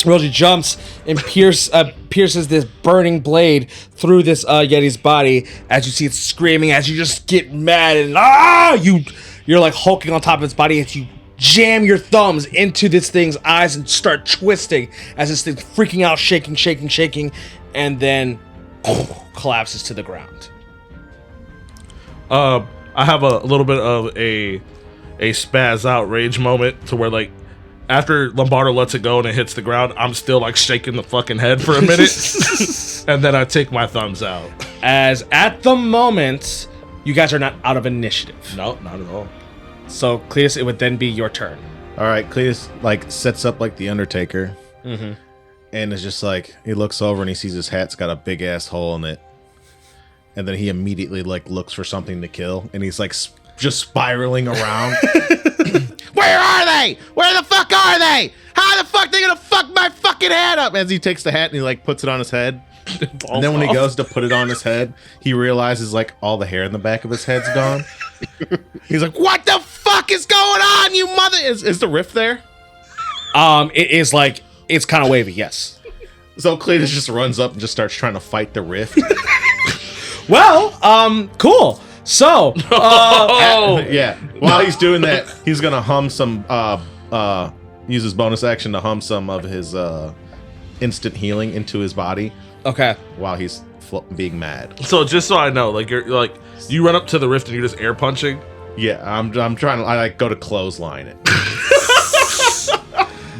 Rosie jumps and pierces this burning blade through this Yeti's body as you see it screaming, as you just get mad and you're like hulking on top of its body as you jam your thumbs into this thing's eyes and start twisting as this thing's freaking out, shaking, and then collapses to the ground. I have a little bit of a spaz out rage moment to where like after Lombardo lets it go and it hits the ground, I'm still like shaking the fucking head for a minute. And then I take my thumbs out. As at the moment, you guys are not out of initiative. No, not at all. So, Cletus, it would then be your turn. All right, Cletus like sets up like the Undertaker, Mm-hmm. and it's just like he looks over and he sees his hat's got a big ass hole in it, and then he immediately like looks for something to kill, and he's like just spiraling around. Where are they? Where the fuck are they? How the fuck they gonna fuck my fucking head up? As he takes the hat and he like puts it on his head, and then when he goes to put it on his head, he realizes like all the hair in the back of his head's gone. He's like, "What the fuck is going on, you mother?" Is the rift there? It is like it's kind of wavy, yes. So Cletus just runs up and just starts trying to fight the rift. Well, cool. So, Yeah. While he's doing that, he's gonna hum some. Use his bonus action to hum some of his instant healing into his body okay. while he's being mad. So just so I know, like you're like you run up to the rift and you're just air punching. Yeah, I'm trying to. I like go to clothesline it.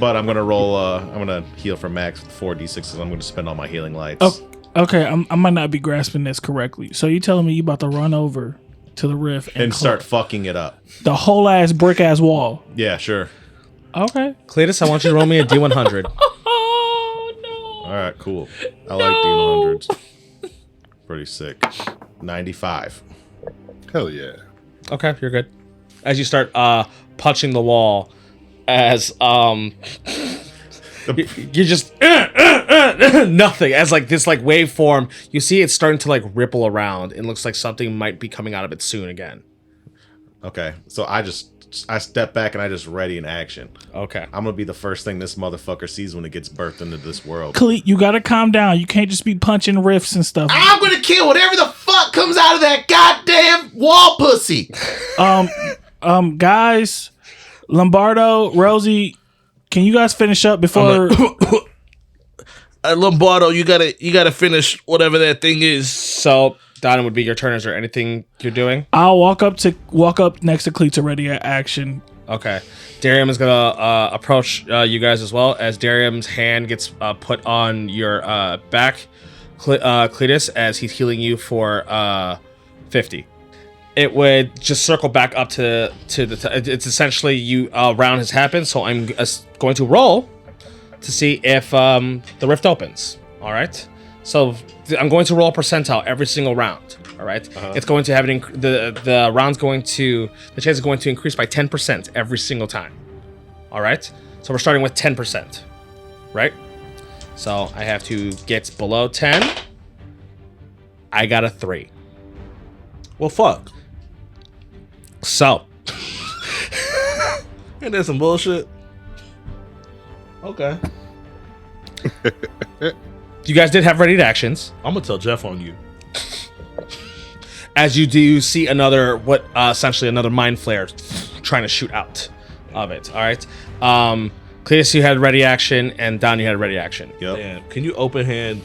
But I'm gonna roll. I'm gonna heal for max with 4d6 because I'm gonna spend all my healing lights. Oh, okay, I might not be grasping this correctly. So you telling me you about to run over to the rift and start fucking it up. the whole ass brick ass wall? Yeah, sure. Okay. Cletus, I want you to roll me a D100. Oh no. All right, cool. I like D100s. Pretty sick. 95. Hell yeah. Okay, you're good. As you start punching the wall, as you're just nothing. As like this like waveform, you see it's starting to like ripple around. It looks like something might be coming out of it soon again. Okay, so I step back and I just ready in action. Okay. I'm gonna be the first thing this motherfucker sees when it gets birthed into this world. Cleet, you gotta calm down. You can't just be punching rifts and stuff. I'm gonna kill whatever the fuck comes out of that goddamn wall pussy. Guys, Lombardo, Rosie, can you guys finish up before? Lombardo, you gotta finish whatever that thing is. So, Don, would be your turn. Is there anything you're doing? I'll walk up next to Cleet's already at action. Okay. Darium is gonna approach you guys as well, as Darium's hand gets put on your back, Cletus, as he's healing you for 50. it would just circle back up to it's essentially you round has happened, so I'm going to roll to see if the rift opens. All right, so I'm going to roll a percentile every single round. All right, it's going to have the round's going to the chance is going to increase by 10% every single time. All right, so we're starting with 10%, right? So I have to get below 10. I got a 3. Well, fuck. So, Ain't that some bullshit? Okay. you guys did have ready actions. I'm gonna tell Jeph on you. As you do see another, essentially another mind flare trying to shoot out of it. All right. Cletus, you had ready action, and Don, you had ready action. Yep. Damn. Can you open hand,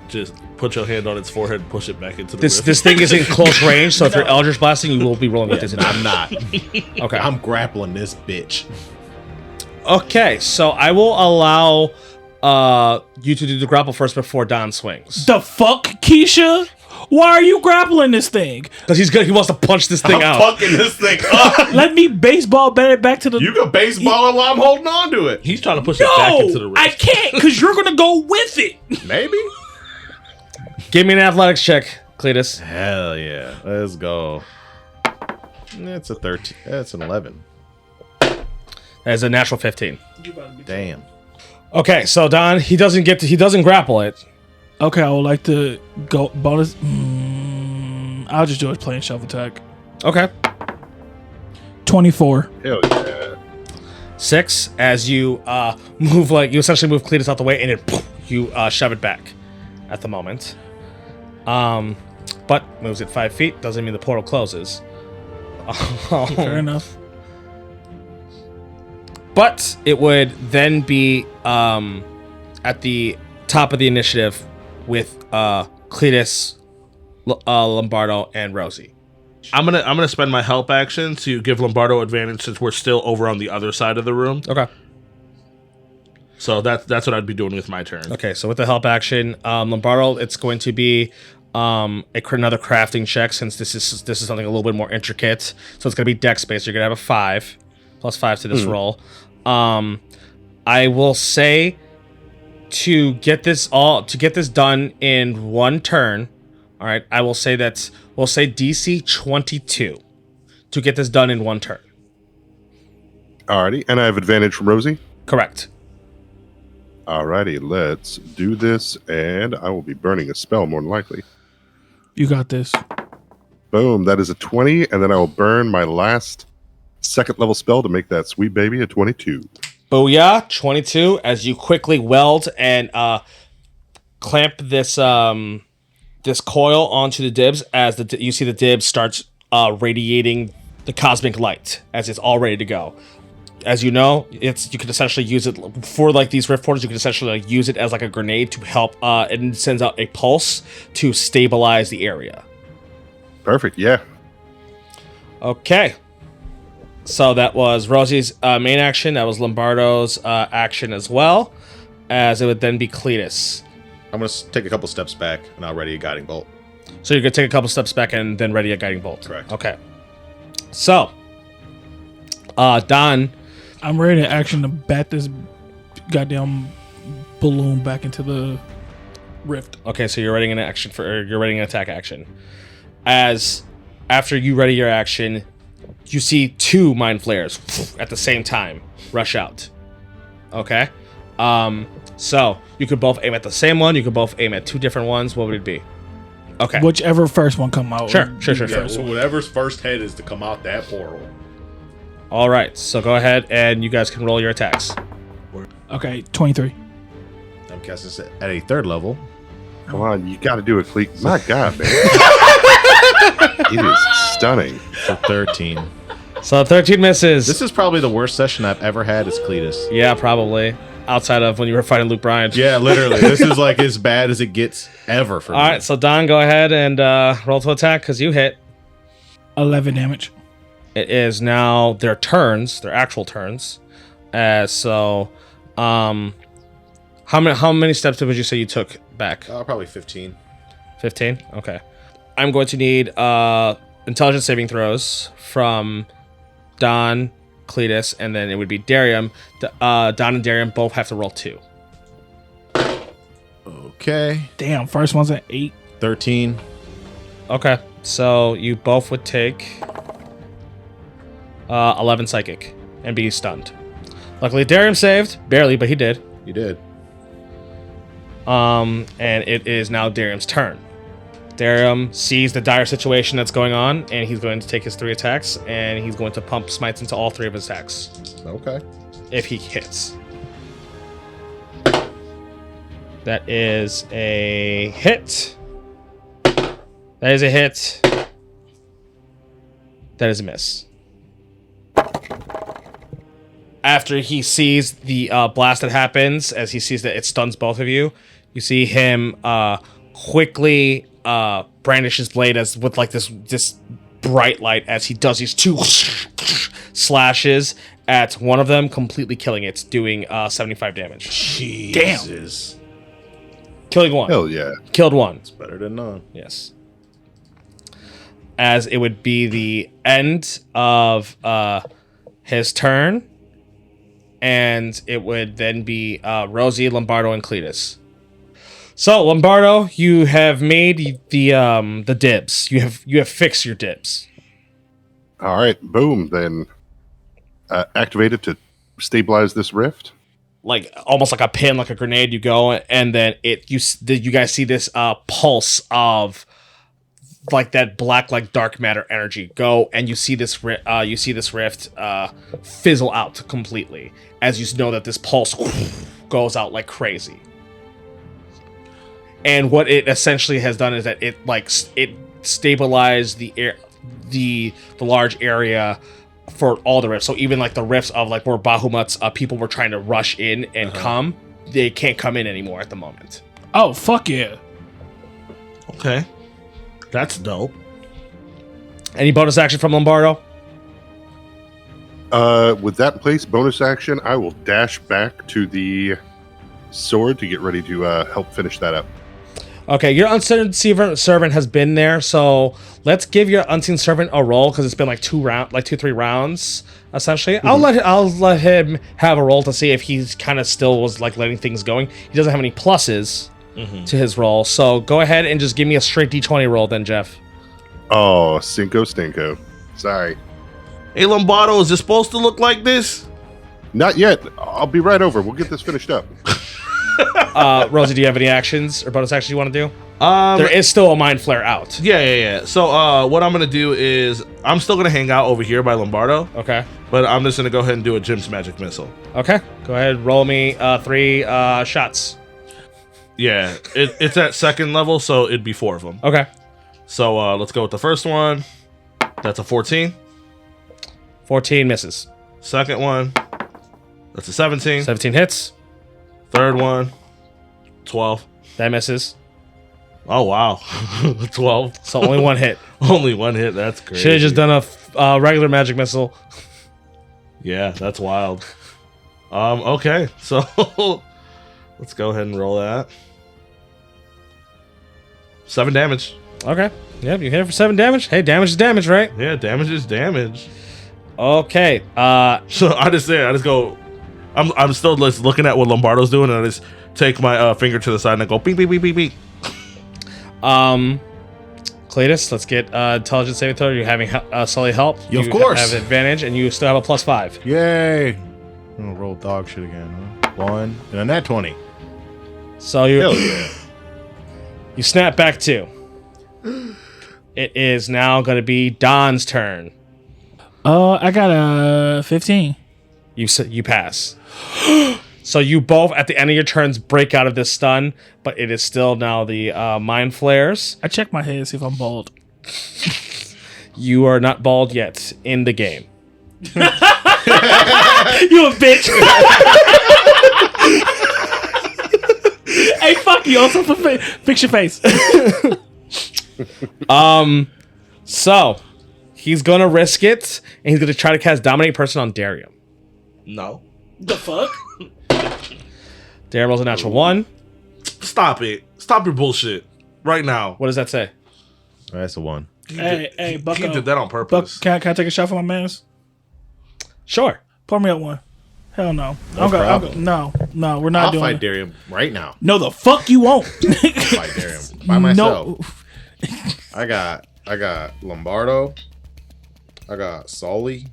just put your hand on its forehead and push it back into the rift? This thing is in close range, so if you're Eldritch Blasting, you will be rolling with disadvantage. I'm not. Okay. I'm grappling this bitch. Okay, so I will allow you to do the grapple first before Don swings. The fuck, Keisha? Why are you grappling this thing? Because he's good. He wants to punch this thing I'm out. fucking this thing up. Let me baseball bat it back to the. You can baseball it while I'm holding on to it. He's trying to push it back into the No, rift. I can't, because you're gonna go with it. Maybe. Give me an athletics check, Cletus. Hell yeah. Let's go. It's a 13. That's an 11. That is a natural 15. Damn. Okay, so Don, he doesn't grapple it. Okay, I would like to go bonus. I'll just do a plain shove attack. Okay. 24. Hell yeah. 6 as you move, like you essentially move Cletus out the way, and then poof, you shove it back at the moment. But moves it 5 feet doesn't mean the portal closes. Fair enough. But it would then be at the top of the initiative with Cletus, Lombardo, and Rosie. I'm gonna spend my help action to give Lombardo advantage since we're still over on the other side of the room. Okay. So that's what I'd be doing with my turn. Okay, so with the help action, Lombardo, it's going to be another crafting check since this is something a little bit more intricate. So it's gonna be dex based. You're gonna have a 5 plus 5 to this roll. I will say to get this done in one turn. All right, I will say that we'll say DC 22 to get this done in one turn. Alrighty, and I have advantage from Rosie. Correct. Alrighty, let's do this, and I will be burning a spell more than likely. You got this. Boom, that is a 20, and then I will burn my last second level spell to make that sweet baby a 22. Booyah, 22, as you quickly weld and clamp this this coil onto the dibs as you see the dibs starts radiating the cosmic light as it's all ready to go. As you know, you can essentially use it for like these rift portals. You can essentially like use it as like a grenade to help. It sends out a pulse to stabilize the area. Perfect, yeah. Okay. So that was Rosie's main action. That was Lombardo's action as well, as it would then be Cletus. I'm going to take a couple steps back, and I'll ready a guiding bolt. So you're going to take a couple steps back and then ready a guiding bolt. Correct. Okay. So, Don. I'm ready to action to bat this goddamn balloon back into the rift. Okay, so you're readying you're readying an attack action. As after you ready your action, you see 2 mind flares at the same time rush out. Okay? So you could both aim at the same one, you could both aim at 2 different ones. What would it be? Okay. Whichever first one come out. Sure. Yeah, so whatever's first head is to come out that portal. All right, so go ahead and you guys can roll your attacks. Okay, 23. I'm casting this at a 3rd level. Come on, you got to do it, Cleek. My God, man. It is stunning. So 13. So 13 misses. This is probably the worst session I've ever had as Cletus. Yeah, probably. Outside of when you were fighting Luke Bryan. Yeah, literally. This is like as bad as it gets ever for me. All right, so Don, go ahead and roll to attack because you hit. 11 damage. It is now their turns, their actual turns. So, how many steps would you say you took back? Probably 15. 15? Okay. I'm going to need intelligence saving throws from Don, Cletus, and then it would be Darium. Don and Darium both have to roll 2. Okay. Damn, first one's at 8. 13. Okay, so you both would take 11 psychic and be stunned. Luckily, Darium saved. Barely, but he did. You did. And it is now Darium's turn. Darium sees the dire situation that's going on, and he's going to take his 3 attacks, and he's going to pump smites into all 3 of his attacks. Okay. If he hits. That is a hit. That is a hit. That is a miss. After he sees the blast that happens, as he sees that it stuns both of you, you see him quickly brandish his blade as with like this bright light as he does these 2 slashes at one of them, completely killing it, doing 75 damage. Jesus. Killing one. Hell yeah. Killed one. It's better than none. Yes. As it would be the end of his turn, and it would then be Rosie, Lombardo, and Cletus. So Lombardo, you have made the dibs. You have fixed your dibs. All right, boom. Then activate it to stabilize this rift. Like almost like a pin, like a grenade. You go, and then you guys see this pulse of like that black, like dark matter energy go, and you see this rift fizzle out completely as you know that this pulse goes out like crazy. And what it essentially has done is that it stabilized the air, the large area for all the rifts. So even like the rifts of like where Bahamut's people were trying to rush in and come, they can't come in anymore at the moment. Oh, fuck yeah. Okay. That's dope. Any bonus action from Lombardo? With that in place, bonus action, I will dash back to the sword to get ready to help finish that up. Okay, your unseen servant has been there, so let's give your unseen servant a roll because it's been like 2-3 rounds essentially. Mm-hmm. I'll let him have a roll to see if he's kind of still was like letting things going. He doesn't have any pluses to his roll, so go ahead and just give me a straight D20 roll then, Jeph. Oh, Cinco Stinko. Sorry. Hey, Lombardo, is it supposed to look like this? Not yet. I'll be right over. We'll get this finished up. Rosie, do you have any actions or bonus actions you want to do? Um, There is still a mind flare out. Yeah. So, what I'm gonna do is I'm still gonna hang out over here by Lombardo, Okay. but I'm just gonna go ahead and do a Jim's magic missile. Okay. Go ahead. Roll me 3 shots. Yeah, it's at second level, so it'd be 4 of them. Okay. So let's go with the first one. That's a 14. 14 misses. Second one, that's a 17. 17 hits. Third one, 12. That misses. Oh wow, 12. So only one hit. Only one hit. That's crazy. Should have just done a regular magic missile. Yeah, that's wild. Okay, so let's go ahead and roll that. 7 damage. Okay. Yep, you hit it for 7 damage. Hey, damage is damage, right? Yeah, damage is damage. Okay. So I just go. I'm still just looking at what Lombardo's doing, and I just take my finger to the side and I go beep beep beep beep beep. Cletus, let's get intelligence saving throw. You're having Sully help. Yeah, of You course. have advantage, and you still have a +5. Yay. I'm gonna roll dog shit again, huh? 1 and a nat 20. So you Hell yeah. you snap back 2. It is now going to be Don's turn. I got a 15. You pass. So you both, at the end of your turns, break out of this stun, but it is still now the mind flares. I check my head, see if I'm bald. You are not bald yet in the game. You a bitch. Hey, fuck you. Also, fix your face. So he's gonna risk it, and he's gonna try to cast Dominate Person on Darium. No, The fuck? Darium rolls a natural 1. stop it. Stop your bullshit right now. What does that say? That's a 1. Hey, Bucko. He did that on purpose. Can I take a shot for my mans? Sure. Pour me up one. Hell no. problem. No, we're not I'll doing fight it. Darium right now. No, the fuck you won't. Fight Darium by myself. No. I got Lombardo. I got Sully.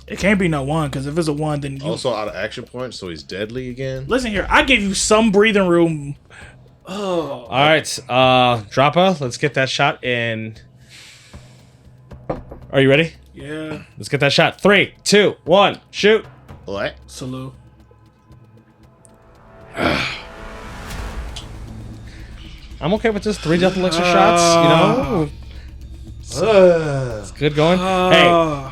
It can't be no one, because if it's a one, then you... Also out of action points, so he's deadly again. Listen here, I gave you some breathing room. All right, Droppa, let's get that shot in. Are you ready? Yeah. Let's get that shot. 3, 2, 1, shoot. What? Salute. I'm okay with just 3 death elixir shots, you know? It's good going. Hey,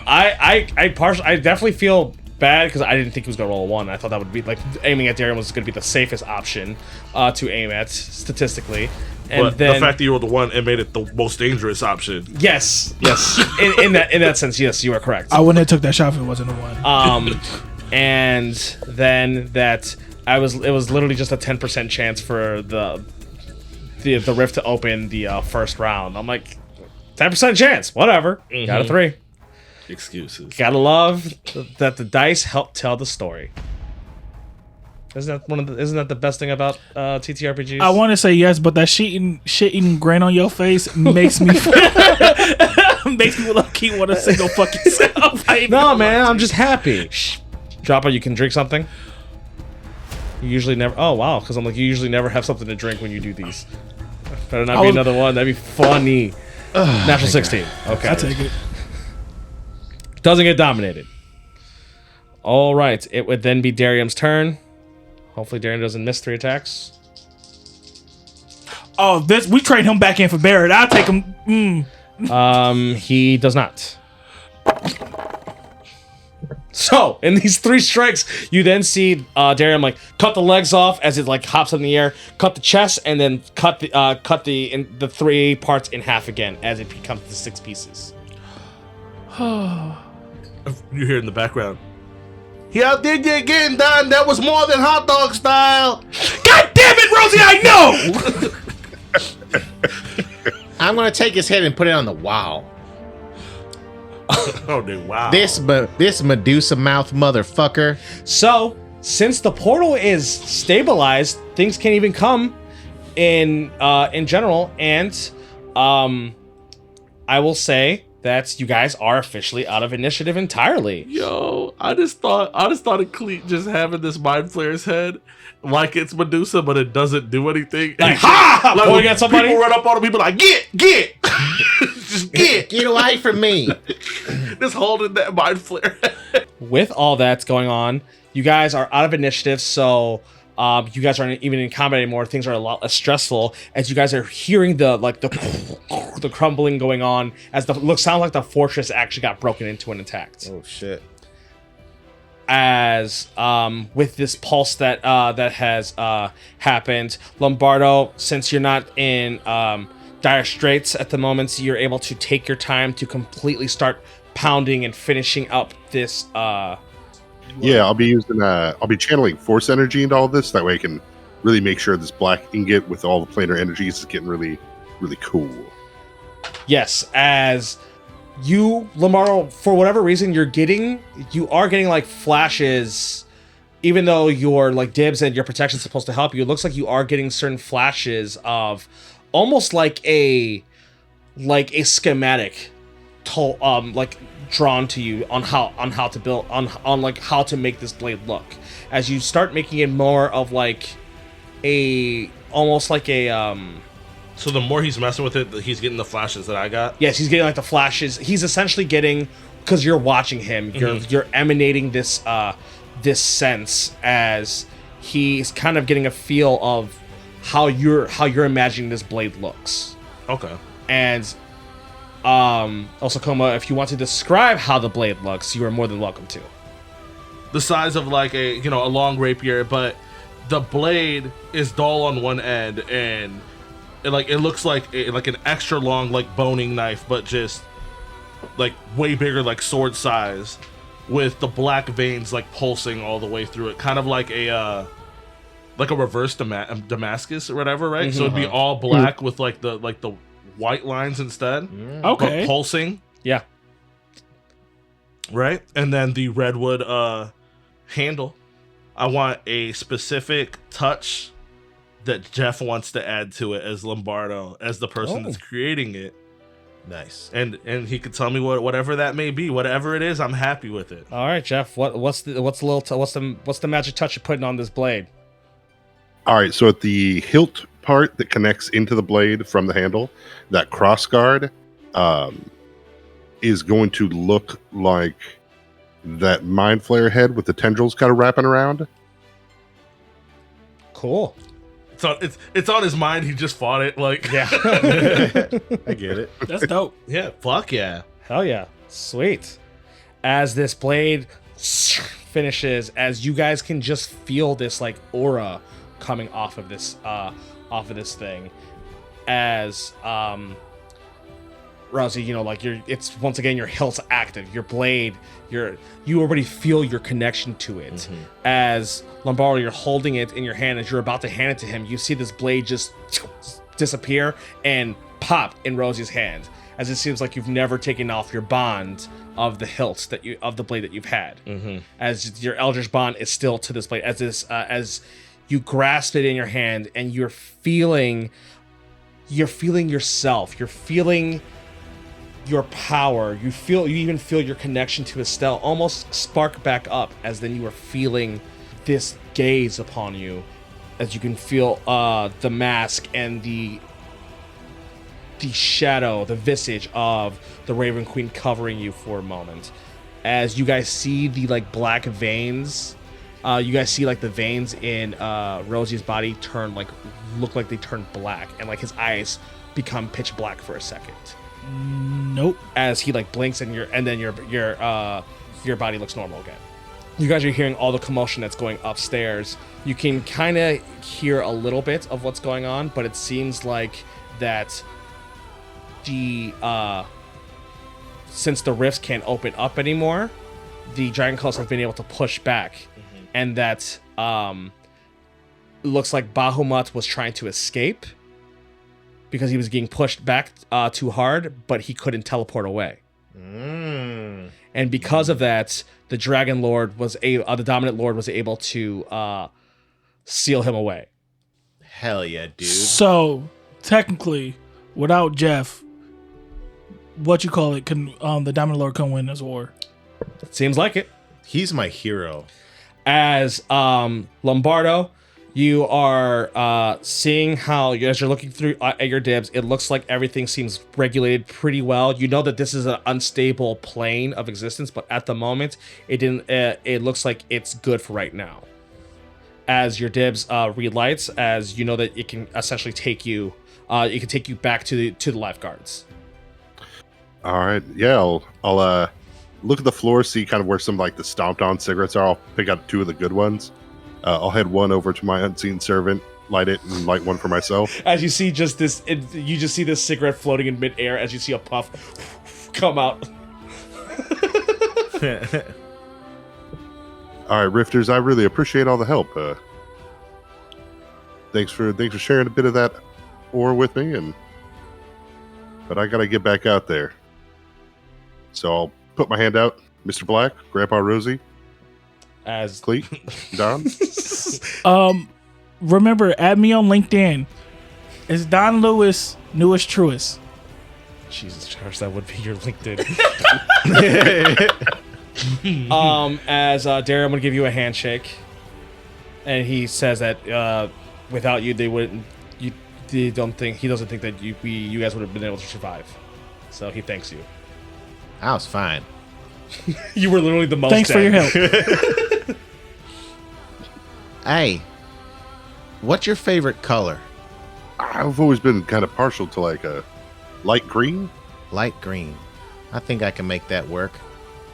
I definitely feel bad because I didn't think he was gonna roll a 1. I thought that would be like aiming at Darian was gonna be the safest option to aim at statistically. And But then the fact that you rolled the 1 and made it the most dangerous option. yes, in that sense, yes, you are correct. I wouldn't have took that shot if it wasn't a one. And then that it was literally just a 10% chance for the rift to open the first round. I'm like, 10% chance, whatever. Got a 3. Excuses. Gotta love that the dice help tell the story. Isn't that the best thing about TTRPGs? I want to say yes, but that shit-eating grin on your face makes me makes me keep want to say go fuck yourself. No, man, I'm just happy. Droppa, you can drink something. You usually never. Oh wow, because I'm like you usually never have something to drink when you do these. Better not be another one. That'd be funny. Natural 16. Okay, I take it. Doesn't get dominated. All right, it would then be Darium's turn. Hopefully Darium doesn't miss 3 attacks. Oh, we trade him back in for Barrett. I'll take him. He does not. So, in these 3 strikes, you then see Darium like cut the legs off as it like hops in the air, cut the chest, and then cut the 3 parts in half again as it becomes the 6 pieces. You hear in the background. He outdid you again, Don. That was more than hot dog style. God damn it, Rosie! I know. I'm gonna take his head and put it on the wall. Oh, dude, wow. This Medusa mouth motherfucker. So, since the portal is stabilized, things can't even come in general, and I will say that you guys are officially out of initiative entirely. Yo, I just thought of Cleet just having this mind flayer's head like it's Medusa, but it doesn't do anything. Like, ha! Like, Pointing at somebody? People run up on him, people like, get! Just get away from me. Just holding that mind flare. With all that's going on, you guys are out of initiative, so you guys aren't even in combat anymore. Things are a lot less stressful as you guys are hearing the crumbling going on as sound like the fortress actually got broken into and attacked. Oh shit. As with this pulse that has happened, Lombardo, since you're not in dire straits at the moment, so you're able to take your time to completely start pounding and finishing up this. Yeah, I'll be channeling force energy into all this. That way I can really make sure this black ingot with all the planar energies is getting really, really cool. Yes, as you, Lombardo, for whatever reason, you are getting like flashes, even though your like dibs and your protection is supposed to help you. It looks like you are getting certain flashes of almost like a schematic, like drawn to you on how to build on like how to make this blade look. As you start making it more of like almost like a So the more he's messing with it, he's getting the flashes that I got. Yes, he's getting like the flashes. He's essentially getting, because you're watching him, you're emanating this this sense as he's kind of getting a feel of how you're imagining this blade looks. Okay. And also, Koma, if you want to describe how the blade looks, you are more than welcome to. The size of like a long rapier, but the blade is dull on one end, and it looks like an extra long like boning knife, but just like way bigger, like sword size, with the black veins like pulsing all the way through it, kind of like a reverse Damascus or whatever, right? So it'd be all black with like the white lines instead, Okay. but pulsing, Yeah. right? And then the redwood handle. I want a specific touch that Jeph wants to add to it as Lombardo, as the person that's creating it. Nice. And he could tell me whatever that may be, whatever it is. I'm happy with it. All right, Jeph. What's the magic touch you're putting on this blade? All right, so at the hilt part that connects into the blade from the handle, that cross guard is going to look like that mind flare head with the tendrils kind of wrapping around. Cool. So it's on his mind. He just fought it. Like, Yeah. I get it. That's dope. yeah, fuck yeah. Hell yeah. Sweet. As this blade finishes, as you guys can just feel this like aura coming off of this thing. As Rousey, you know, like it's once again your hilt's active, your blade, you already feel your connection to it. As Lombardo, you're holding it in your hand, as you're about to hand it to him, you see this blade just disappear and pop in Rosie's hand, as it seems like you've never taken off your bond of the hilt of the blade that you've had. As your Eldritch bond is still to this blade, as you grasp it in your hand, and you're feeling yourself, you're feeling your power, you even feel your connection to Estelle almost spark back up, as then you are feeling this gaze upon you, as you can feel the mask and the shadow, the visage of the Raven Queen covering you for a moment. As you guys see the like black veins, you guys see like the veins in Rosie's body look like they turn black, and like his eyes become pitch black for a second. Nope. As he like blinks, and then your body looks normal again. You guys are hearing all the commotion that's going upstairs. You can kind of hear a little bit of what's going on, but it seems like that since the rifts can't open up anymore, the Dragon Claws have been able to push back, and that looks like Bahamut was trying to escape because he was getting pushed back too hard, but he couldn't teleport away. And because of that, the Dragon Lord the Dominant Lord was able to seal him away. Hell yeah, dude. So technically, without Jeph, the Dominant Lord can win this war. It seems like it. He's my hero. As Lombardo, you are seeing how, as you're looking through at your dibs, it looks like everything seems regulated pretty well. You know that this is an unstable plane of existence, but at the moment, it looks like it's good for right now. As your dibs relights, as you know that it can essentially take you back to the lifeguards. All right, yeah, I'll look at the floor, see kind of where some like the stomped on cigarettes are. I'll pick out 2 of the good ones. I'll head one over to my unseen servant, light it, and light one for myself. As you see you just see this cigarette floating in midair as you see a puff come out. All right, Rifters, I really appreciate all the help. Thanks for sharing a bit of that ore with me, but I gotta get back out there. So I'll put my hand out, Mr. Black, Grandpa Rosie, As Cleet, Don. Remember, add me on LinkedIn. It's Don Lewis, newest truest. Jesus Christ, that would be your LinkedIn. As Darren, I'm gonna give you a handshake, and he says that without you, they wouldn't. He doesn't think that you guys would have been able to survive. So he thanks you. I was fine. You were literally the most. Thanks for your help. Hey, what's your favorite color? I've always been kind of partial to like a light green. Light green. I think I can make that work.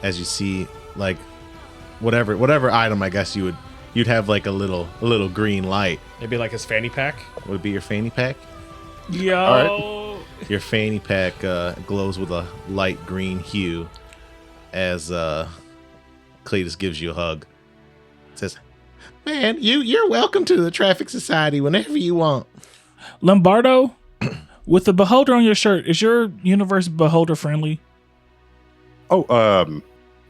As you see, like whatever item, I guess you'd have like a little green light. Maybe like his fanny pack. Would it be your fanny pack? Yo. All Your fanny pack glows with a light green hue as Cletus gives you a hug. Says, "Man, you're welcome to the Traffic Society whenever you want." Lombardo, With the beholder on your shirt, is your universe beholder friendly? Oh,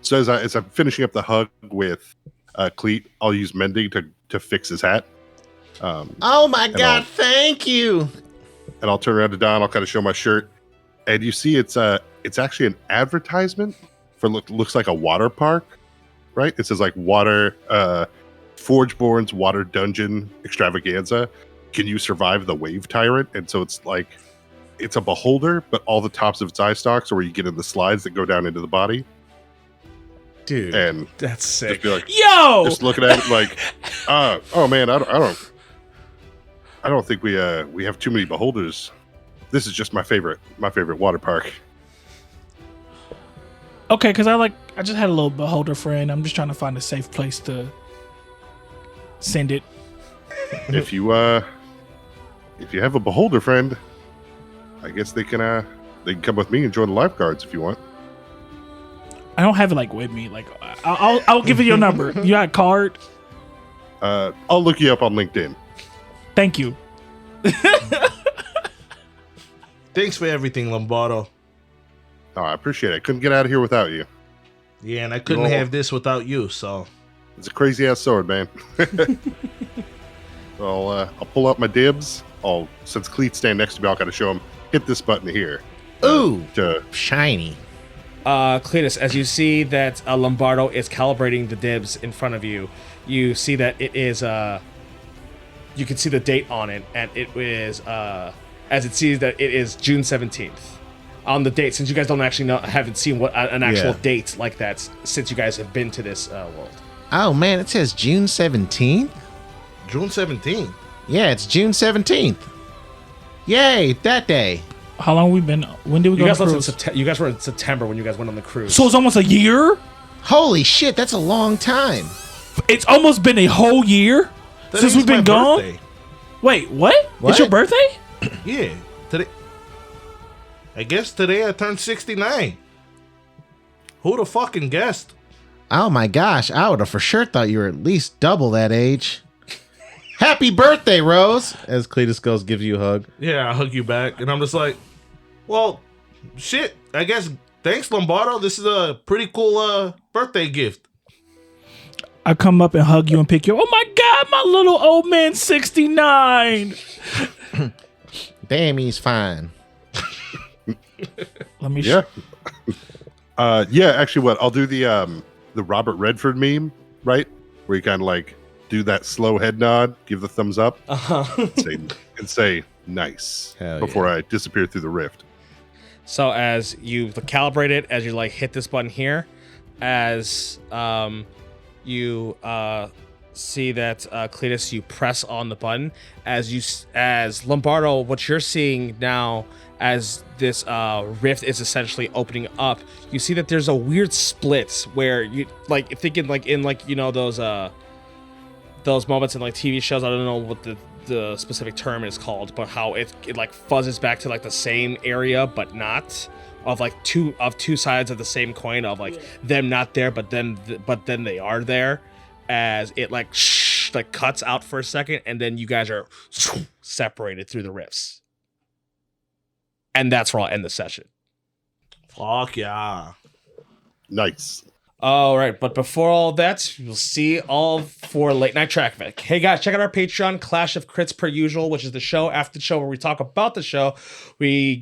so as I'm finishing up the hug with Cleet, I'll use mending to fix his hat. Oh my God! Thank you. And I'll turn around to Don. I'll kind of show my shirt, and you see it's actually an advertisement for looks like a water park, right? It says like water, Forgeborn's water dungeon extravaganza. Can you survive the wave tyrant? And so it's like it's a beholder, but all the tops of its eye stalks are where you get in the slides that go down into the body. Dude, And That's sick. just be like, Yo! just looking at it like, oh man, I don't think we have too many beholders. This is just my favorite water park. Okay, because I just had a little beholder friend. I'm just trying to find a safe place to send it. If you have a beholder friend, I guess they can come with me and join the lifeguards if you want. I don't have it like with me. Like I'll give you your number. You got a card? I'll look you up on LinkedIn. Thank you. Thanks for everything, Lombardo. Oh, I appreciate it. I couldn't get out of here without you. Yeah, and I couldn't No. have this without you, so. It's a crazy ass sword, man. I'll pull out my dibs. Since Cleet's standing next to me, I'll kind of show him, hit this button here. Ooh, To shiny. Cletus, as you see that Lombardo is calibrating the dibs in front of you, you see that it is you can see the date on it, and it is as it sees that it is June 17th on the date. Since you guys don't actually haven't seen what an actual date like that since you guys have been to this world. Oh man, it says June 17th. June 17th. Yeah, it's June 17th. Yay, that day. How long we been? When did we You go guys on left the in cruise? September. You guys were in September when you guys went on the cruise. So it's almost a year? Holy shit, that's a long time. It's almost been a whole year since we've been gone? Birthday. Wait, what? What? It's your birthday? Yeah, today. I guess today I turned 69. Who'd have fucking guessed? Oh my gosh, I would have for sure thought you were at least double that age. Happy birthday, Rose. as Cletus goes, gives you a hug. Yeah, I hug you back, and I'm just like, well, shit. I guess thanks, Lombardo. This is a pretty cool birthday gift. I come up and hug you and pick you up. Oh my God, my little old man 69. Damn, he's fine. Let me yeah. Yeah, actually what I'll do the Robert Redford meme, right? Where you kind of like do that slow head nod, give the thumbs up, and say nice Hell before I disappear through the rift. So as you calibrate it, as you like hit this button here, as you see that Cletus, you press on the button. As Lombardo, what you're seeing now, as this rift is essentially opening up, you see that there's a weird split where you like thinking like in like those moments in like TV shows. I don't know what the specific term is called, but how it like fuzzes back to like the same area but not, of like two sides of the same coin, of like them not there but then they are there, as it like cuts out for a second, and then you guys are separated through the rifts, and that's where I'll end the session. Fuck yeah. Nice. All right, but before all that, you'll see all for Late Night Traffic. Hey guys, check out our Patreon, Clash of Crits per usual, which is the show after the show where we talk about the show. We're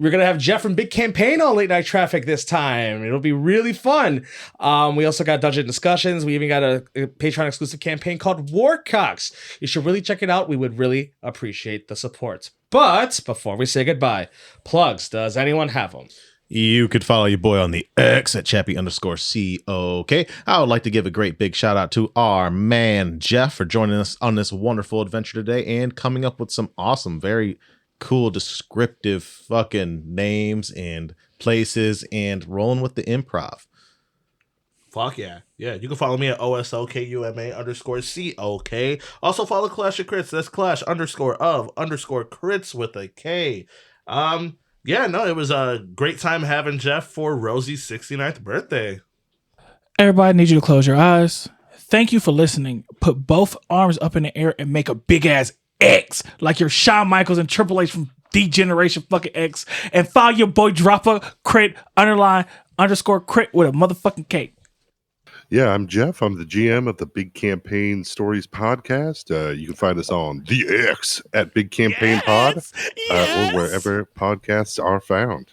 gonna have Jeph from Big Campaign on Late Night Traffic this time. It'll be really fun. We also got Dungeon Discussions. We even got a Patreon exclusive campaign called Warcocks. You should really check it out. We would really appreciate the support. But before we say goodbye, plugs. Does anyone have them? You could follow your boy on the X at Chappie_COK. I would like to give a great big shout out to our man Jeph for joining us on this wonderful adventure today and coming up with some awesome, very cool, descriptive fucking names and places and rolling with the improv. Fuck yeah. Yeah, you can follow me at OSLKUMA_COK. Also follow Clash of Crits. That's Clash_of_crits with a K. Yeah, no, it was a great time having Jeph for Rosie's 69th birthday. Everybody, I need you to close your eyes. Thank you for listening. Put both arms up in the air and make a big ass X like you're Shawn Michaels and Triple H from D-Generation fucking X. And follow your boy Dropper Crit _underscore crit with a motherfucking K. Yeah, I'm Jeff. I'm the GM of the Big Campaign Stories podcast. You can find us on the X at Big Campaign Pod or wherever podcasts are found.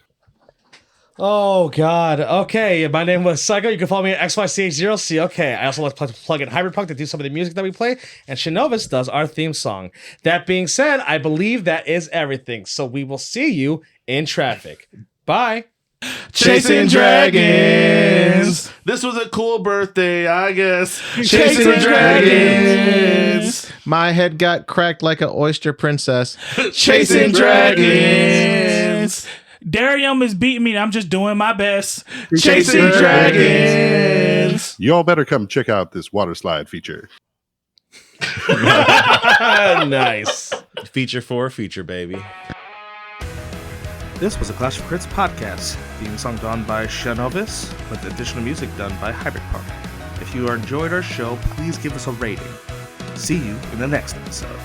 Oh, God. Okay, my name was Psycho. You can follow me at XYCH0C. Okay, I also like to plug in Hyberpunk to do some of the music that we play, and Shinovis does our theme song. That being said, I believe that is everything, so we will see you in traffic. Bye. Chasing dragons. This was a cool birthday, I guess. Chasing dragons. My head got cracked like an oyster princess. Chasing dragons. Darium is beating me, and I'm just doing my best. Chasing dragons. Y'all better come check out this water slide feature. Nice. Feature for a feature, baby. This was a Clash of Crits podcast. Theme song done by Shanovis, with additional music done by Hyberpunk. If you enjoyed our show, please give us a rating. See you in the next episode.